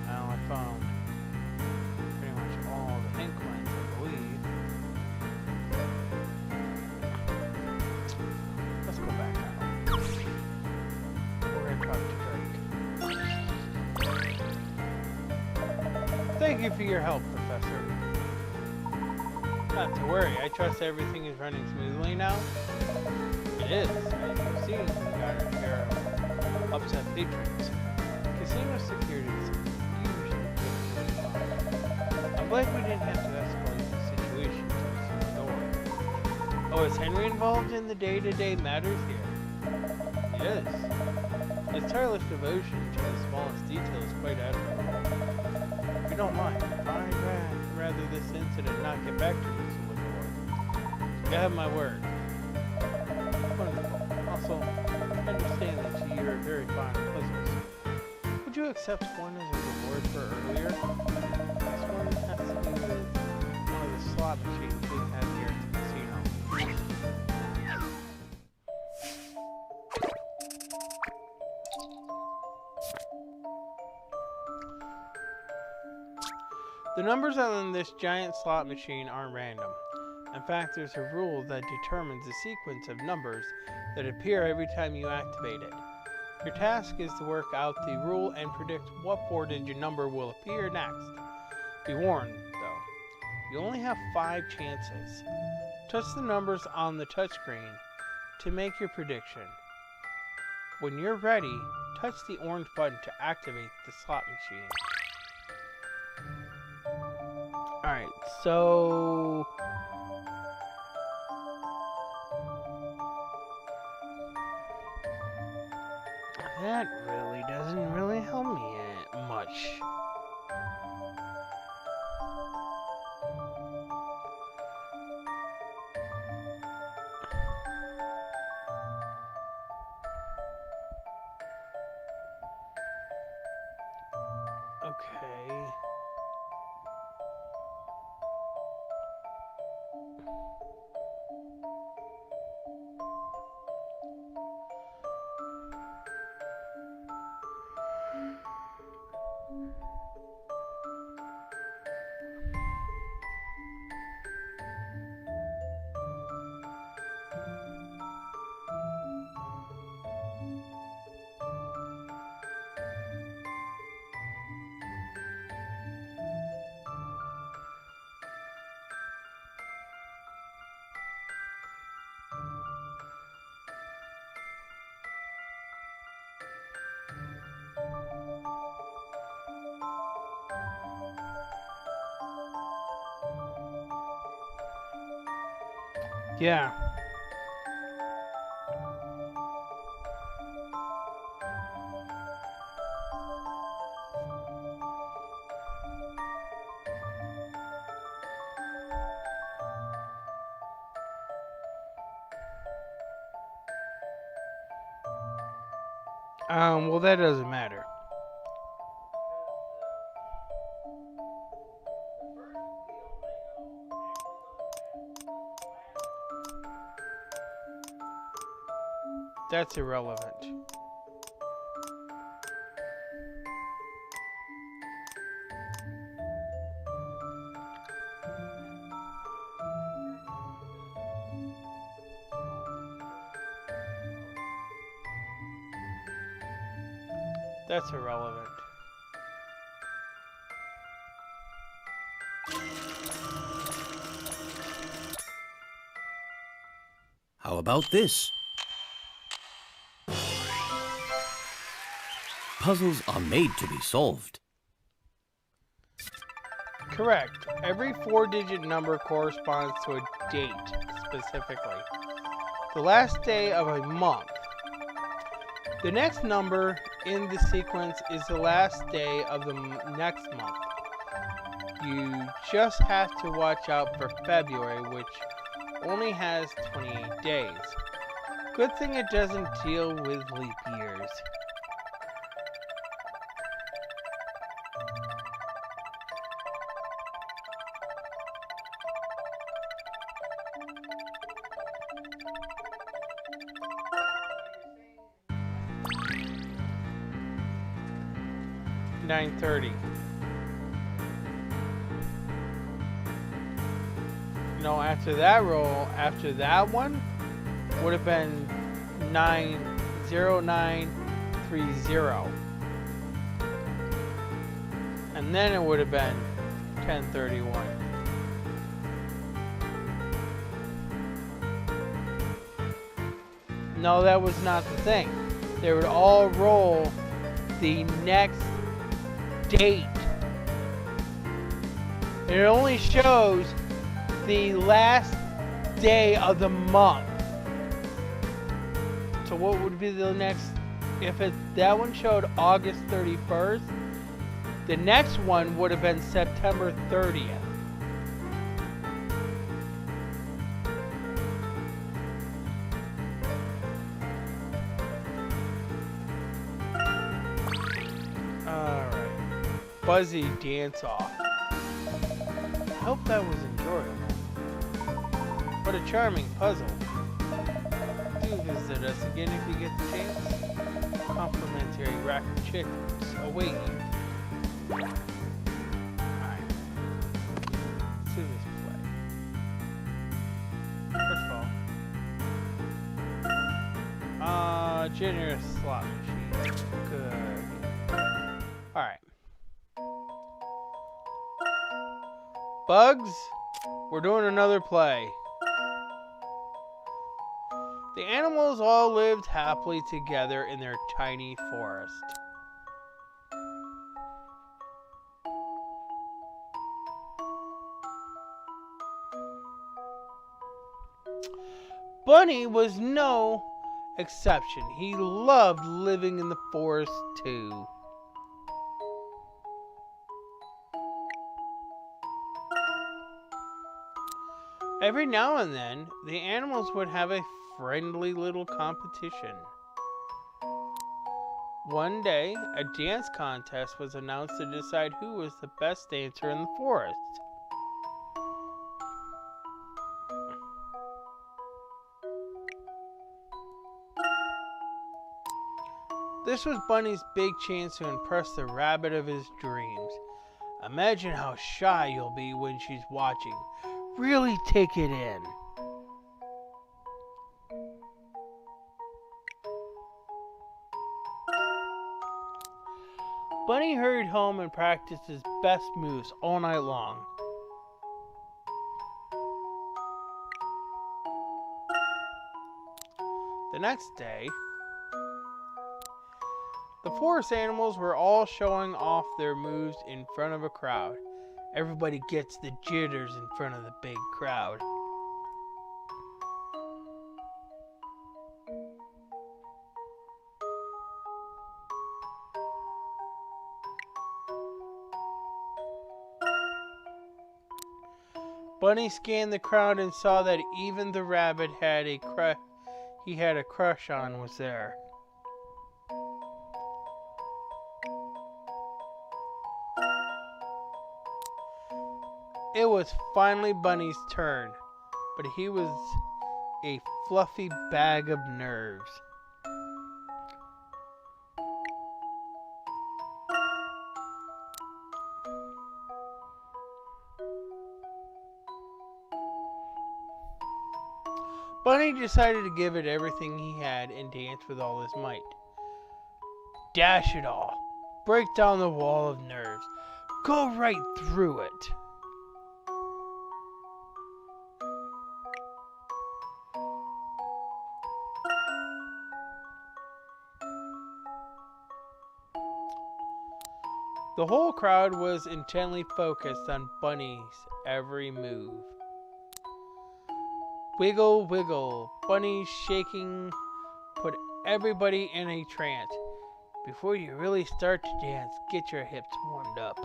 Well, I found pretty much all the hint coins, I believe. Let's go back now. We're gonna talk to Drake. Thank you for your help, Professor. Not to worry, I trust everything is running smoothly now. It is. As you've seen, we got our share of upset patrons. Casino security is usually good. I'm glad we didn't have to escalate the situation to the door. Oh, is Henry involved in the day-to-day matters here? Yes. His tireless devotion to the smallest detail is quite admirable. If you don't mind, I'd rather this incident not get back to Mr. Lador. You have my word. Wonderful. Also, I understand that you are very fond of puzzles. Would you accept one as a reward for earlier? This one has to do with one of the slot machines we have here at the casino. The numbers on this giant slot machine aren't random. In fact, there's a rule that determines the sequence of numbers that appear every time you activate it. Your task is to work out the rule and predict what 4-digit number will appear next. Be warned, though, you only have 5 chances. Touch the numbers on the touchscreen to make your prediction. When you're ready, touch the orange button to activate the slot machine. Alright, so... that really doesn't really help me much. Okay. Yeah. Well, that doesn't matter. That's irrelevant. That's irrelevant. How about this? Puzzles are made to be solved. Correct. Every 4-digit number corresponds to a date, specifically. The last day of a month. The next number in the sequence is the last day of the next month. You just have to watch out for February, which only has 28 days. Good thing it doesn't deal with leap years. $9.30. No, after that roll, after that one, would have been 90930. And then it would have been 1031. No, that was not the thing. They would all roll the next date. It only shows the last day of the month. So what would be the next? If that one showed August 31st, the next one would have been September 30th. Alright. Buzzy dance off. I hope that was enjoyable. What a charming puzzle. Do visit us again if you get the chance. Complimentary rack of chickens await you. Alright. Let's do this play. First of all. Generous slot machine. Good. Alright. Bugs, we're doing another play. The animals all lived happily together in their tiny forest. Bunny was no exception. He loved living in the forest too. Every now and then, the animals would have a friendly little competition. One day, a dance contest was announced to decide who was the best dancer in the forest. This was Bunny's big chance to impress the rabbit of his dreams. Imagine how shy you'll be when she's watching. Really take it in. Bunny hurried home and practiced his best moves all night long. The next day, the forest animals were all showing off their moves in front of a crowd. Everybody gets the jitters in front of the big crowd. Bunny scanned the crowd and saw that even the rabbit he had a crush on was there. It was finally Bunny's turn, but he was a fluffy bag of nerves. Bunny decided to give it everything he had and dance with all his might. Dash it all. Break down the wall of nerves. Go right through it. The whole crowd was intently focused on Bunny's every move. Wiggle, wiggle. Bunny shaking put everybody in a trance. Before you really start to dance, get your hips warmed up.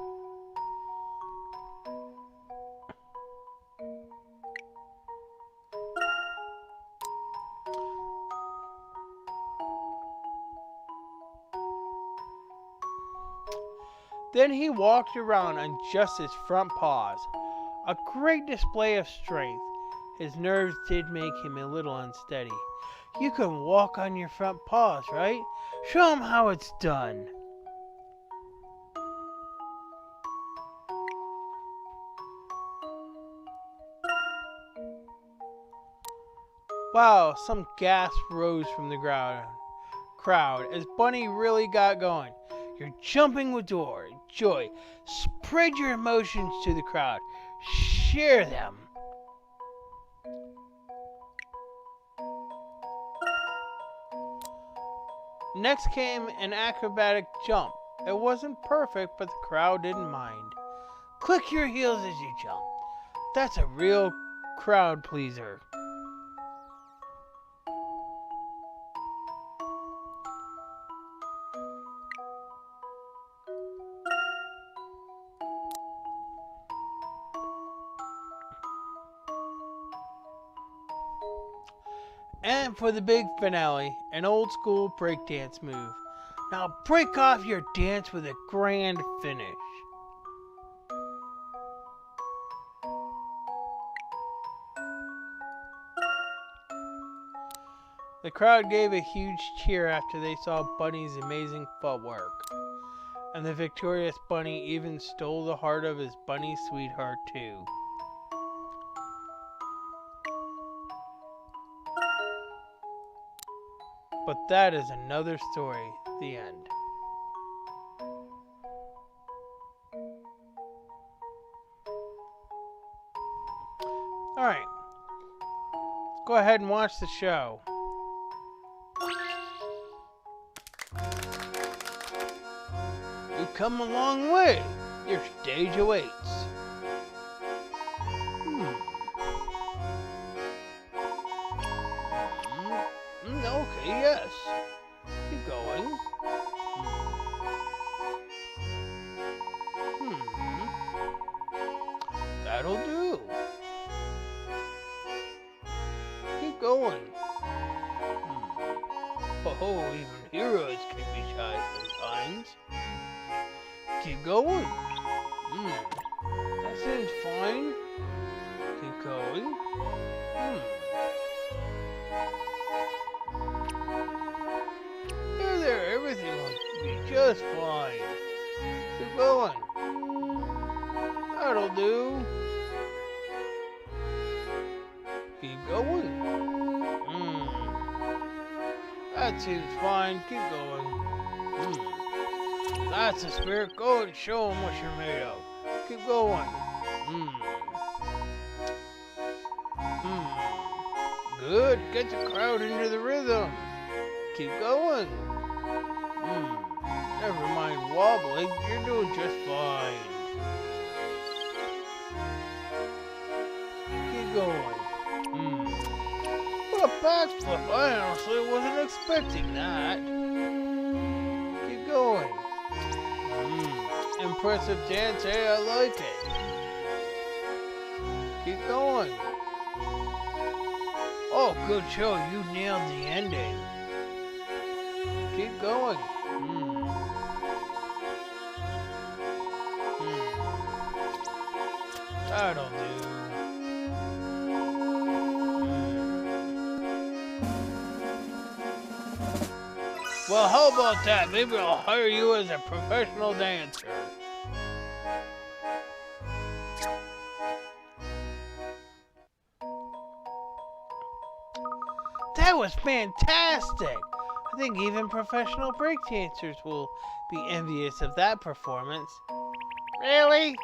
Then he walked around on just his front paws. A great display of strength. His nerves did make him a little unsteady. You can walk on your front paws, right? Show him how it's done. Wow, some gasps rose from the crowd as Bunny really got going. You're jumping with joy. Spread your emotions to the crowd. Share them. Next came an acrobatic jump. It wasn't perfect, but the crowd didn't mind. Click your heels as you jump. That's a real crowd pleaser. And for the big finale, an old school breakdance move. Now break off your dance with a grand finish. The crowd gave a huge cheer after they saw Bunny's amazing footwork. And the victorious Bunny even stole the heart of his bunny sweetheart too. But that is another story. The end. Alright. Let's go ahead and watch the show. You've come a long way. Your stage awaits. Okay, yes. Keep going. That'll do. Keep going. Oh, even heroes can be shy sometimes. Keep going. That seems fine. Keep going. Everything will be just fine. Keep going. That'll do. Keep going. That seems fine. Keep going. That's the spirit. Go and show them what you're made of. Keep going. Good. Get the crowd into the rhythm. Keep going. Never mind wobbling, you're doing just fine. Keep going. What a backflip, I honestly wasn't expecting that. Keep going. Impressive dance, hey, I like it. Keep going. Oh, good show. You nailed the ending. Keep going. That'll do. Well, how about that? Maybe I'll hire you as a professional dancer. That was fantastic! I think even professional breakdancers will be envious of that performance. Really?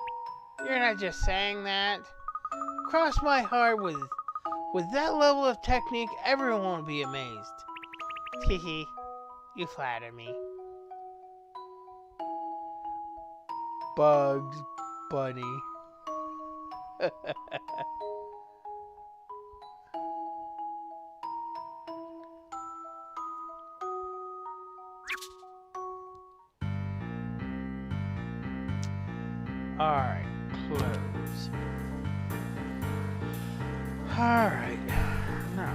You're not just saying that? Cross my heart, with that level of technique, everyone will be amazed. Hehe, you flatter me. Bugs Bunny. Alright, close. Alright, now.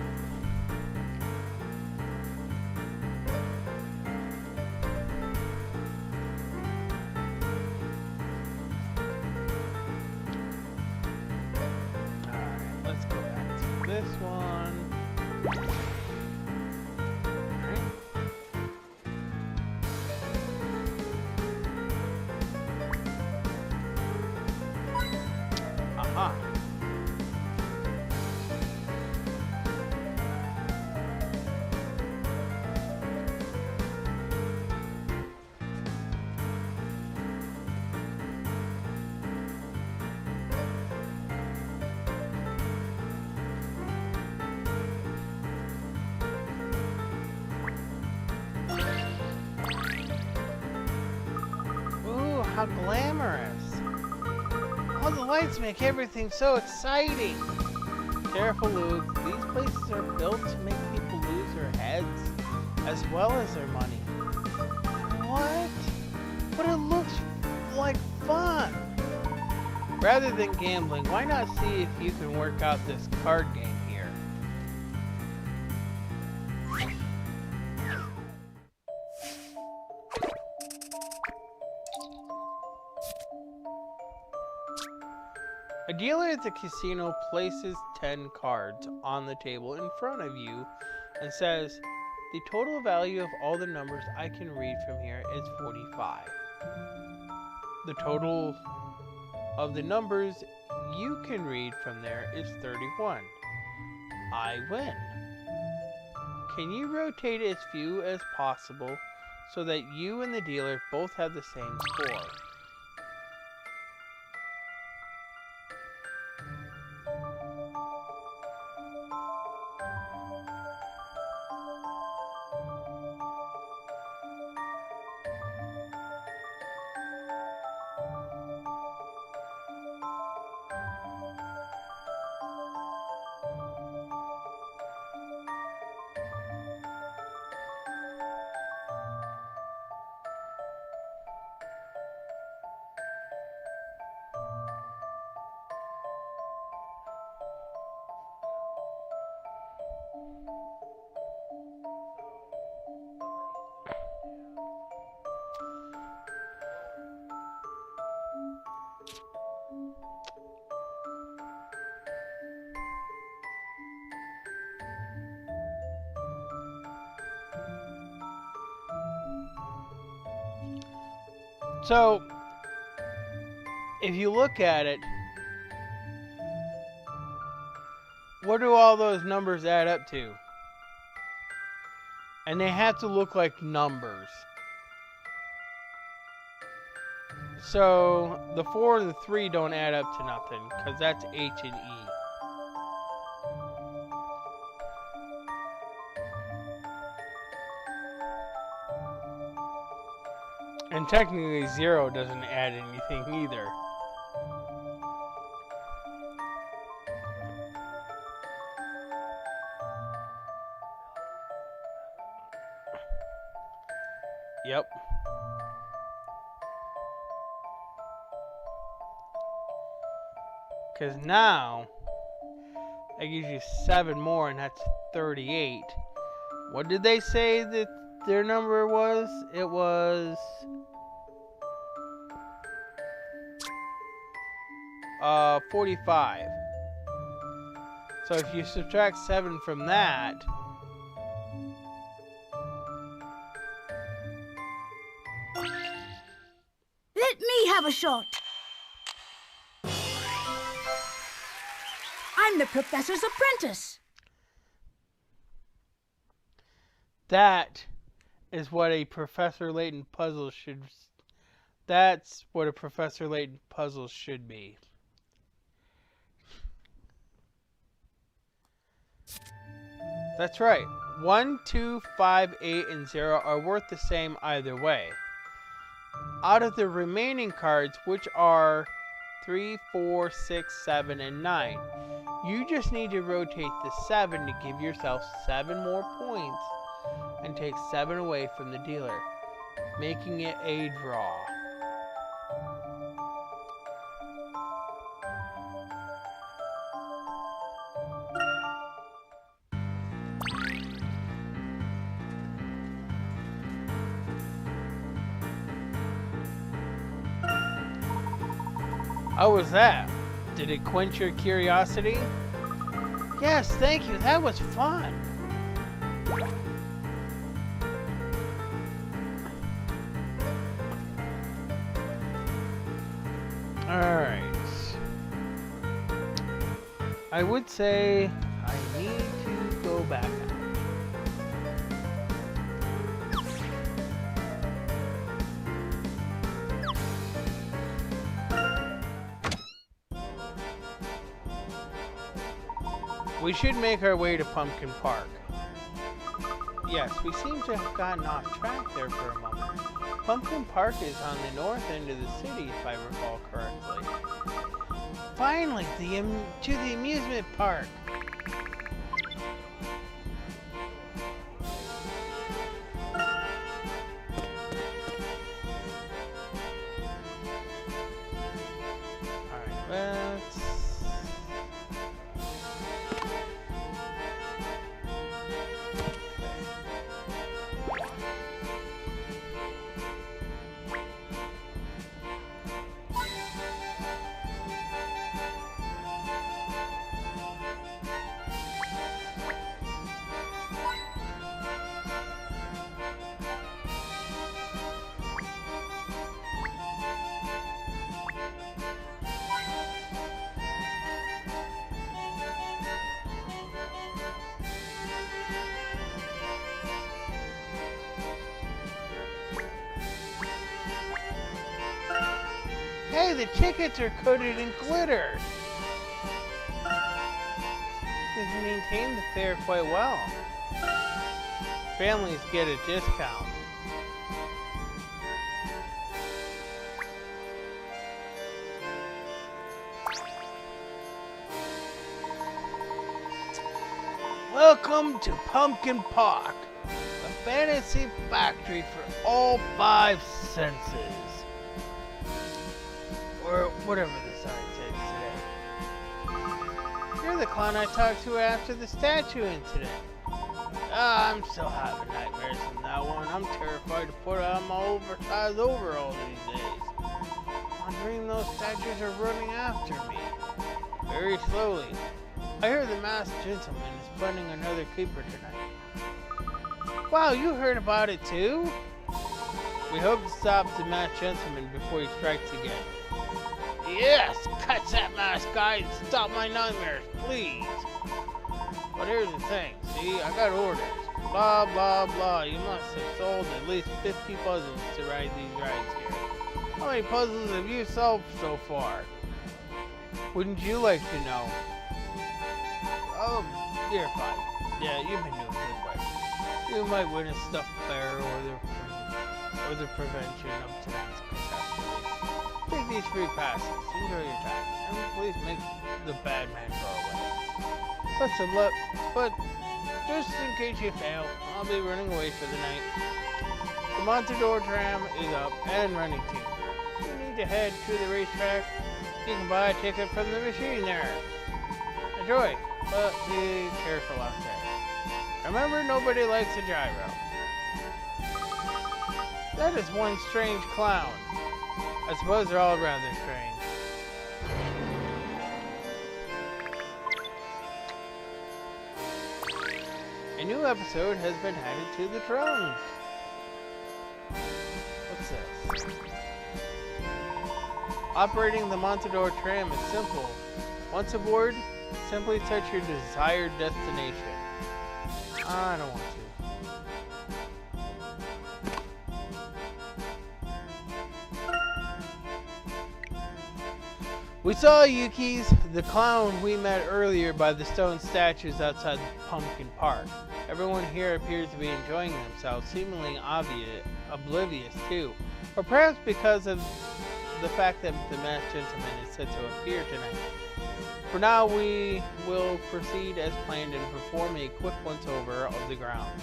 Alright, let's go back to this one. Alright. Aha. Ooh, how glamorous. All the lights make everything so exciting. Careful, Luke. These places are built to make people lose their heads as well as their money. What? But it looks like fun. Rather than gambling, why not see if you can work out this card game here? A dealer at the casino places 10 cards on the table in front of you and says, the total value of all the numbers I can read from here is 45. The total of the numbers you can read from there is 31. I win. Can you rotate as few as possible so that you and the dealer both have the same score? So, if you look at it, what do all those numbers add up to? And they have to look like numbers. So, the 4 and the 3 don't add up to nothing, because that's H and E. And technically 0 doesn't add anything either. Yep. Because now That gives you 7 more, and that's 38. What did they say that their number was? It was 45. So if you subtract 7 from that, Let me have a shot. I'm the professor's apprentice. that is what a Professor Layton puzzle should. That's what a Professor Layton puzzle should be. That's right. 1, 2, 5, 8, and 0 are worth the same either way. Out of the remaining cards, which are 3, 4, 6, 7, and 9, you just need to rotate the 7 to give yourself 7 more points and take 7 away from the dealer, making it a draw. How was that? Did it quench your curiosity? Yes, thank you. That was fun. Alright. I would say I need to go back out. We should make our way to Pumpkin Park. Yes, we seem to have gotten off track there for a moment. Pumpkin Park is on the north end of the city, if I recall correctly. Finally, to the amusement park. Alright, let's... Hey, the tickets are coated in glitter. They've maintained the fair quite well. Families get a discount. Welcome to Pumpkin Park, a fantasy factory for all 5 senses. Or whatever the sign says today. You're the clown I talked to after the statue incident. I'm still having nightmares from that one. I'm terrified to put on my oversized overalls these days. I dream those statues are running after me. Very slowly. I hear the masked gentleman is planning another caper tonight. Wow, you heard about it too? We hope to stop the masked gentleman before he strikes again. Yes, catch that masked guy and stop my nightmares, please. But here's the thing, see, I got orders. Blah, blah, blah. You must have sold at least 50 puzzles to ride these rides here. How many puzzles have you solved so far? Wouldn't you like to know? Oh, you're fine. Yeah, you've been doing good work. You might win a stuffed bear or the prevention of tonight's catastrophe. Take these free passes. Enjoy your time. And please make the bad man go away. But some luck. But just in case you fail, I'll be running away for the night. The Montador tram is up and running too. You need to head to the racetrack. You can buy a ticket from the machine there. And enjoy, but be careful out there. Remember, nobody likes a gyro. That is one strange clown. I suppose they're all rather strange. A new episode has been added to the drones. What's this? Operating the Montador tram is simple. Once aboard, simply touch your desired destination. I don't want to. We saw Yuki's, the clown we met earlier by the stone statues outside Pumpkin Park. Everyone here appears to be enjoying themselves, seemingly oblivious too. Or perhaps because of the fact that the masked gentleman is set to appear tonight. For now, we will proceed as planned and perform a quick once-over of the grounds.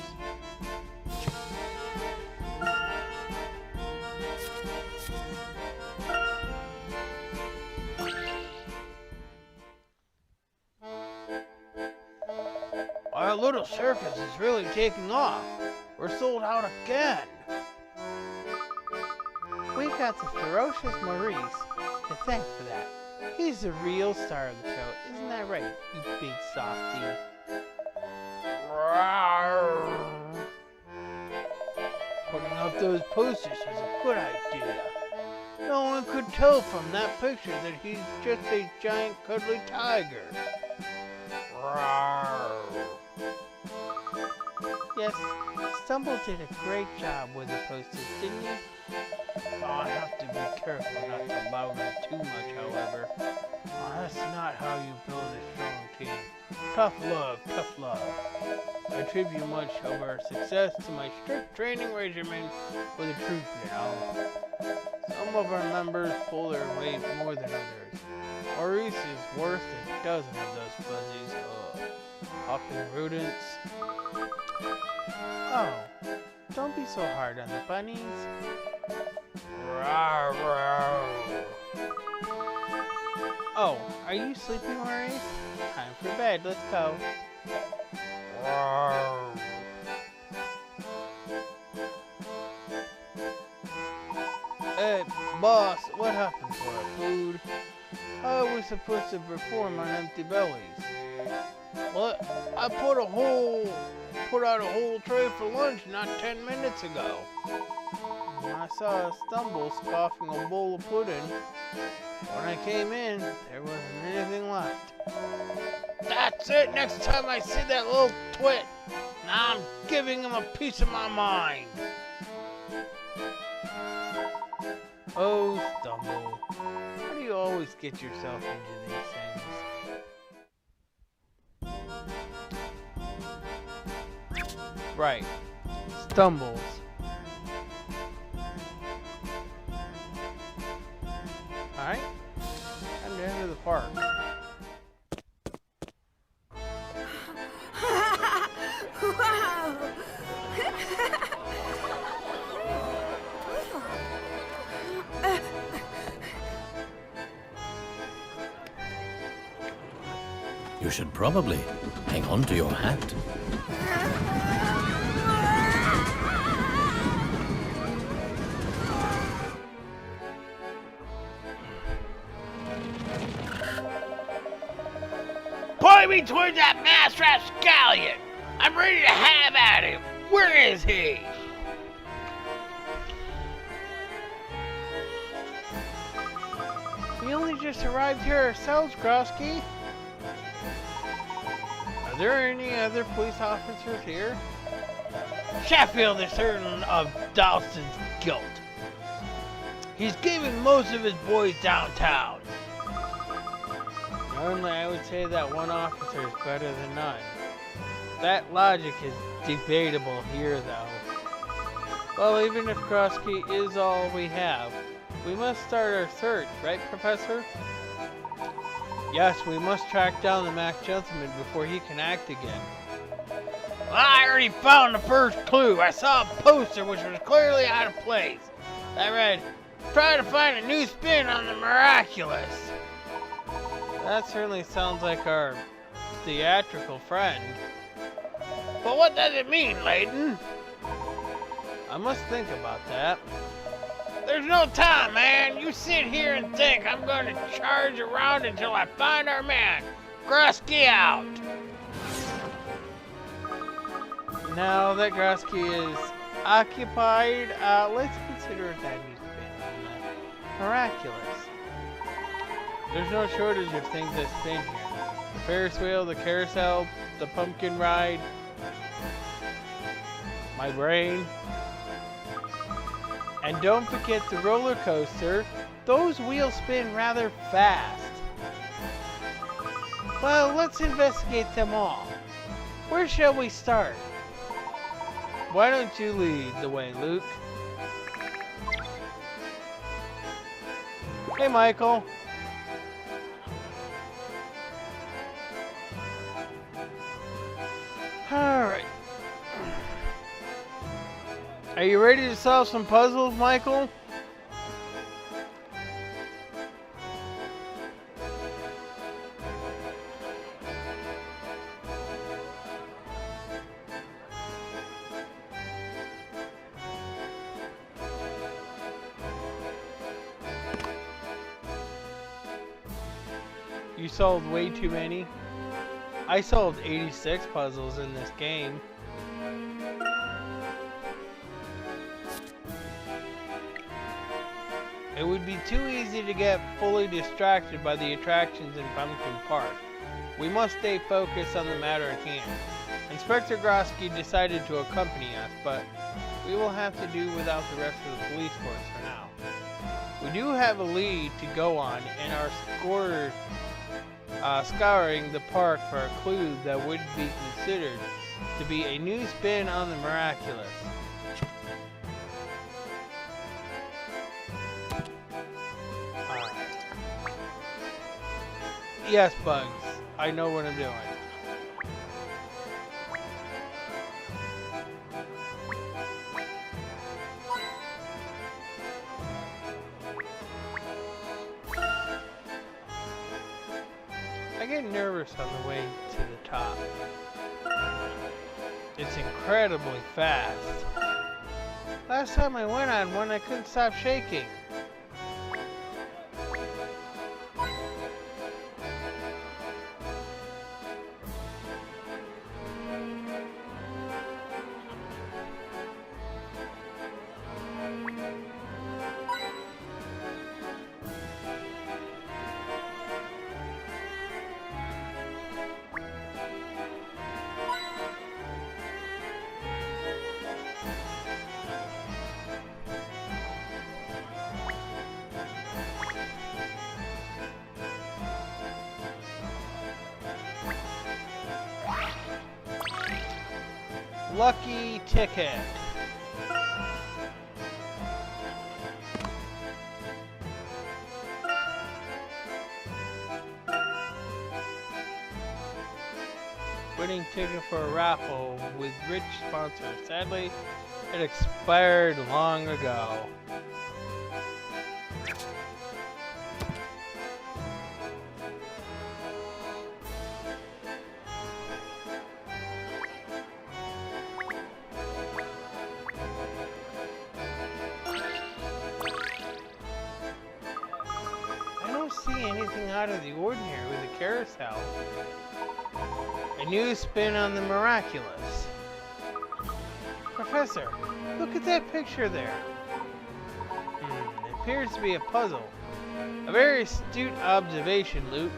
Our little circus is really taking off. We're sold out again. We got the ferocious Maurice to thank for that. He's the real star of the show. Isn't that right, you big softie? Putting up those posters is a good idea. No one could tell from that picture that he's just a giant cuddly tiger. Yes, Stumble did a great job with the posters, didn't you? Oh, I have to be careful not to loud it too much, however. Oh, that's not how you build a strong team. Tough love, tough love. I attribute much of our success to my strict training regimen with a troop, you know. Some of our members pull their weight more than others. Maurice is worth a dozen of those fuzzies. Hopping rodents. Oh, don't be so hard on the bunnies. Oh, are you sleepy, Maurice? Time for bed, let's go. Hey, boss, what happened to our food? How are we supposed to perform on empty bellies? What? I put out a whole tray for lunch not 10 minutes ago. I saw a Stumble scoffing a bowl of pudding. When I came in, there wasn't anything left. That's it! Next time I see that little twit, now I'm giving him a piece of my mind. Oh, Stumble. How do you always get yourself into these things? Right. Stumbles. Alright. I'm the end of the park. Wow! You should probably hang on to your hat. Point me towards that masked rapscallion! I'm ready to have at him! Where is he? We only just arrived here ourselves, Grosky. Are there any other police officers here? Sheffield is certain of Dawson's guilt. He's giving most of his boys downtown. Normally, I would say that one officer is better than none. That logic is debatable here, though. Well, even if Grosky is all we have, we must start our search, right, Professor? Yes, we must track down the masked gentleman before he can act again. Well, I already found the first clue. I saw a poster which was clearly out of place. I read, "Try to find a new spin on the miraculous." That certainly sounds like our theatrical friend. But what does it mean, Layton? I must think about that. There's no time, man. You sit here and think. I'm going to charge around until I find our man. Grusky out. Now that Grusky is occupied, let's consider that new spin on the miraculous. There's no shortage of things that spin here. The Ferris wheel, the carousel, the pumpkin ride, my brain. And don't forget the roller coaster. Those wheels spin rather fast. Well, let's investigate them all. Where shall we start? Why don't you lead the way, Luke? Hey, Michael. Alright. Are you ready to solve some puzzles, Michael? You solved way too many. I solved 86 puzzles in this game. It would be too easy to get fully distracted by the attractions in Pumpkin Park. We must stay focused on the matter at hand. Inspector Grosky decided to accompany us, but we will have to do without the rest of the police force for now. We do have a lead to go on and are scouring the park for a clue that would be considered to be a new spin on the miraculous. Yes, Bugs. I know what I'm doing. I get nervous on the way to the top. It's incredibly fast. Last time I went on one, I couldn't stop shaking. Lucky ticket. Winning ticket for a raffle with rich sponsors. Sadly, it expired long ago. See anything out of the ordinary with the carousel. A new spin on the miraculous. Professor, look at that picture there. It appears to be a puzzle. A very astute observation, Luke.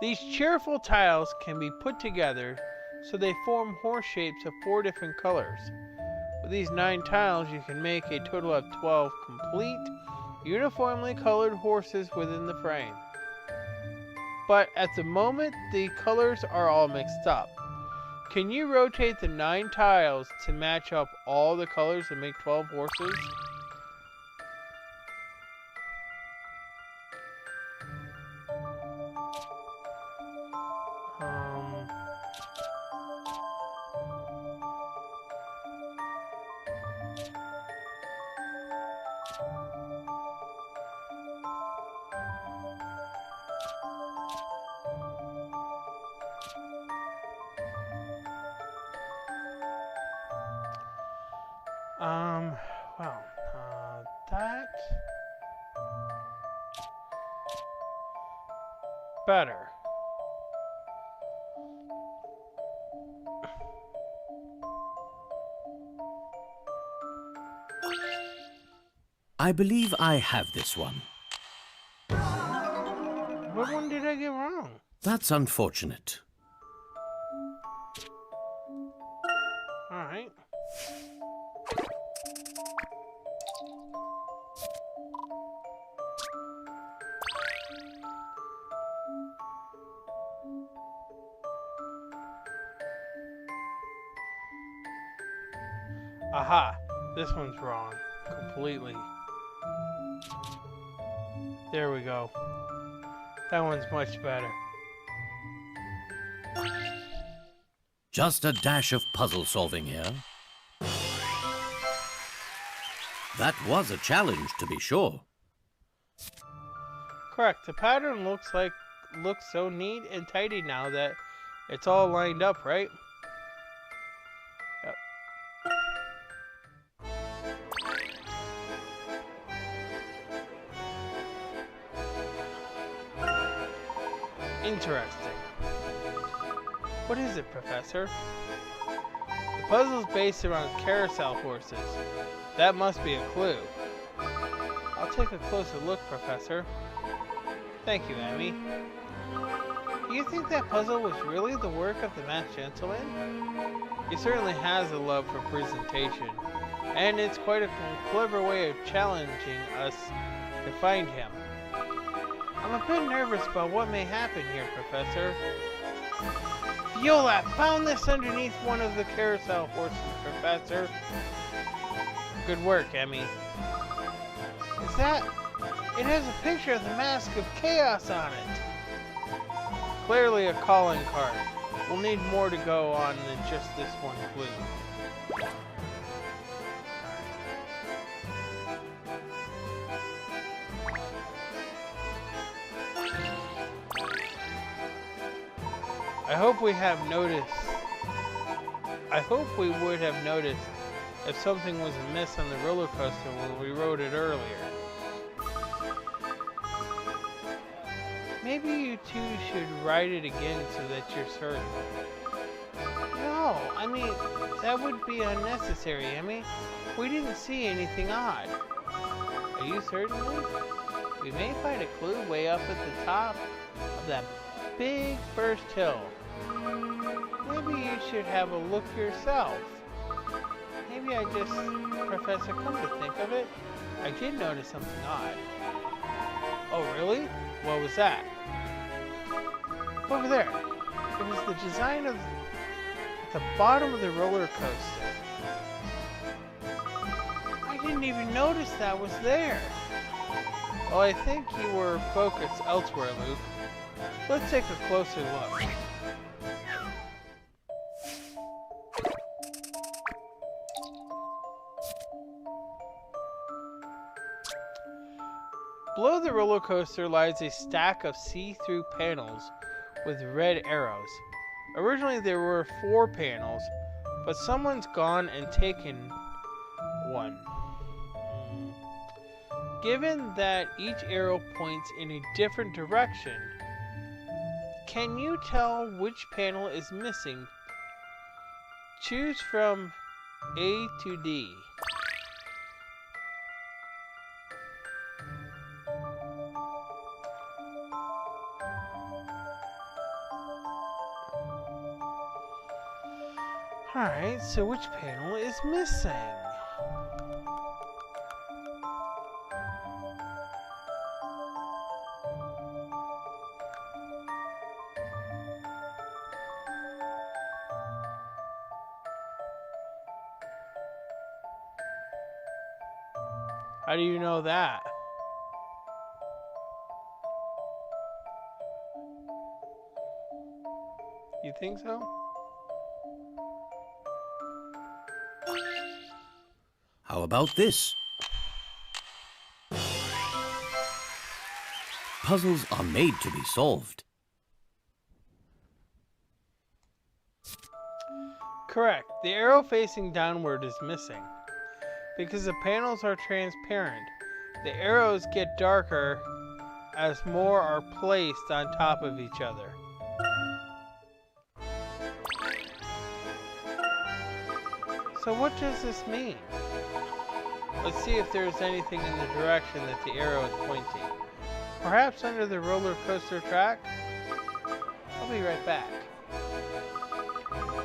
These cheerful tiles can be put together so they form horse shapes of 4 different colors. With these 9 tiles, you can make a total of 12 complete, uniformly colored horses within the frame. But at the moment, the colors are all mixed up. Can you rotate the 9 tiles to match up all the colors and make 12 horses? Well, that better. I believe I have this one. What one did I get wrong? That's unfortunate. Alright. Aha! This one's wrong. Completely. There we go. That one's much better. Just a dash of puzzle solving here. That was a challenge, to be sure. Correct. The pattern looks so neat and tidy now that it's all lined up, right? Yep. Interesting. What is it, Professor? The puzzle's based around carousel horses. That must be a clue. I'll take a closer look, Professor. Thank you, Emmy. Do you think that puzzle was really the work of the masked gentleman? He certainly has a love for presentation, and it's quite a clever way of challenging us to find him. I'm a bit nervous about what may happen here, Professor. Viola found this underneath one of the carousel horses, Professor. Good work, Emmy. Is that... It has a picture of the Mask of Chaos on it. Clearly a calling card. We'll need more to go on than just this one clue. I hope we would have noticed if something was amiss on the roller coaster when we rode it earlier. Maybe you two should ride it again so that you're certain. No, I mean, that would be unnecessary, Emmy. We didn't see anything odd. Are you certain? We may find a clue way up at the top of that big first hill. Maybe you should have a look yourself. Maybe I just... Professor, come to think of it, I did notice something odd. Oh, really? What was that? Over there. It was the design of the bottom of the roller coaster. I didn't even notice that was there. Well, I think you were focused elsewhere, Luke. Let's take a closer look. Below the roller coaster lies a stack of see-through panels with red arrows. Originally there were 4 panels, but someone's gone and taken one. Given that each arrow points in a different direction, can you tell which panel is missing? Choose from A to D. Alright, so which panel is missing? How do you know that? You think so? How about this? Puzzles are made to be solved. Correct. The arrow facing downward is missing. because the panels are transparent. The arrows get darker as more are placed on top of each other. So what does this mean? Let's see if there's anything in the direction that the arrow is pointing. Perhaps under the roller coaster track? I'll be right back.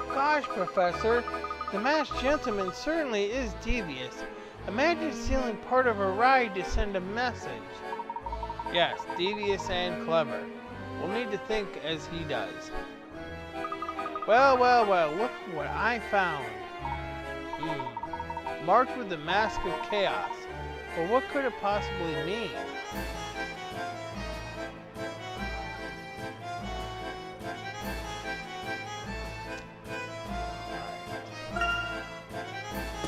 Gosh, Professor, the masked gentleman certainly is devious. Imagine stealing part of a ride to send a message. Yes, devious and clever. We'll need to think as he does. Well, look what I found. Marked with the mask of chaos. Well, what could it possibly mean?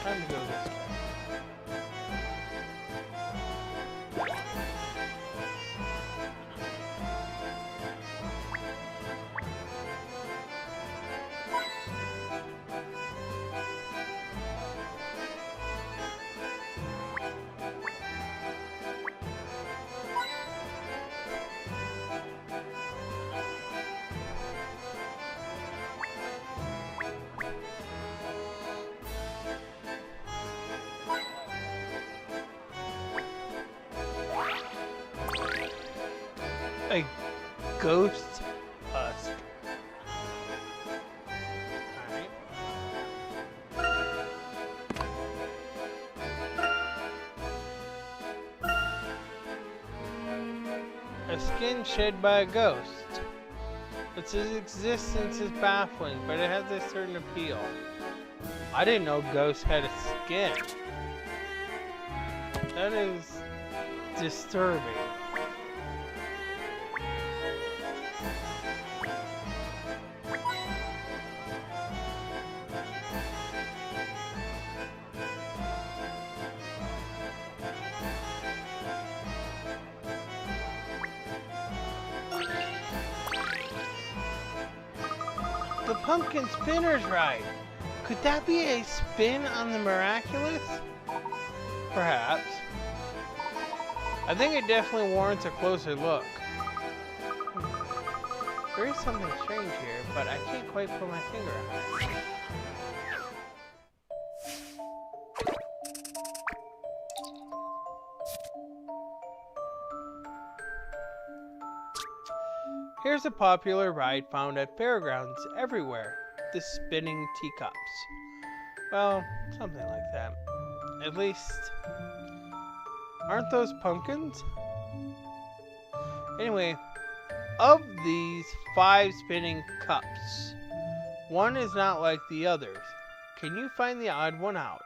Time to go this way. A ghost husk. Alright. A skin shed by a ghost. Its existence is baffling, but it has a certain appeal. I didn't know ghosts had a skin. That is disturbing. The pumpkin spinner's ride. Could that be a spin on the miraculous? Perhaps. I think it definitely warrants a closer look. There is something strange here, but I can't quite put my finger on it. Here's a popular ride found at fairgrounds everywhere. The spinning teacups. Well, something like that. At least, aren't those pumpkins? Anyway, of these 5 spinning cups, one is not like the others. Can you find the odd one out?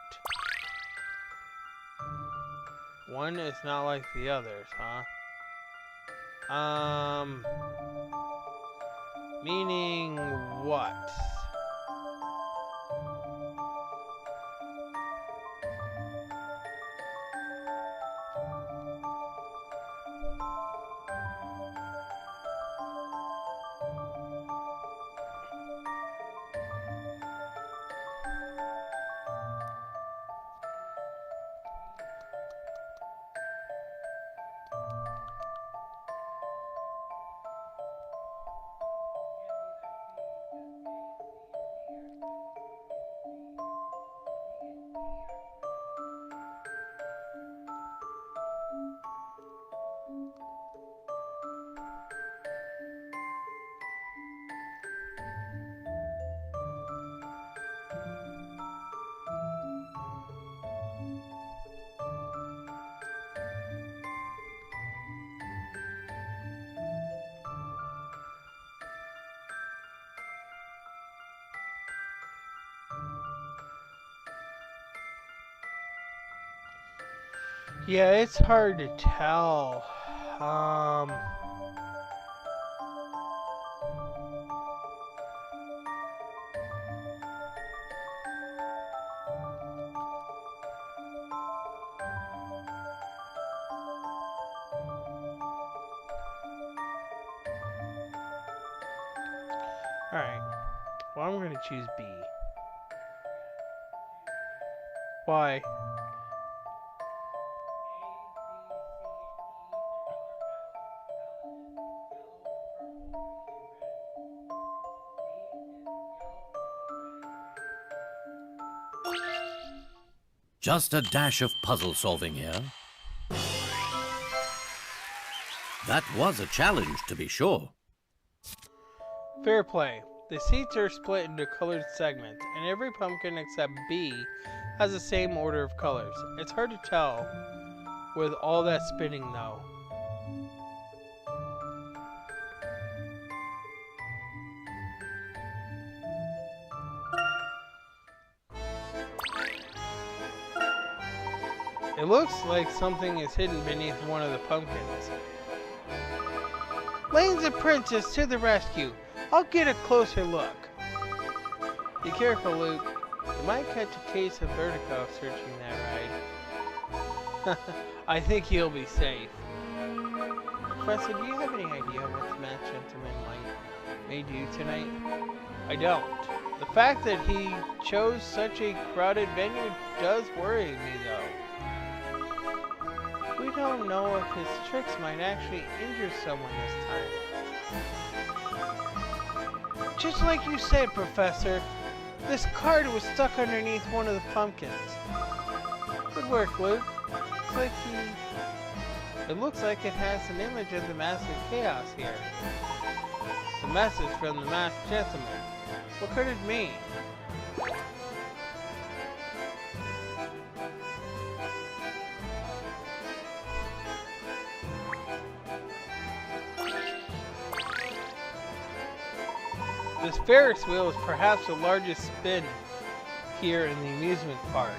One is not like the others, huh? Meaning what? Yeah, it's hard to tell. Alright. Well, I'm going to choose B. Why? Just a dash of puzzle solving here. That was a challenge, to be sure. Fair play. The seats are split into colored segments, and every pumpkin except B has the same order of colors. It's hard to tell with all that spinning, though. It looks like something is hidden beneath one of the pumpkins. Layton's and Princess to the rescue. I'll get a closer look. Be careful, Luke. You might catch a case of vertigo searching that ride. I think he'll be safe. Professor, do you have any idea what the match gentleman may do tonight? I don't. The fact that he chose such a crowded venue does worry me, though. We don't know if his tricks might actually injure someone this time. Just like you said, Professor, this card was stuck underneath one of the pumpkins. Good work, Luke. It looks like it has an image of the Master of Chaos here. The message from the Masked Gentleman. What could it mean? This Ferris wheel is perhaps the largest spin here in the amusement park.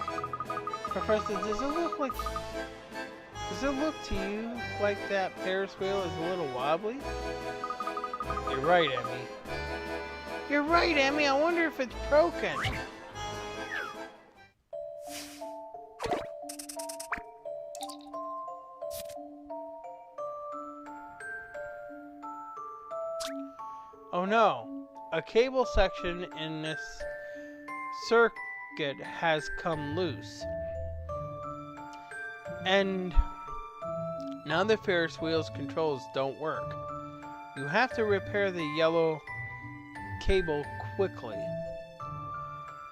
Professor, does it look to you like that Ferris wheel is a little wobbly? You're right, Emmy. You're right, Emmy. I wonder if it's broken. Oh no. A cable section in this circuit has come loose. And now the Ferris wheel's controls don't work. You have to repair the yellow cable quickly.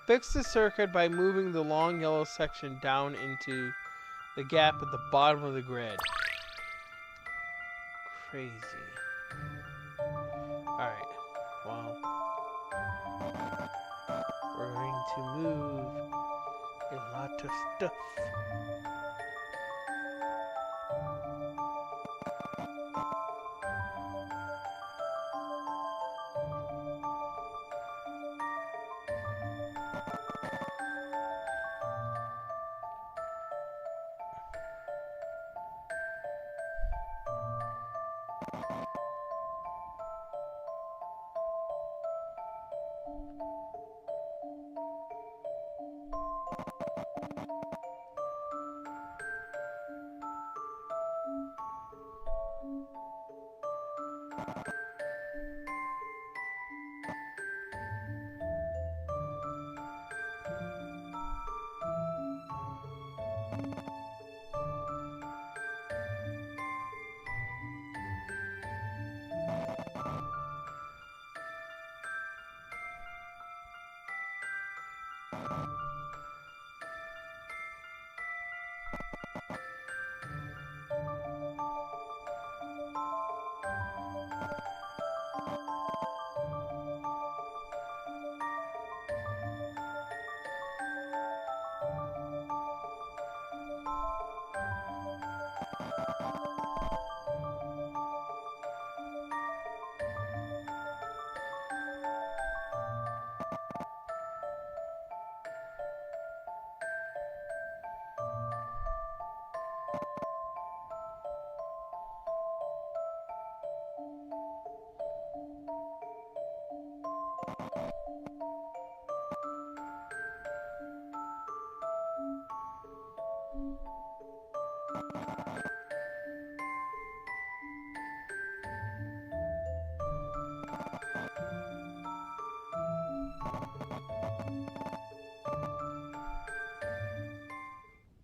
Fix the circuit by moving the long yellow section down into the gap at the bottom of the grid. Crazy. Alright, well, we're going to move a lot of stuff.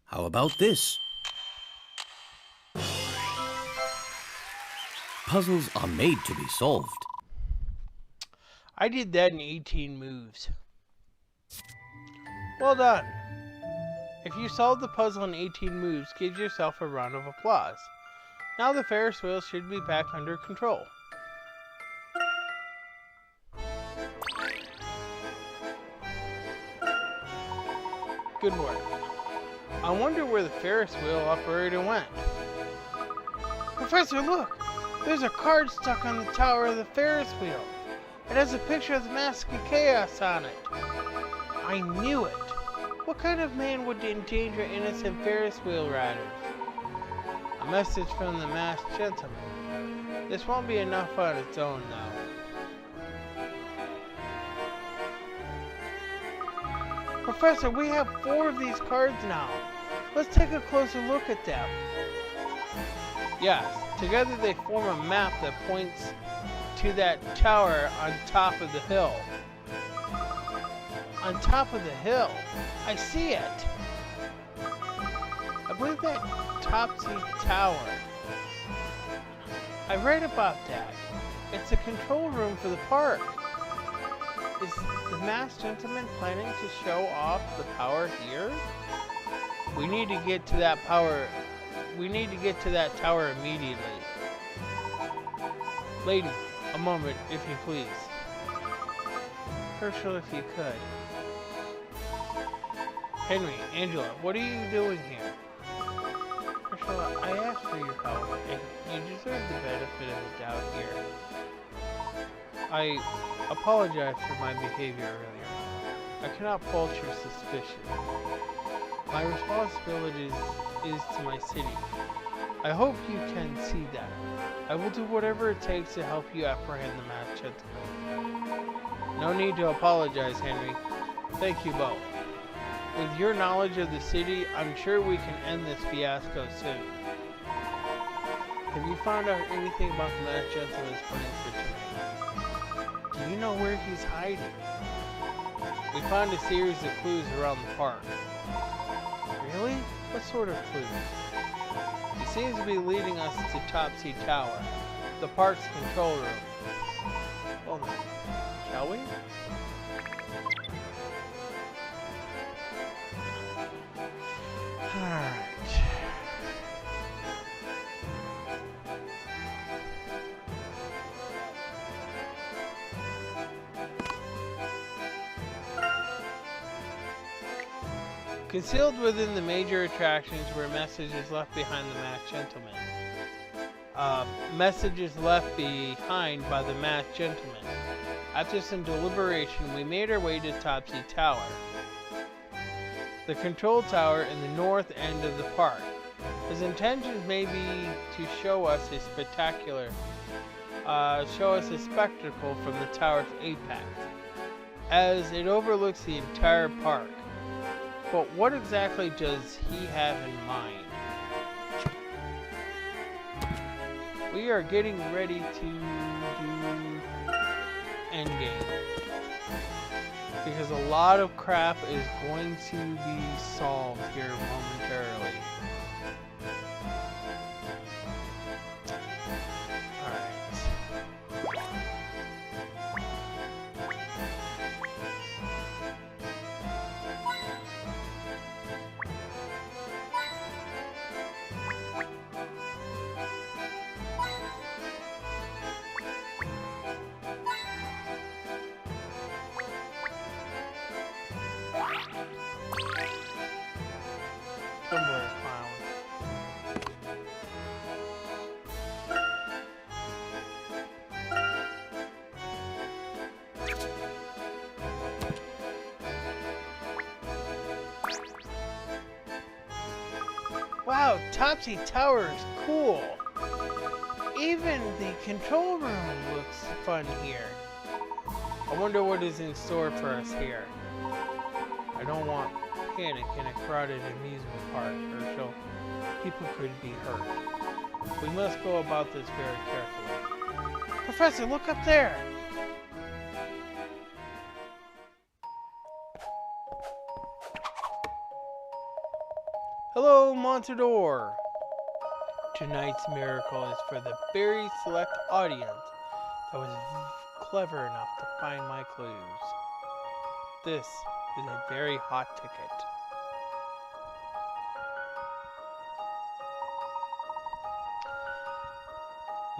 How about this? Puzzles are made to be solved. I did that in 18 moves. Well done. If you solve the puzzle in 18 moves, give yourself a round of applause. Now the Ferris wheel should be back under control. Good work. I wonder where the Ferris wheel operator went. Professor, look! There's a card stuck on the tower of the Ferris wheel. It has a picture of the Mask of Chaos on it. I knew it. What kind of man would endanger innocent Ferris wheel riders? A message from the masked gentleman. This won't be enough on its own, though. Professor, we have 4 of these cards now. Let's take a closer look at them. Yes, together they form a map that points to that tower on top of the hill. On top of the hill? I see it! I believe that Topsy Tower. I read about that. It's a control room for the park. Is the masked gentleman planning to show off the power here? We need to get to that power. We need to get to that tower immediately. Lady, a moment, if you please. Herschel, if you could. Henry, Angela, what are you doing here? Herschel, I asked for your help, and you deserve the benefit of the doubt here. I apologize for my behavior earlier. I cannot fault your suspicion. My responsibility is to my city. I hope you can see that. I will do whatever it takes to help you apprehend the masked gentleman. No need to apologize, Henry. Thank you both. With your knowledge of the city, I'm sure we can end this fiasco soon. Have you found out anything about the masked gentleman's plans for tonight? Do you know where he's hiding? We found a series of clues around the park. Really? What sort of clues? He seems to be leading us to Topsy Tower, the park's control room. Well then, shall we? Alright. Concealed within the major attractions were messages left behind the masked gentleman. Messages left behind by the masked gentleman. After some deliberation, we made our way to Topsy Tower, the control tower in the north end of the park. His intentions may be to show us a spectacle from the tower's apex, as it overlooks the entire park. But what exactly does he have in mind? We are getting ready to do endgame, because a lot of crap is going to be solved here momentarily. Somewhere found. Wow, Topsy Tower is cool. Even the control room looks fun here. I wonder what is in store for us here. I don't want panic in a crowded amusement park, Herschel. People could be hurt. We must go about this very carefully. Professor, look up there! Hello, Montador! Tonight's miracle is for the very select audience that was clever enough to find my clues. This is a very hot ticket.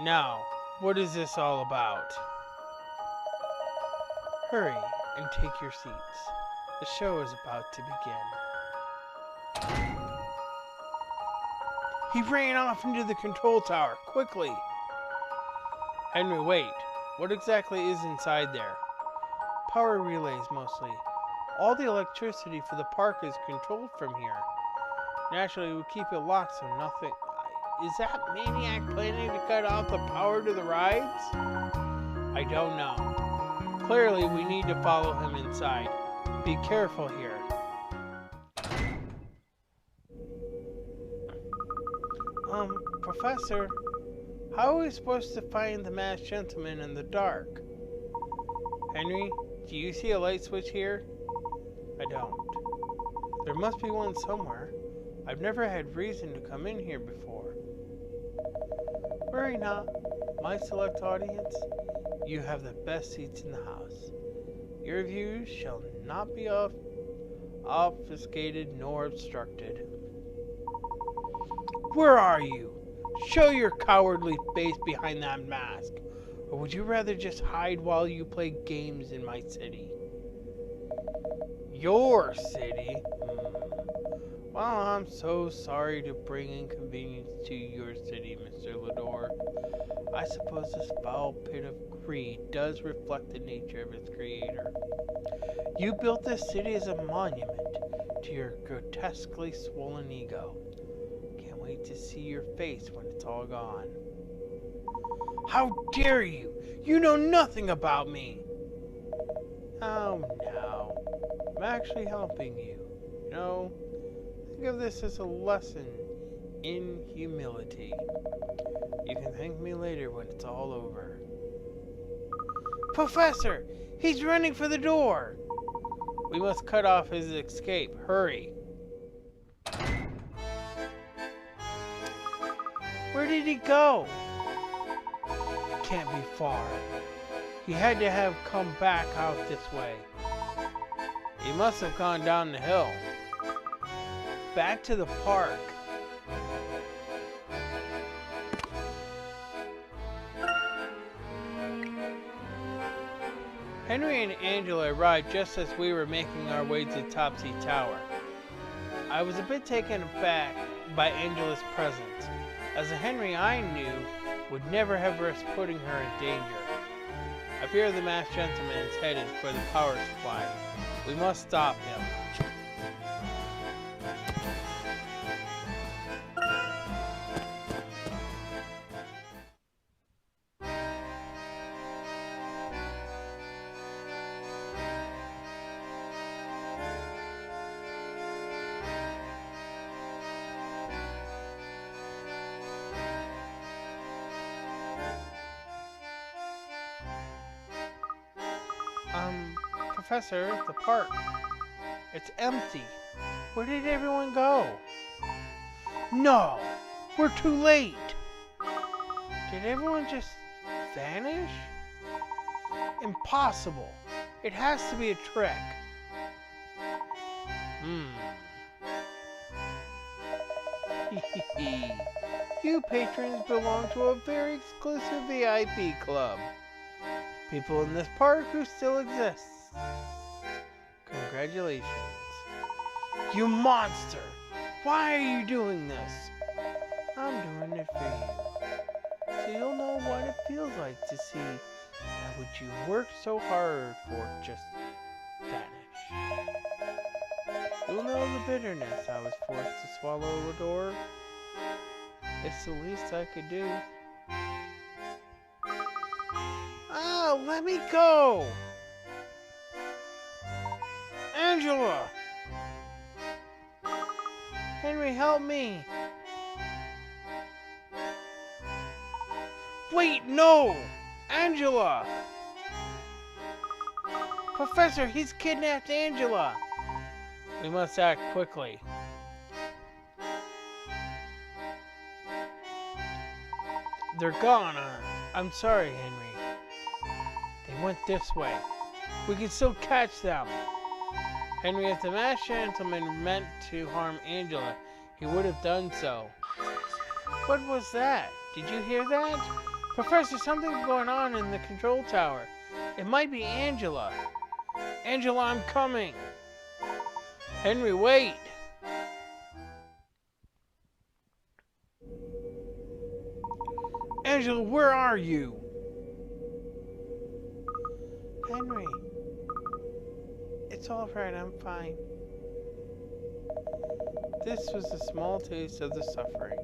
Now, what is this all about? Hurry and take your seats. The show is about to begin. He ran off into the control tower, quickly! Henry, wait. What exactly is inside there? Power relays, mostly. All the electricity for the park is controlled from here. Naturally, we keep it locked so nothing... Is that maniac planning to cut off the power to the rides? I don't know. Clearly, we need to follow him inside. Be careful here. Professor, how are we supposed to find the masked gentleman in the dark? Henry, do you see a light switch here? I don't. There must be one somewhere. I've never had reason to come in here before. Worry not, my select audience. You have the best seats in the house. Your views shall not be obfuscated nor obstructed. Where are you? Show your cowardly face behind that mask. Or would you rather just hide while you play games in my city? Your city? Well, I'm so sorry to bring inconvenience to your city, Mr. Lador. I suppose this foul pit of greed does reflect the nature of its creator. You built this city as a monument to your grotesquely swollen ego. Can't wait to see your face when it's all gone. How dare you! You know nothing about me! Oh no. I'm actually helping you. You know, think of this as a lesson in humility. You can thank me later when it's all over. Professor! He's running for the door! We must cut off his escape. Hurry! Where did he go? Can't be far. He had to have come back out this way. He must have gone down the hill. Back to the park. Henry and Angela arrived just as we were making our way to Topsy Tower. I was a bit taken aback by Angela's presence, as a Henry I knew would never have risked putting her in danger. I fear the masked gentleman is headed for the power supply. We must stop him. Professor, the park. It's empty. Where did everyone go? No! We're too late! Did everyone just vanish? Impossible. It has to be a trick. You patrons belong to a very exclusive VIP club. People in this park who still exists. Congratulations. You monster! Why are you doing this? I'm doing it for you. So you'll know what it feels like to see that what you worked so hard for just vanish. You'll know the bitterness I was forced to swallow, Lador. It's the least I could do. Oh, let me go! Angela! Henry, help me! Wait, no! Angela! Professor, he's kidnapped Angela! We must act quickly. They're gone. I'm sorry, Henry. They went this way. We can still catch them. Henry, if the masked gentleman meant to harm Angela, he would have done so. What was that? Did you hear that? Professor, something's going on in the control tower. It might be Angela. Angela, I'm coming. Henry, wait. Angela, where are you? Henry. It's all right, I'm fine. This was a small taste of the suffering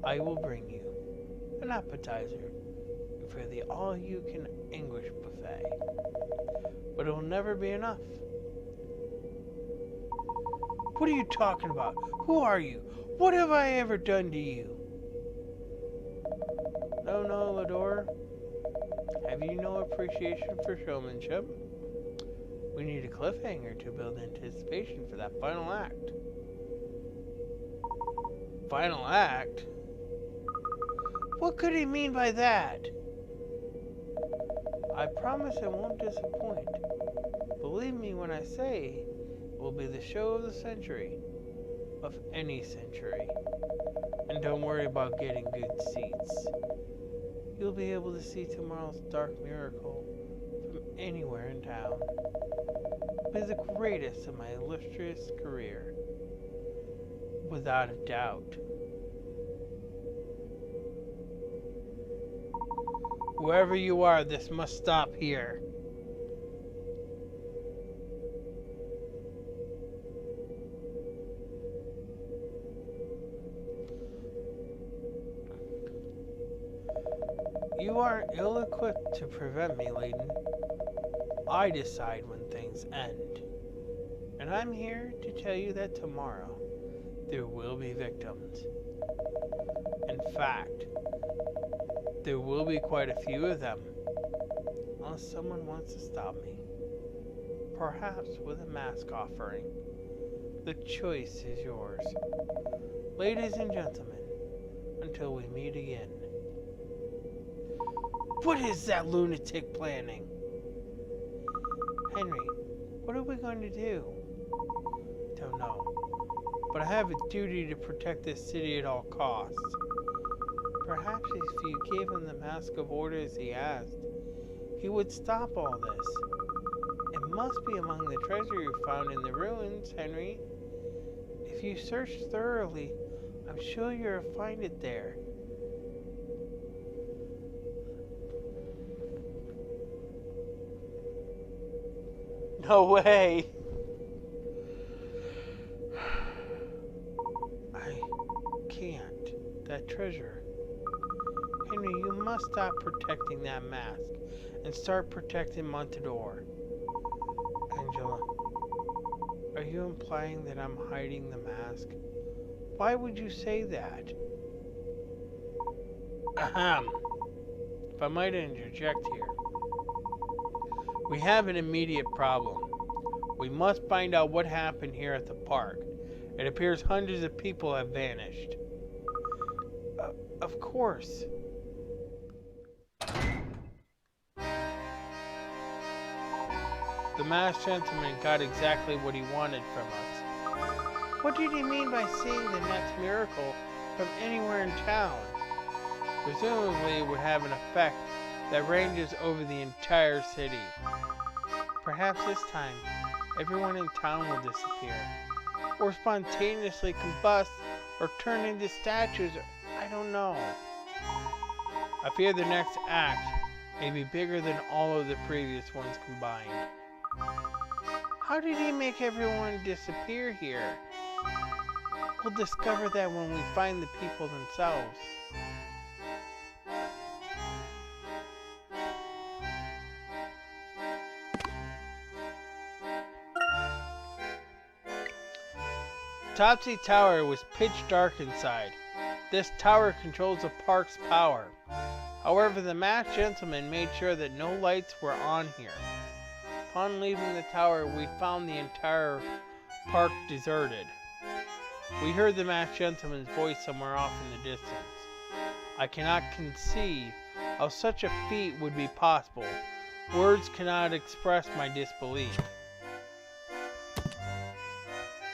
I will bring you. An appetizer for the all-you-can-English buffet. But it will never be enough. What are you talking about? Who are you? What have I ever done to you? No, Lador. Have you no appreciation for showmanship? We need a cliffhanger to build anticipation for that final act. Final act? What could he mean by that? I promise I won't disappoint. Believe me when I say it will be the show of the century. Of any century. And don't worry about getting good seats. You'll be able to see tomorrow's dark miracle from anywhere in town. It'll be the greatest of my illustrious career. Without a doubt. Whoever you are, this must stop here. You are ill-equipped to prevent me, Layton. I decide when things end. And I'm here to tell you that tomorrow there will be victims. In fact, there will be quite a few of them, unless someone wants to stop me. Perhaps with a mask offering. The choice is yours. Ladies and gentlemen, until we meet again. What is that lunatic planning? Henry, what are we going to do? Don't know. But I have a duty to protect this city at all costs. Perhaps if you gave him the mask of orders he asked, he would stop all this. It must be among the treasure you found in the ruins, Henry. If you search thoroughly, I'm sure you'll find it there. No way! I can't. That treasure. Henry, you must stop protecting that mask and start protecting Montador. Angela, are you implying that I'm hiding the mask? Why would you say that? Ahem. If I might interject here. We have an immediate problem. We must find out what happened here at the park. It appears hundreds of people have vanished. Of course. The masked gentleman got exactly what he wanted from us. What did he mean by seeing the next miracle from anywhere in town? Presumably it would have an effect that ranges over the entire city. Perhaps this time, everyone in town will disappear, or spontaneously combust, or turn into statues, I don't know. I fear the next act may be bigger than all of the previous ones combined. How did he make everyone disappear here? We'll discover that when we find the people themselves. Topsy Tower was pitch dark inside. This tower controls the park's power. However, the masked gentleman made sure that no lights were on here. Upon leaving the tower, we found the entire park deserted. We heard the masked gentleman's voice somewhere off in the distance. I cannot conceive how such a feat would be possible. Words cannot express my disbelief.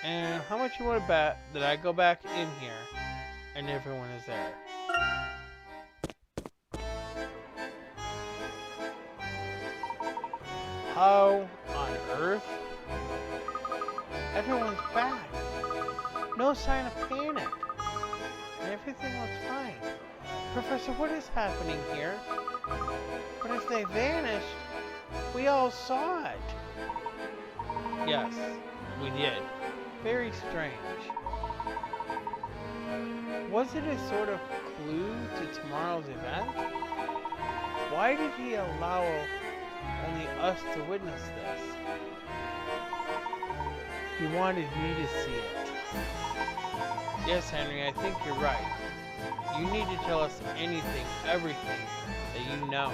And how much you want to bet that I go back in here and everyone is there? How on earth? Everyone's back. No sign of panic. And everything looks fine. Professor, what is happening here? But if they vanished, we all saw it. Yes, we did. Very strange. Was it a sort of clue to tomorrow's event? Why did he allow only us to witness this? He wanted me to see it. Yes, Henry, I think you're right. You need to tell us anything, everything that you know.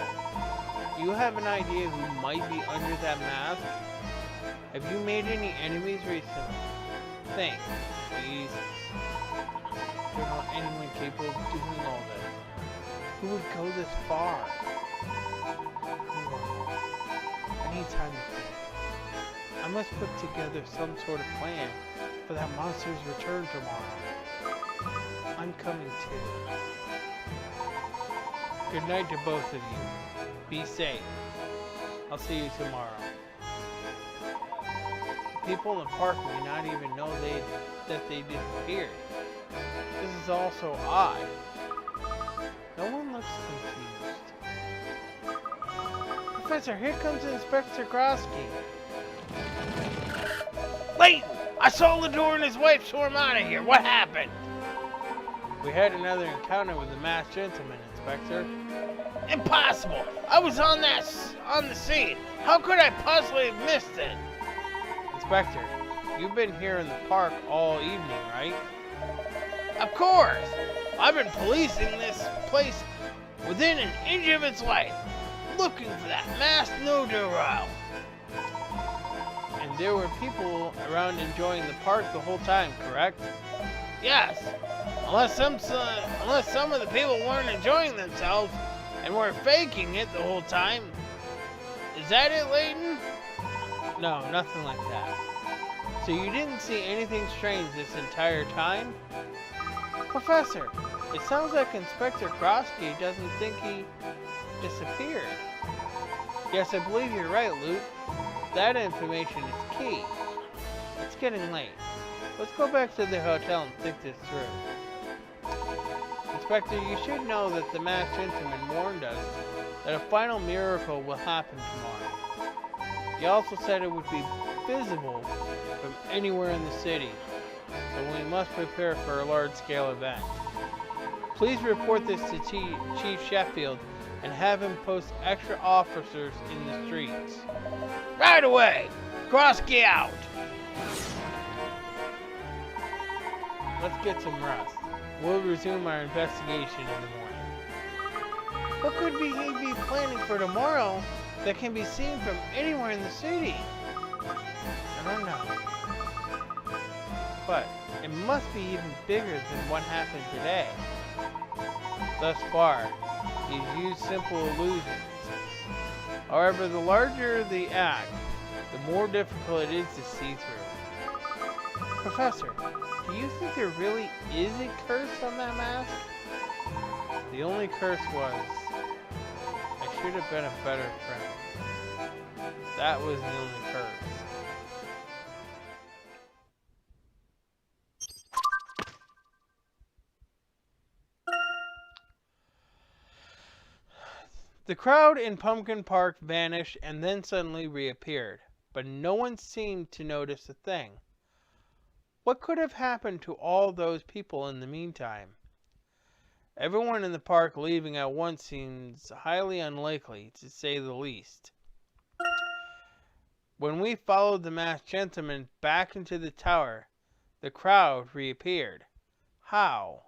Do you have an idea who might be under that mask? Have you made any enemies recently? Think, please. There's not anyone capable of doing all this. Who would go this far? I need time to think. I must put together some sort of plan for that monster's return tomorrow. I'm coming too. Good night to both of you. Be safe. I'll see you tomorrow. People in the park may not even know that they disappeared. This is all so odd. No one looks confused. Professor, here comes Inspector Grosky. Layton! I saw the door and his wife storm out of here. What happened? We had another encounter with the masked gentleman, Inspector. Impossible! I was on the scene. How could I possibly have missed it? Inspector, you've been here in the park all evening, right? Of course! I've been policing this place within an inch of its life, looking for that masked no-do-row. And there were people around enjoying the park the whole time, correct? Yes, unless some of the people weren't enjoying themselves and were faking it the whole time. Is that it, Layton? No, nothing like that. So you didn't see anything strange this entire time? Professor, it sounds like Inspector Grosky doesn't think he disappeared. Yes, I believe you're right, Luke. That information is key. It's getting late. Let's go back to the hotel and think this through. Inspector, you should know that the masked gentleman warned us that a final miracle will happen tomorrow. He also said it would be visible from anywhere in the city, so we must prepare for a large-scale event. Please report this to Chief Sheffield and have him post extra officers in the streets. Right away! Grosky out! Let's get some rest. We'll resume our investigation in the morning. What could he be planning for tomorrow that can be seen from anywhere in the city? I don't know. But it must be even bigger than what happened today. Thus far, he's used simple illusions. However, the larger the act, the more difficult it is to see through. Professor, do you think there really is a curse on that mask? The only curse was, I should have been a better friend. That was the only curse. The crowd in Pumpkin Park vanished and then suddenly reappeared, but no one seemed to notice a thing. What could have happened to all those people in the meantime? Everyone in the park leaving at once seems highly unlikely, to say the least. When we followed the masked gentleman back into the tower, the crowd reappeared. How?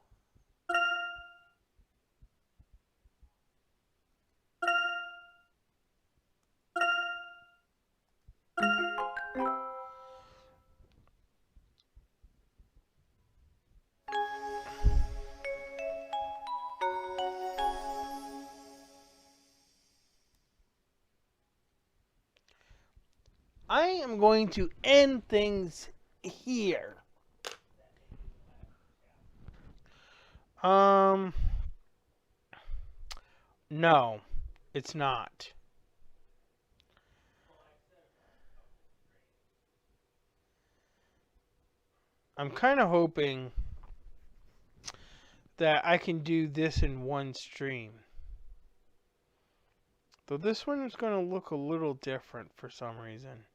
I am going to end things here. No, it's not. I'm kind of hoping that I can do this in one stream. Though this one is going to look a little different for some reason.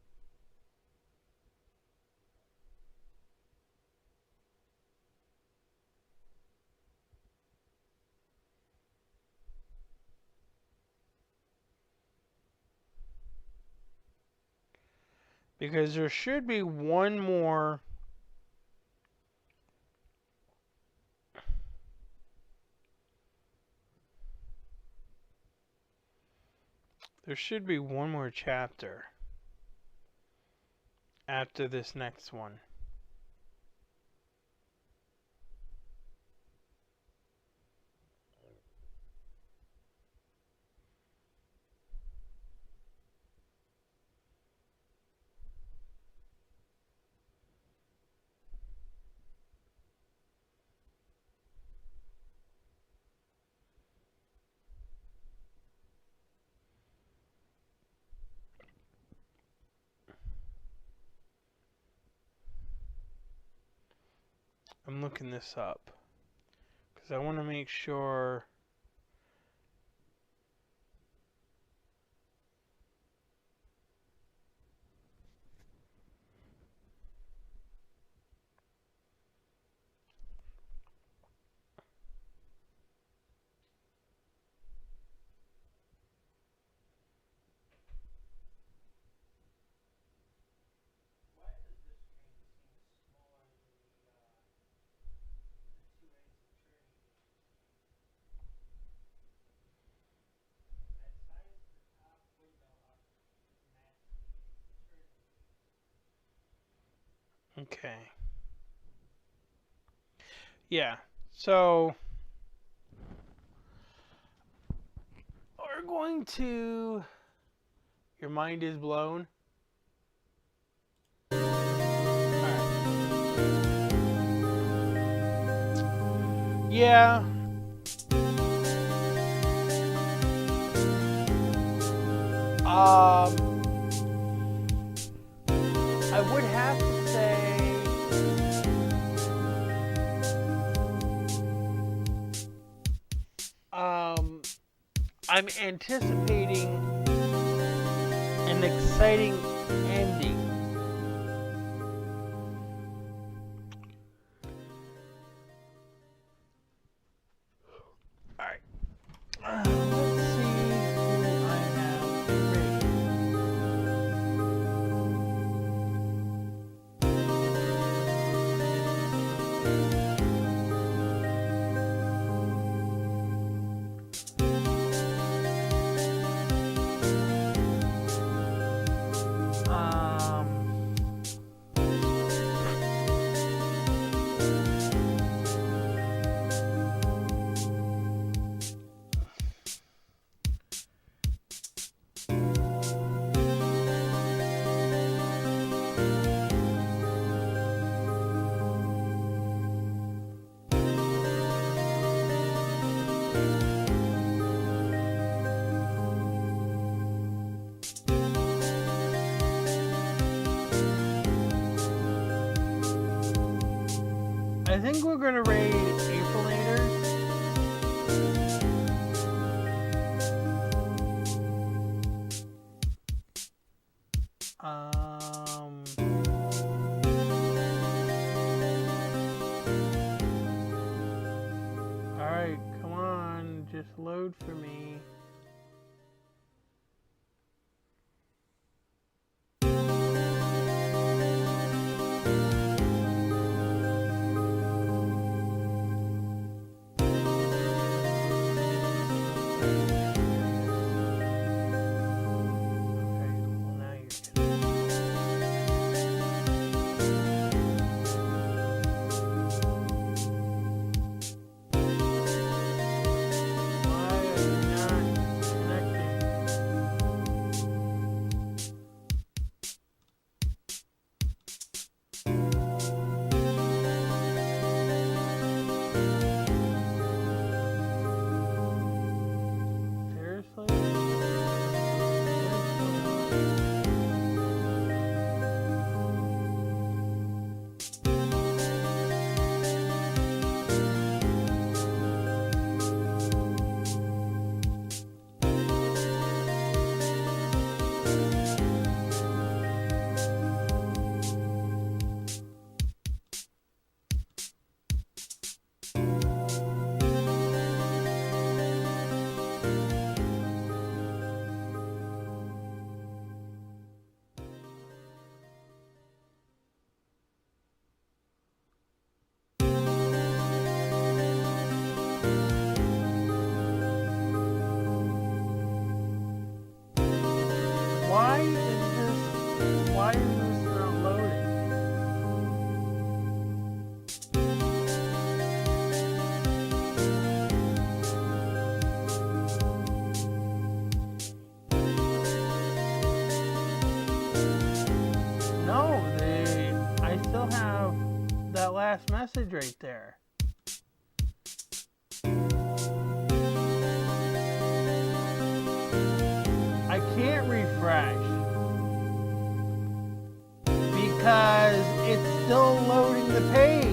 Because there should be one more. There should be one more chapter after this next one. I'm looking this up because I want to make sure. Okay. Yeah, so we're going to. Your mind is blown. Alright. Yeah. I would have to say. I'm anticipating an exciting ending. Alright. Let's see who I have ready. I think we're gonna raid Emulator. Alright, come on, just load for me. that last message right there. I can't refresh because it's still loading the page.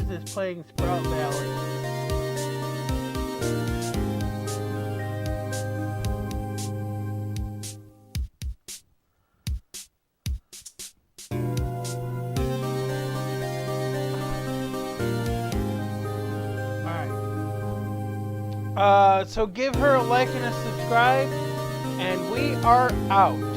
Is playing Sprout Valley. Alright. So give her a like and a subscribe, and we are out.